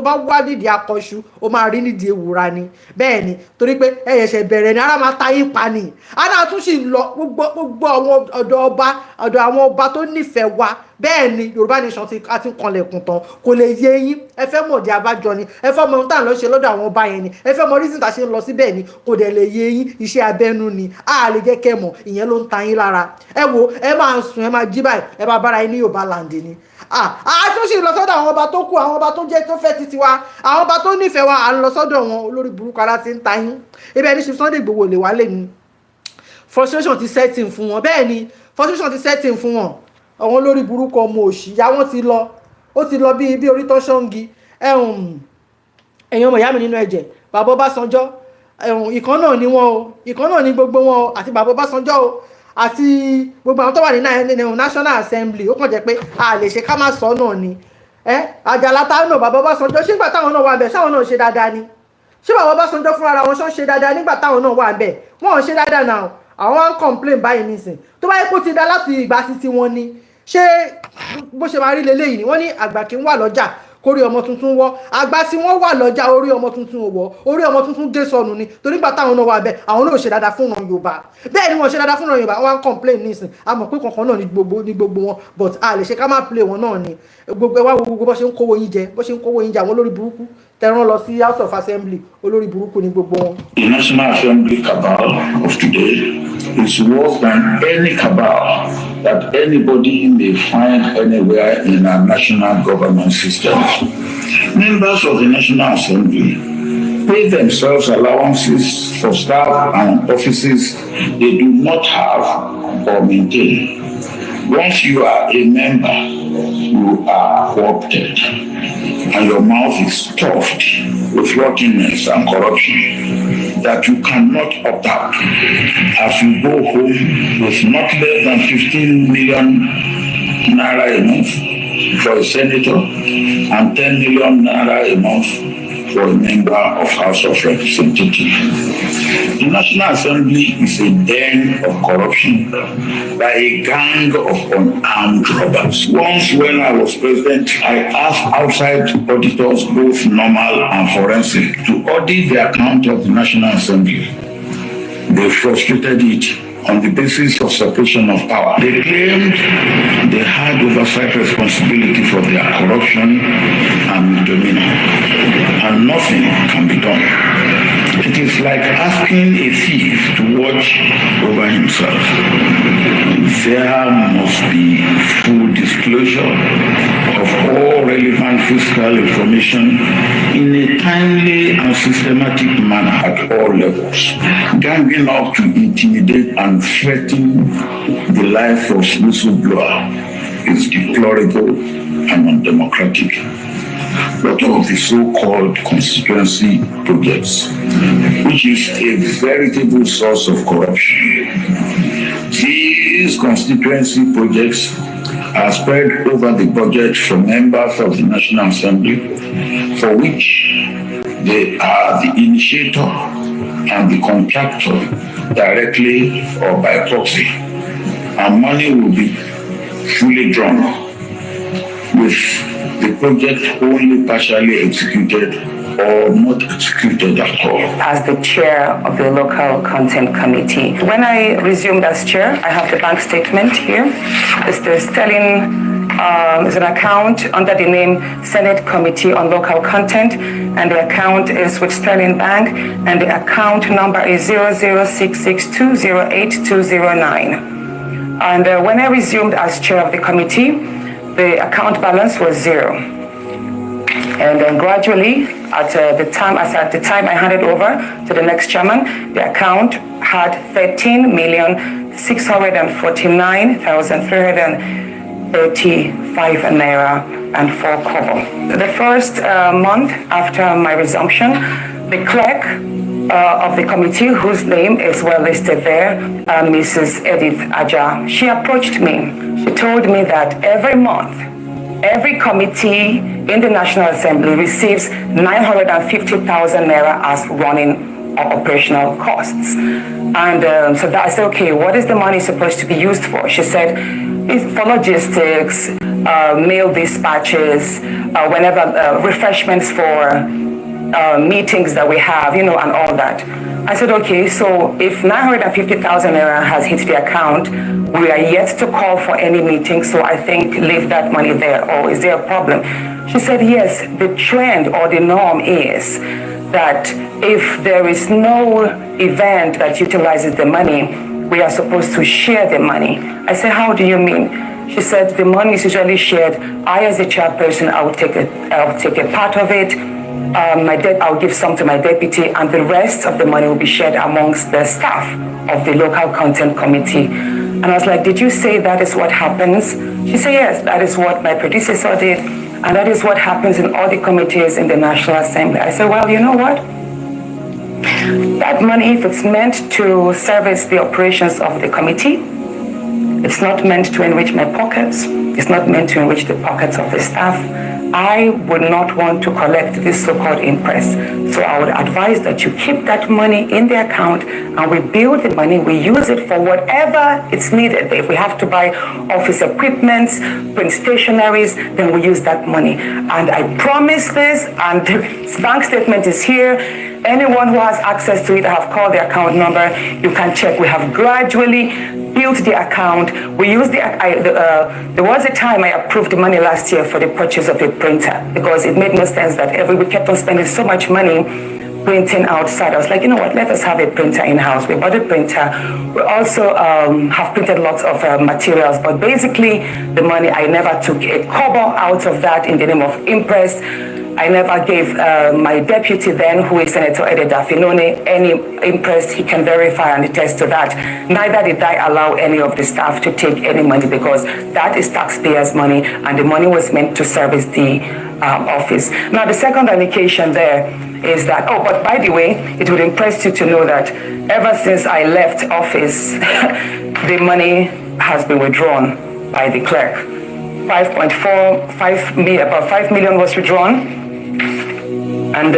bá wá nídìí akọṣu ó máa rí nídìí ewúra ni bẹ́ẹ̀ ni torí pé ẹ̀yẹ̀ṣẹ̀ bẹ̀rẹ̀ ni ara máa ta yín pa ni ara tún sì lọ gbogbo àwọn ọ̀dọ̀ àwọn ọba tó nífẹ̀ẹ́ wa bẹ́ẹ̀ ni Yorùbá nation ti kanlẹ̀kùn tán kò lè yé yín ẹ fẹ́ mọ̀ di abájọ ni ẹ fẹ́ mọ̀ ohun tá à ń lọ ṣe lọ́dọ̀ àwọn ọba yẹn ni ẹ fẹ́ mọ̀ reason tá a ṣe ń lọ síbẹ̀ ni kò dẹ̀ lè yé yín iṣẹ́ abẹ́nú ni a lè jẹ́ kẹ́ mọ̀ ìyẹn ló ń ta yín lára ẹ wo ẹ máa sùn ẹ máa jí báyìí ẹ bá bára yín ní Yorùbá land ni àtúnṣe lọ sọ́dọ̀ àwọn ọba tó kù àwọn ọba tó jẹ́ tó fẹ́ titi wa àwọn ọba tó nífẹ̀ẹ́ wa à ń lọ sọ́dọ̀ wọn olórí burúkú ara ti ń ta yín ibẹ̀ ní Chief Sunday Igboho lè wálé ni frustration ti setting fún wọn bẹ́ẹ̀ ni frustration ti setting fún wọn àwọn olórí burúkú ọmọ òṣì ya wọn ti lọ ó ti lọ bí orí tó ṣọ́ngi ẹ̀yin ọmọ ìyá mi nínú ẹ̀jẹ̀ bàbá Ọbásanjọ́ ìkan náà ni wọn o ìkan náà ni gbogbo wọn o àti bàbá Ọbásanjọ́ o àti gbogbo àwọn tó wà ní National Assembly ó kàn jẹ́ pé a lè ṣe ká má sọ náà ni Àjàlá táwọn bàbá Ọbásanjọ́ ṣé nígbà táwọn náà wà bẹ̀ ṣáwọn náà ṣe dáadáa ni ṣé bàbá Ọbásanjọ́ fúnra wọn ṣe dáadáa nígbà táwọn náà wà bẹ̀ wọn ò ṣe dáadáa náà àwọn á ń complain báyìí nísìn tó bá yẹ kó ti dá láti ìgbà títí wọn ni ṣé bó ṣe máa rí leléyìí ni wọ́n ní àgbà kí ń wà lọ́jà kórí ọmọ tuntun wọ́ àgbà tí wọ́n wà lọ́jà orí ọmọ tuntun wọ́ orí ọmọ tuntun gé sọnù ni torí nígbà táwọn náà wà bẹ́ẹ̀ àwọn náà ò ṣe dáadáa fún ọ̀nà Yorùbá bẹ́ẹ̀ ni wọ́n ṣe dáadáa fún ọ̀nà Yorùbá wọ́n á ń complain nísìn a mọ̀ pé kankan náà ní gbogbo wọn but a lè ṣe ká má play wọn náà ni gbogbo ẹ wá wo gbogbo bó ṣe ń kówó yín jẹ àwọn olórí burúkú tẹran lọ sí House of Assembly olórí burúkú ni gbogbo wọn. The National Assembly cabal of today is worse than any cabal that anybody may find anywhere in our national government system. Members of the National Assembly pay themselves allowances for staff and offices they do not have or maintain. Once you are a member, you are corrupted, and your mouth is stuffed with rottenness and corruption that you cannot opt out as you go home with not less than 15 million naira a month for a senator and 10 million naira a month for a member of House of Representatives. The National Assembly is a den of corruption by a gang of unarmed robbers. Once when I was president, I asked outside auditors, both normal and forensic, to audit the account of the National Assembly. They frustrated it on the basis of separation of power. They claimed they had oversight responsibility for their corruption and misdemeanor, and nothing can be done. It is like asking a thief to watch over himself. There must be full disclosure of all relevant fiscal information in a timely and systematic manner at all levels. Ganging up to intimidate and threaten the life of whistleblower is deplorable and undemocratic. But of the so-called constituency projects, which is a veritable source of corruption. These constituency projects are spread over the budget from members of the National Assembly, for which they are the initiator and the contractor directly or by proxy. And money will be fully drawn, with the project only partially executed or not executed at all. As the chair of the local content committee, when I resumed as chair, I have the bank statement here. It's the Sterling. Is an account under the name Senate Committee on Local Content, and the account is with Sterling Bank, and the account number is 0066208209. And when I resumed as chair of the committee, the account balance was 0. And then gradually, at the time I handed over to the next chairman, the account had 13,649,335 naira and 4 kobo. The first month after my resumption, the clerk of the committee, whose name is well listed there, Mrs. Edith Aja, she approached me. She told me that every month, every committee in the National Assembly receives 950,000 naira as running operational costs. And so that I said, okay, what is the money supposed to be used for? She said, it's for logistics, mail dispatches, whenever refreshments for meetings that we have, and all that. I said, okay, so if 950,000 naira has hit the account, we are yet to call for any meeting, so I think leave that money there, or is there a problem? She said, yes, the trend or the norm is that if there is no event that utilizes the money, we are supposed to share the money. I said, how do you mean? She said, the money is usually shared. I, as a chairperson, I'll take a part of it. I'll give some to my deputy, and the rest of the money will be shared amongst the staff of the local content committee. And I was like, did you say that is what happens? She said, yes, that is what my predecessor did, and that is what happens in all the committees in the National Assembly. I said, well, you know what? That money, if it's meant to service the operations of the committee, it's not meant to enrich my pockets. It's not meant to enrich the pockets of the staff. I would not want to collect this so-called imprest. So I would advise that you keep that money in the account, and we build the money, we use it for whatever it's needed. If we have to buy office equipment, print stationaries, then we use that money. And I promise this, and the bank statement is here. Anyone who has access to it, I have called the account number. You can check. We have gradually built the account. We use there was a time I approved the money last year for the purchase of a printer, because it made no sense that we kept on spending so much money printing outside. I was like, you know what, let us have a printer in-house. We bought a printer. We also have printed lots of materials, but basically the money, I never took a kobo out of that in the name of imprest. I never gave my deputy then, who is Senator Ede Dafinone, any imprest. He can verify and attest to that. Neither did I allow any of the staff to take any money, because that is taxpayers' money, and the money was meant to service the office. Now, the second allocation there is that, but by the way, it would impress you to know that ever since I left office, the money has been withdrawn by the clerk. About 5 million was withdrawn. And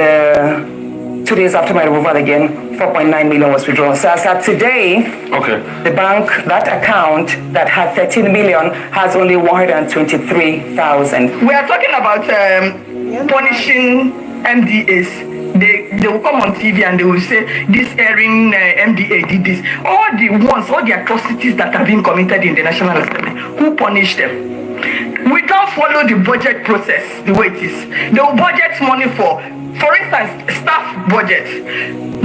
2 days after my removal again, 4.9 million was withdrawn. So as of today, the bank, that account that had 13 million has only 123,000. We are talking about punishing MDAs. They will come on TV and they will say, this erring MDA did this. All the atrocities that have been committed in the National Assembly, who punished them? We don't follow the budget process the way it is. They will budget money for instance, staff budget,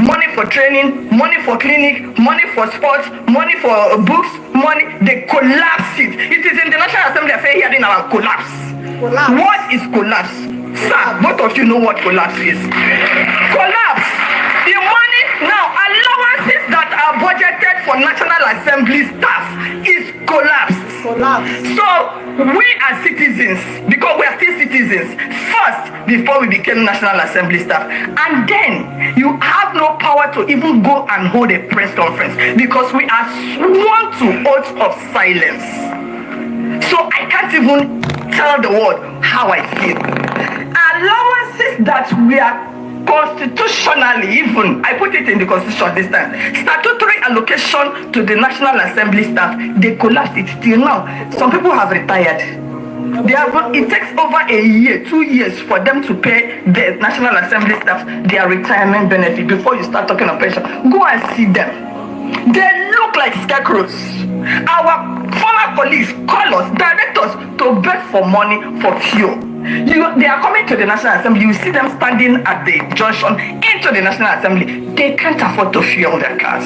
money for training, money for clinic, money for sports, money for books, money. They collapse it. It is in the National Assembly affair hearing about collapse. What is collapse? Sir, both of you know what collapse is. Collapse. The money now, allowances that are budgeted for National Assembly staff is collapsed. So we as citizens, because we are still citizens, first before we became National Assembly staff, and then you have no power to even go and hold a press conference, because we are sworn to oath of silence. So I can't even tell the world how I feel. Allowances that we are constitutionally, even I put it in the constitution this time, statutory allocation to the National Assembly staff. They collapsed it till now. Some people have retired. It takes over a year, 2 years for them to pay the National Assembly staff their retirement benefit before you start talking of pension. Go and see them. They look like scarecrows. Our former colleagues call us, direct us to beg for money for fuel. They are coming to the National Assembly. You see them standing at the junction into the National Assembly. They can't afford to fuel their cars.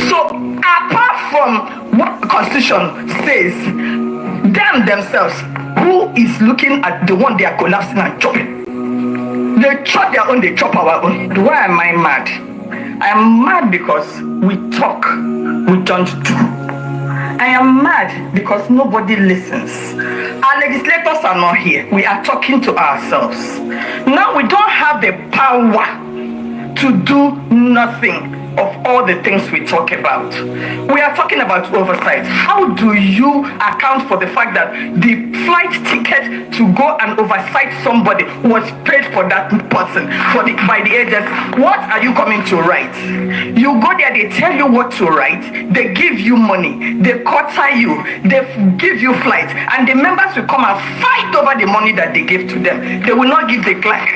So apart from what the Constitution says, them themselves, who is looking at the one they are collapsing and chopping? They chop their own, they chop our own. Why am I mad? I am mad because we talk, we don't do. I am mad because nobody listens. Our legislators are not here. We are talking to ourselves. Now we don't have the power to do nothing of all the things we talk about. We are talking about oversight. How do you account for the fact that the flight ticket to go and oversight somebody was paid for that person by the agents? What are you coming to write? You go there, they tell you what to write, they give you money, they quarter you, they give you flight, and the members will come and fight over the money that they gave to them. They will not give the clerk.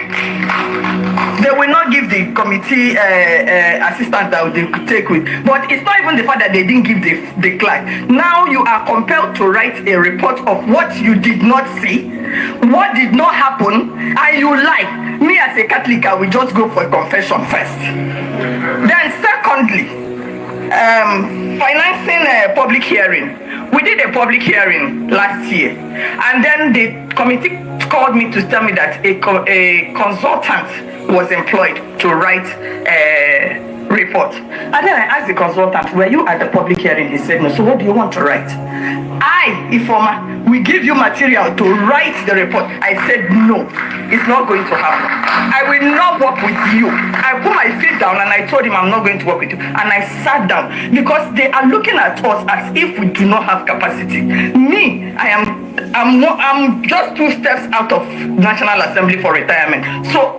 They will not give the committee assistant that they could take with. But it's not even the fact that they didn't give the clerk. Now you are compelled to write a report of what you did not see, what did not happen, and you lie. Me as a Catholic, I will just go for a confession first. Then secondly, financing a public hearing. We did a public hearing last year, and then the committee called me to tell me that a consultant was employed to write a report. And then I asked the consultant, were you at the public hearing? He said no. So what do you want to write? I, Ifoma, we give you material to write the report. I said no, it's not going to happen. I will not work with you. I put my feet down and I told him I'm not going to work with you. And I sat down because they are looking at us as if we do not have capacity. Me, I'm just 2 steps out of National Assembly for retirement. So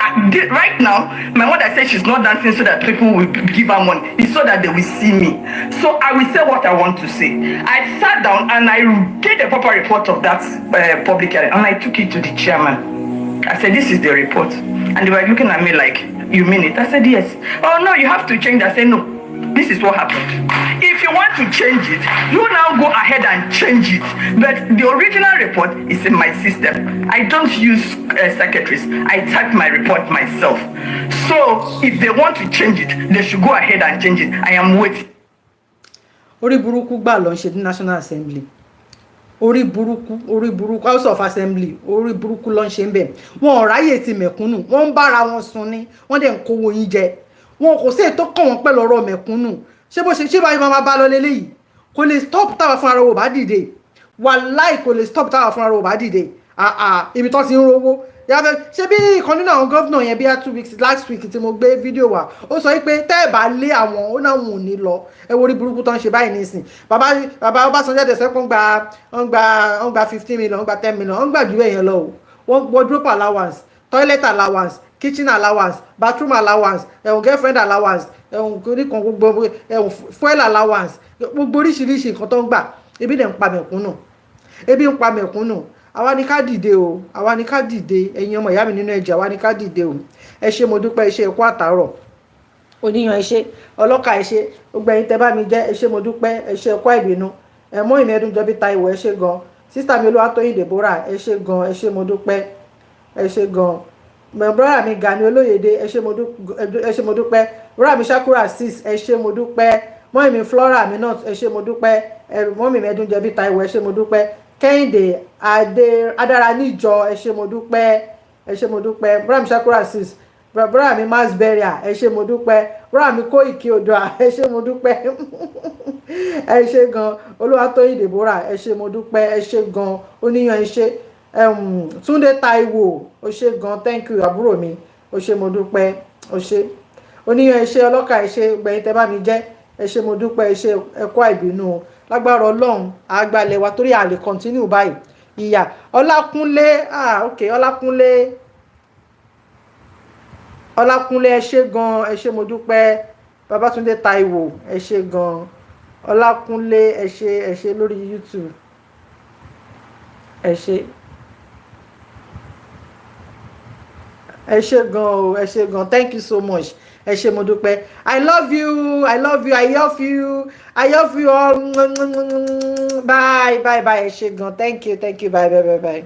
right now, my mother says she's not dancing so that people will give her money. It's so that they will see me. So I will say what I want to say. I sat down and I did a proper report of that public hearing, and I took it to the chairman. I said, this is the report. And they were looking at me like, you mean it? I said, yes. Oh no, you have to change. I said, no, this is what happened. If you want to change it, you now go ahead and change it. But the original report is in my system. I don't use secretaries. I type my report myself. So if they want to change it, they should go ahead and change it. I am waiting. Orí burúkú gbà ló ń ṣe ní National Assembly. Orí burúkú House of Assembly. Orí burúkú ló ń ṣe ń bẹ̀. Wọn ò ráyè ti mẹ̀kúnnù. Wọ́n ń bára wọn sùn ni. Wọ́n dẹ̀ ń kówó yín jẹ. Wọn kò sí ètò kàn wọ́n pẹ̀lú ọ̀rọ̀ mẹ̀kúnnù. Ṣé báyìí máa bá lọ leléyìí? Kò lè stop táwa fún ara wo bá dìde. Wàláì kò lè stop táwa fún ara wo bá dìde. Ibi tó ti ń rówó. Ṣé bí ìkan nínú àwọn gọ́vnà yẹn bí i 2 weeks last week tí mo gbé fídíò wá, ó sọ pé tẹ́ ẹ̀ bá lé àwọn ó náà wọn ò ní lọ. Ẹ wo orí burúkú tó ń ṣe báyìí nísìn. Bàbá Ọbásanjọ́ tẹ̀sẹ̀ kan gba 15 million, gba 10 million, wọ́n gbà jù bẹ́ẹ̀ yẹn lọ o. Wọ́n wardrobe allowance, toilet allowance, kitchen allowance, bathroom allowance, girlfriend allowance, gbogbo fuel allowance, gbogbo oríṣiríṣi nǹkan tó ń gbà. Ebi dẹ̀ ń pa mẹ̀kúnnù. Àwa ni ká dìde o, àwa ni ká dìde, ẹ̀yin ọmọ ìyá mi nínú ẹ̀jẹ̀, àwa ni ká dìde o. Ẹ ṣé mo dúpẹ́, ẹ ṣé ẹkú àtàárọ̀. Oníyan ẹ ṣé, ọlọ́kà ẹ ṣé, gbogbo ẹ̀yin tẹ́ bá mi jẹ́, ẹ ṣé mo dúpẹ́, ẹ ṣé ẹkú àìbínú. Mọ́ ìmọ̀ ẹdún jọbí Táíwò, ẹ ṣé gan. Sísítà mi Olúwatóyìn Deborah, ẹ ṣé gan, ẹ ṣé mo dúpẹ́, ẹ ṣé gan. Brother mi Gani Olóyèdé, ẹ ṣé mo dúpẹ́. Brother mi Shakura Sis, ẹ ṣé mo dúpẹ́. Mọ́ ìmọ̀ Flora mi náà, ẹ ṣé mo dúpẹ́. Mọ́ ìmọ̀ ẹdún jọbí Táíwò, ẹ ṣé mo dúpẹ́. Kẹ́hìndé Adáraníjọ, ẹ ṣé mo dúpẹ́, ẹ ṣé mo dúpẹ́. Brother mi Shakura Sis, brother mi Mass Beria, ẹ ṣé mo dúpẹ́. Brother mi Kóìkì Odua, ẹ ṣé mo dúpẹ́. Ẹ ṣé gan. Olúwatóyìn Deborah, ẹ ṣé mo dúpẹ́, ẹ ṣé gan. Oníyan ẹ ṣé. Túndé Táíwò, ó ṣé gan, thank you àbúrò mi, ó ṣé mo dúpẹ́, ó ṣé. Oníyan ẹ ṣé, ọlọ́kà ẹ ṣé, gbẹ̀yìn tẹ́ bá mi jẹ́, ẹ ṣé mo dúpẹ́, ẹ ṣé ẹkú àìbínú. Lágbára Ọlọ́run àgbàlẹ̀ wa torí a lè continue báyìí. Ìyá Ọlákúnlé, Ọlákúnlé ẹ ṣé gan, ẹ ṣé mo dúpẹ́. Babatunde Taiwo ẹ ṣé gan. Ọlákúnlé ẹ ṣé lórí YouTube. Ẹ ṣé gan o, ẹ ṣé gan. Thank you so much. Ẹ ṣé mo dúpẹ́. I love you I love you all. Bye. Ẹ ṣé gan. Thank you bye.